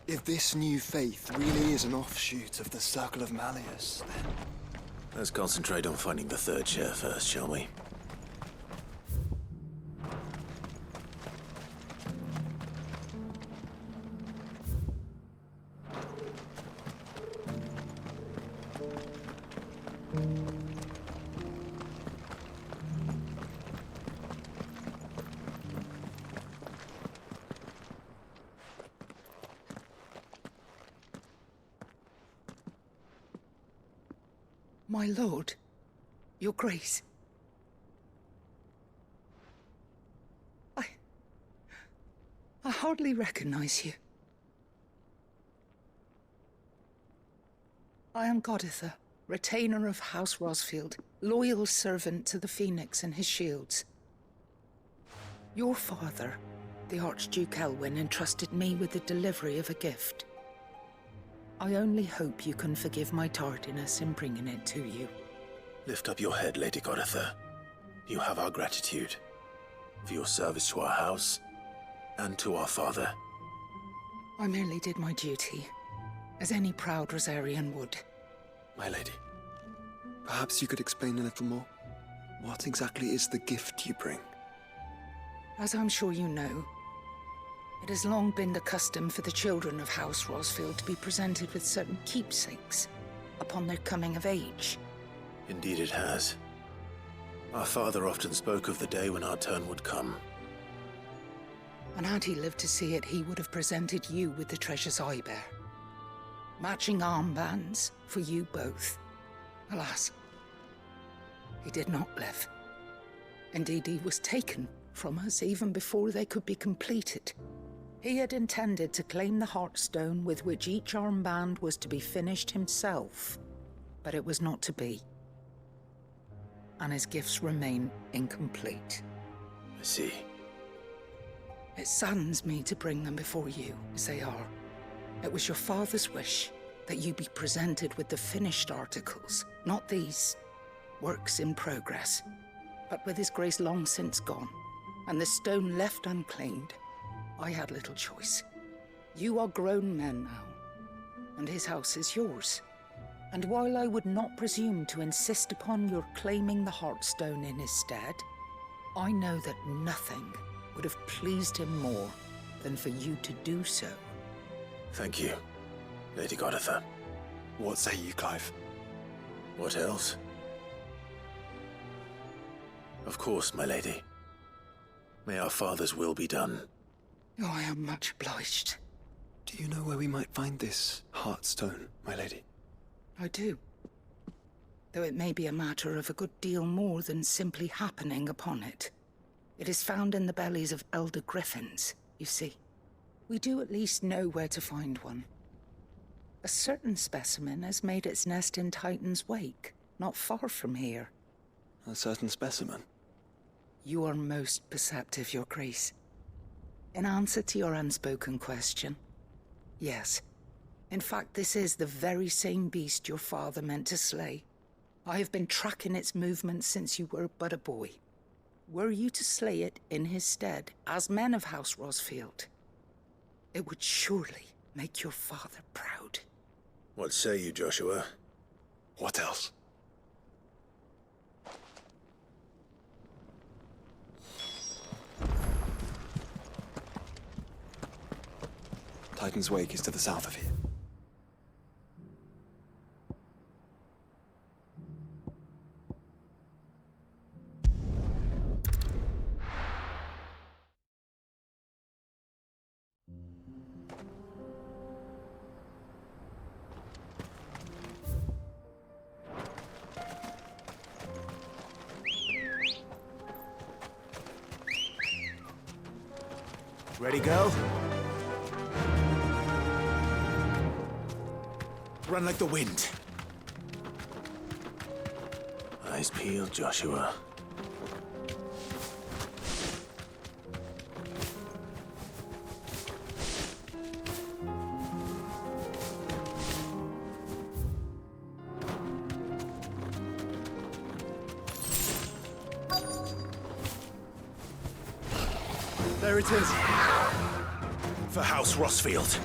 If this new faith really is an offshoot of the Circle of Malleus, then... Let's concentrate on finding the Third Chair first, shall we? My lord, your grace. I hardly recognize you. I am Goditha, retainer of House Rosfield, loyal servant to the Phoenix and his shields. Your father, the Archduke Elwyn, entrusted me with the delivery of a gift. I only hope you can forgive my tardiness in bringing it to you. Lift up your head, Lady Goditha. You have our gratitude for your service to our house and to our father. I merely did my duty, as any proud Rosarian would. My lady, perhaps you could explain a little more. What exactly is the gift you bring? As I'm sure you know, it has long been the custom for the children of House Rosfield to be presented with certain keepsakes upon their coming of age. Indeed it has. Our father often spoke of the day when our turn would come. And had he lived to see it, he would have presented you with the treasures I bear. Matching armbands for you both. Alas, he did not live. Indeed, he was taken from us even before they could be completed. He had intended to claim the Heartstone with which each armband was to be finished himself, but it was not to be. And his gifts remain incomplete. I see. It saddens me to bring them before you, as they are. It was your father's wish that you be presented with the finished articles, not these works in progress. But with his grace long since gone, and the stone left unclaimed, I had little choice. You are grown men now, and his house is yours. And while I would not presume to insist upon your claiming the Heartstone in his stead, I know that nothing would have pleased him more than for you to do so. Thank you, Lady Goditha. What say you, Clive? What else? Of course, my lady. May our father's will be done. Oh, I am much obliged. Do you know where we might find this Heartstone, my lady? I do. Though it may be a matter of a good deal more than simply happening upon it. It is found in the bellies of elder griffins, you see. We do at least know where to find one. A certain specimen has made its nest in Titan's Wake, not far from here. A certain specimen? You are most perceptive, Your Grace. In answer to your unspoken question, yes. In fact, this is the very same beast your father meant to slay. I have been tracking its movements since you were but a boy. Were you to slay it in his stead, as men of House Rosfield, it would surely make your father proud. What say you, Joshua? What else? Titan's Wake is to the south of here. Ready, go? Run like the wind. Eyes peeled, Joshua. There it is. For House Rosfield.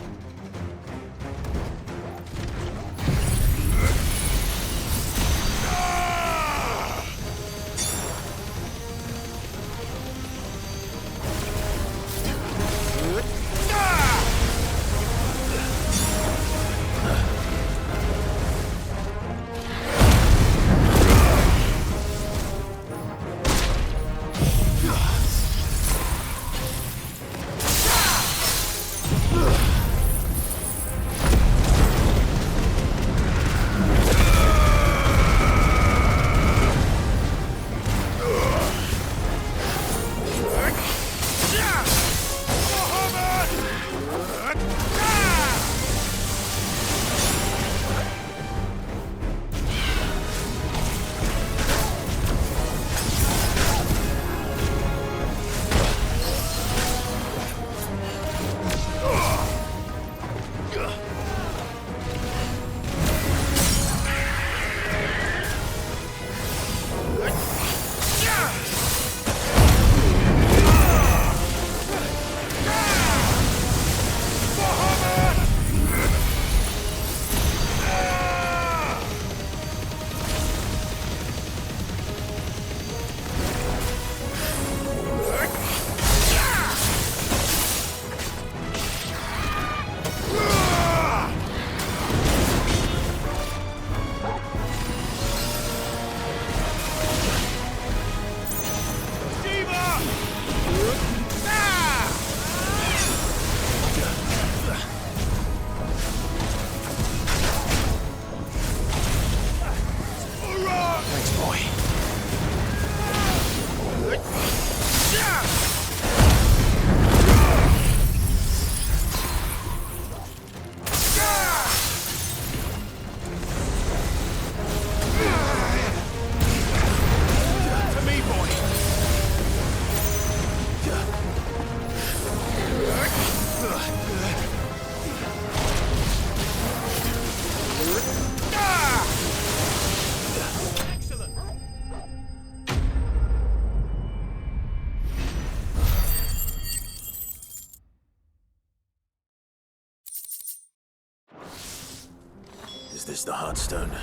is the Heartstone?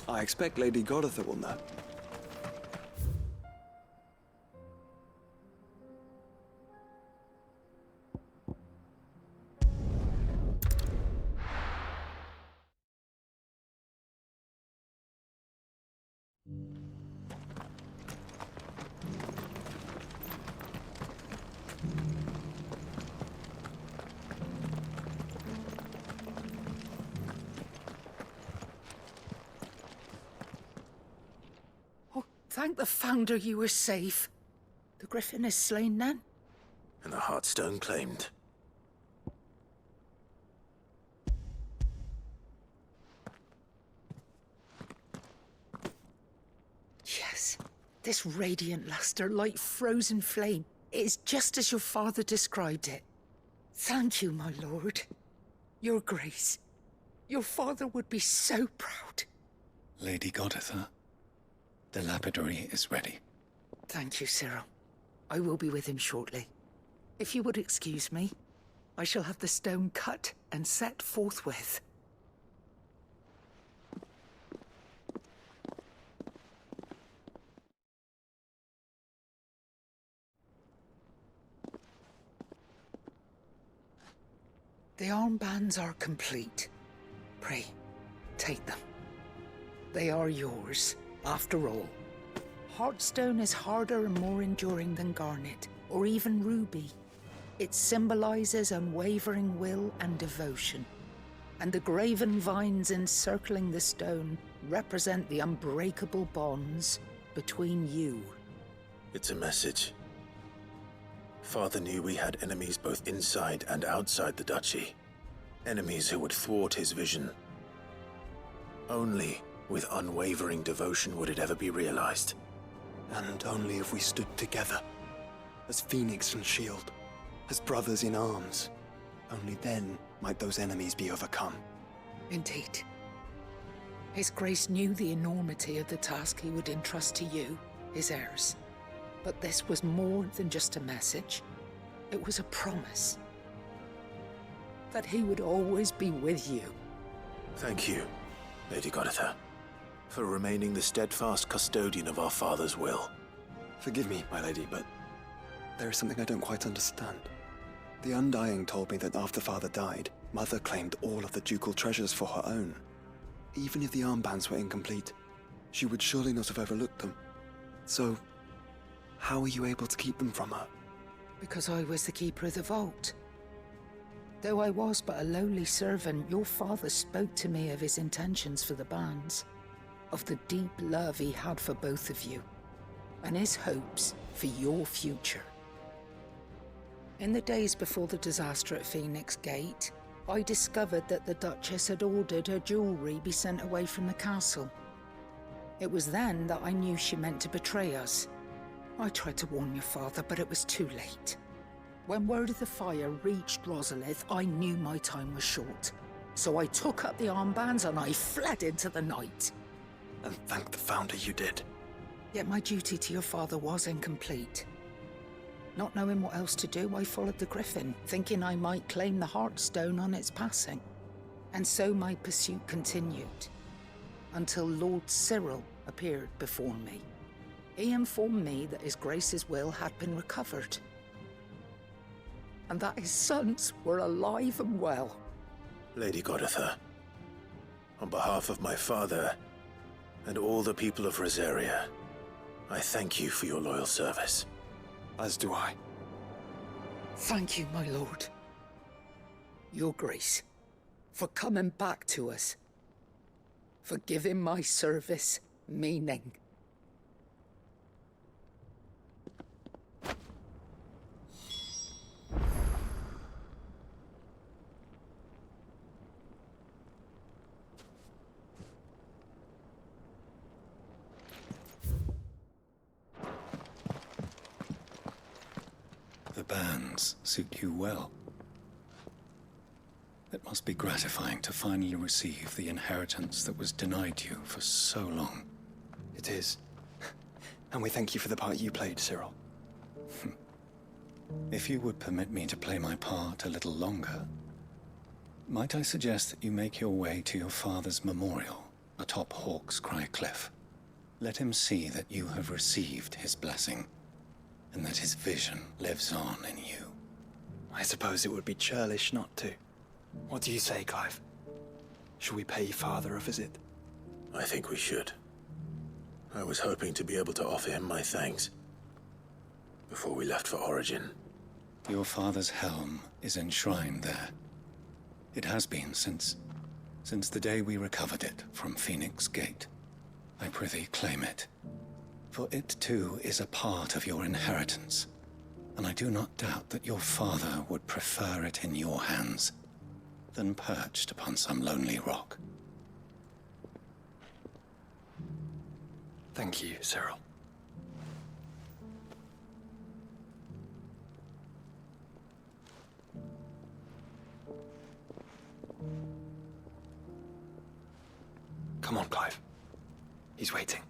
I expect Lady Goditha will know. Thank the Founder you were safe. The Griffin is slain then? And the Heartstone claimed. Yes. This radiant luster, like frozen flame. It is just as your father described it. Thank you, my lord. Your Grace. Your father would be so proud. Lady Goditha, the lapidary is ready. Thank you, Cyril. I will be with him shortly. If you would excuse me, I shall have the stone cut and set forthwith. The armbands are complete. Pray, take them. They are yours, after all. Heartstone is harder and more enduring than garnet, or even ruby. It symbolizes unwavering will and devotion. And the graven vines encircling the stone represent the unbreakable bonds between you. It's a message. Father knew we had enemies both inside and outside the duchy. Enemies who would thwart his vision. Only with unwavering devotion would it ever be realized. And only if we stood together, as Phoenix and Shield, as brothers in arms, only then might those enemies be overcome. Indeed. His Grace knew the enormity of the task he would entrust to you, his heirs. But this was more than just a message. It was a promise. That he would always be with you. Thank you, Lady Goditha, for remaining the steadfast custodian of our father's will. Forgive me, my lady, but there is something I don't quite understand. The Undying told me that after Father died, Mother claimed all of the ducal treasures for her own. Even if the armbands were incomplete, she would surely not have overlooked them. So, how were you able to keep them from her? Because I was the keeper of the vault. Though I was but a lowly servant, your father spoke to me of his intentions for the bands, of the deep love he had for both of you, and his hopes for your future. In the days before the disaster at Phoenix Gate, I discovered that the Duchess had ordered her jewelry be sent away from the castle. It was then that I knew she meant to betray us. I tried to warn your father, but it was too late. When word of the fire reached Rosalith, I knew my time was short. So I took up the armbands and I fled into the night. And thank the Founder you did. Yet my duty to your father was incomplete. Not knowing what else to do, I followed the Griffin, thinking I might claim the Heartstone on its passing. And so my pursuit continued, until Lord Cyril appeared before me. He informed me that his Grace's will had been recovered, and that his sons were alive and well. Lady Goditha, on behalf of my father and all the people of Rosaria, I thank you for your loyal service. As do I. Thank you, my lord. Your Grace, for coming back to us, for giving my service meaning. The bands suit you well. It must be gratifying to finally receive the inheritance that was denied you for so long. It is. And we thank you for the part you played, Cyril. If you would permit me to play my part a little longer, Might I suggest that you make your way to your father's memorial atop Hawk's Cry Cliff? Let him see that you have received his blessing, and that his vision lives on in you. I suppose it would be churlish not to. What do you say, Clive? Shall we pay your father a visit? I think we should. I was hoping to be able to offer him my thanks before we left for Origin. Your father's helm is enshrined there. It has been since the day we recovered it from Phoenix Gate. I prithee claim it, for it too is a part of your inheritance, and I do not doubt that your father would prefer it in your hands than perched upon some lonely rock. Thank you, Cyril. Come on, Clive. He's waiting.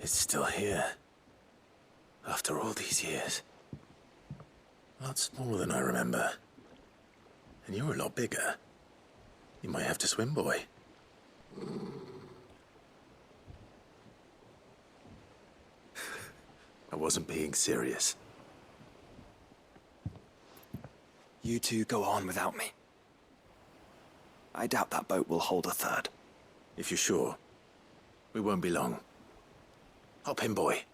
It's still here. After all these years. A lot smaller than I remember. And you're a lot bigger. You might have to swim, boy. I wasn't being serious. You two go on without me. I doubt that boat will hold a third. If you're sure, we won't be long. Hop in, boy.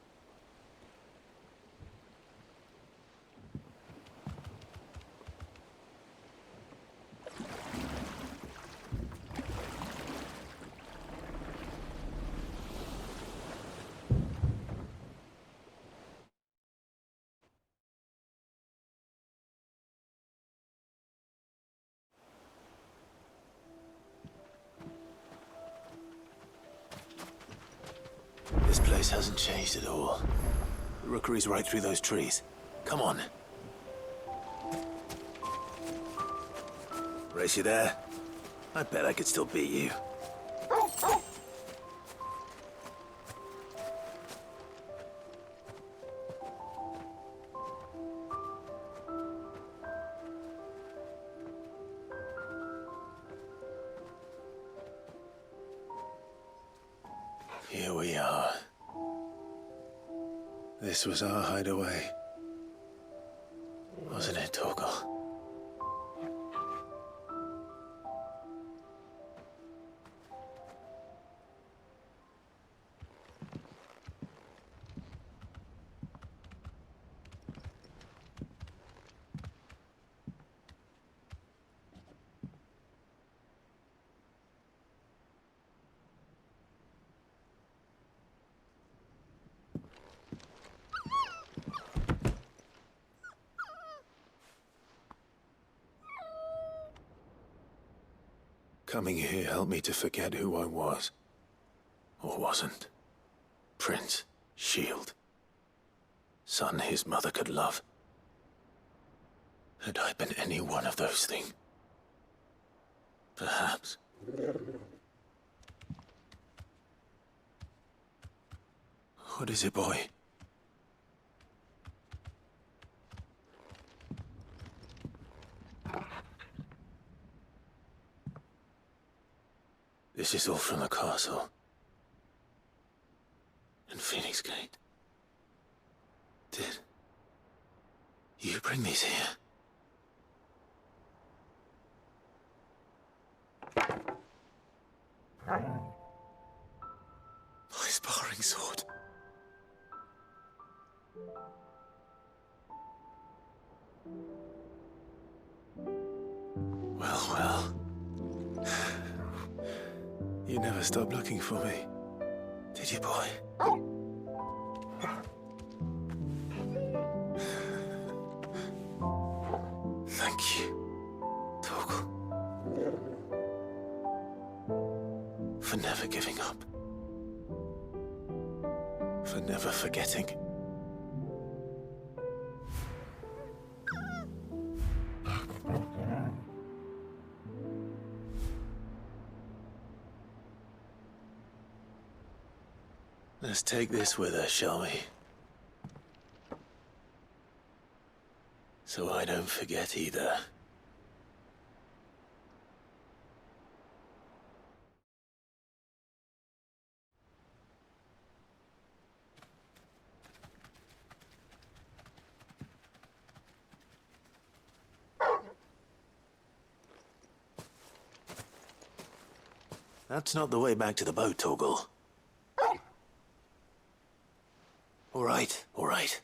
This place hasn't changed at all. The rookery's right through those trees. Come on. Race you there? I bet I could still beat you. Here we are. This was our hideaway. Wasn't it, Torgal? Coming here helped me to forget who I was. Or wasn't. Prince, Shield. Son his mother could love. Had I been any one of those things? Perhaps. What is it, boy? This is all from the castle. And Phoenix Gate. Did you bring these here? devouring sword. Well. You never stopped looking for me, did you, boy? Thank you, Torgal, for never giving up, for never forgetting. Let's take this with us, shall we? So I don't forget either. That's not the way back to the boat, Torgal. All right.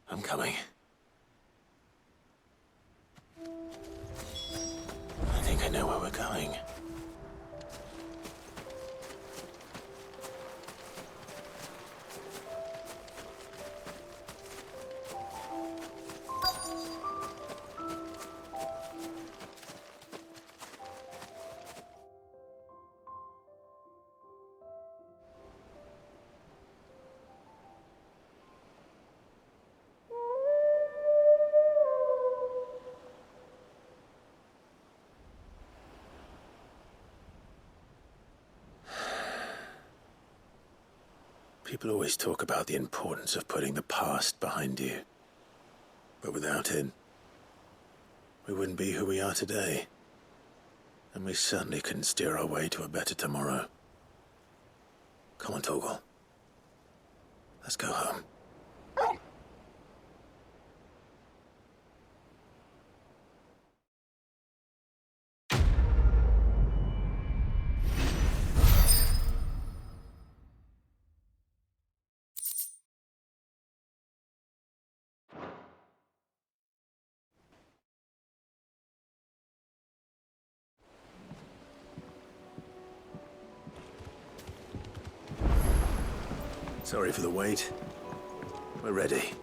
I'm coming. I think I know where we're going. People always talk about the importance of putting the past behind you. But without it, we wouldn't be who we are today. And we certainly couldn't steer our way to a better tomorrow. Come on, Torgal. Let's go home. Sorry for the wait. We're ready.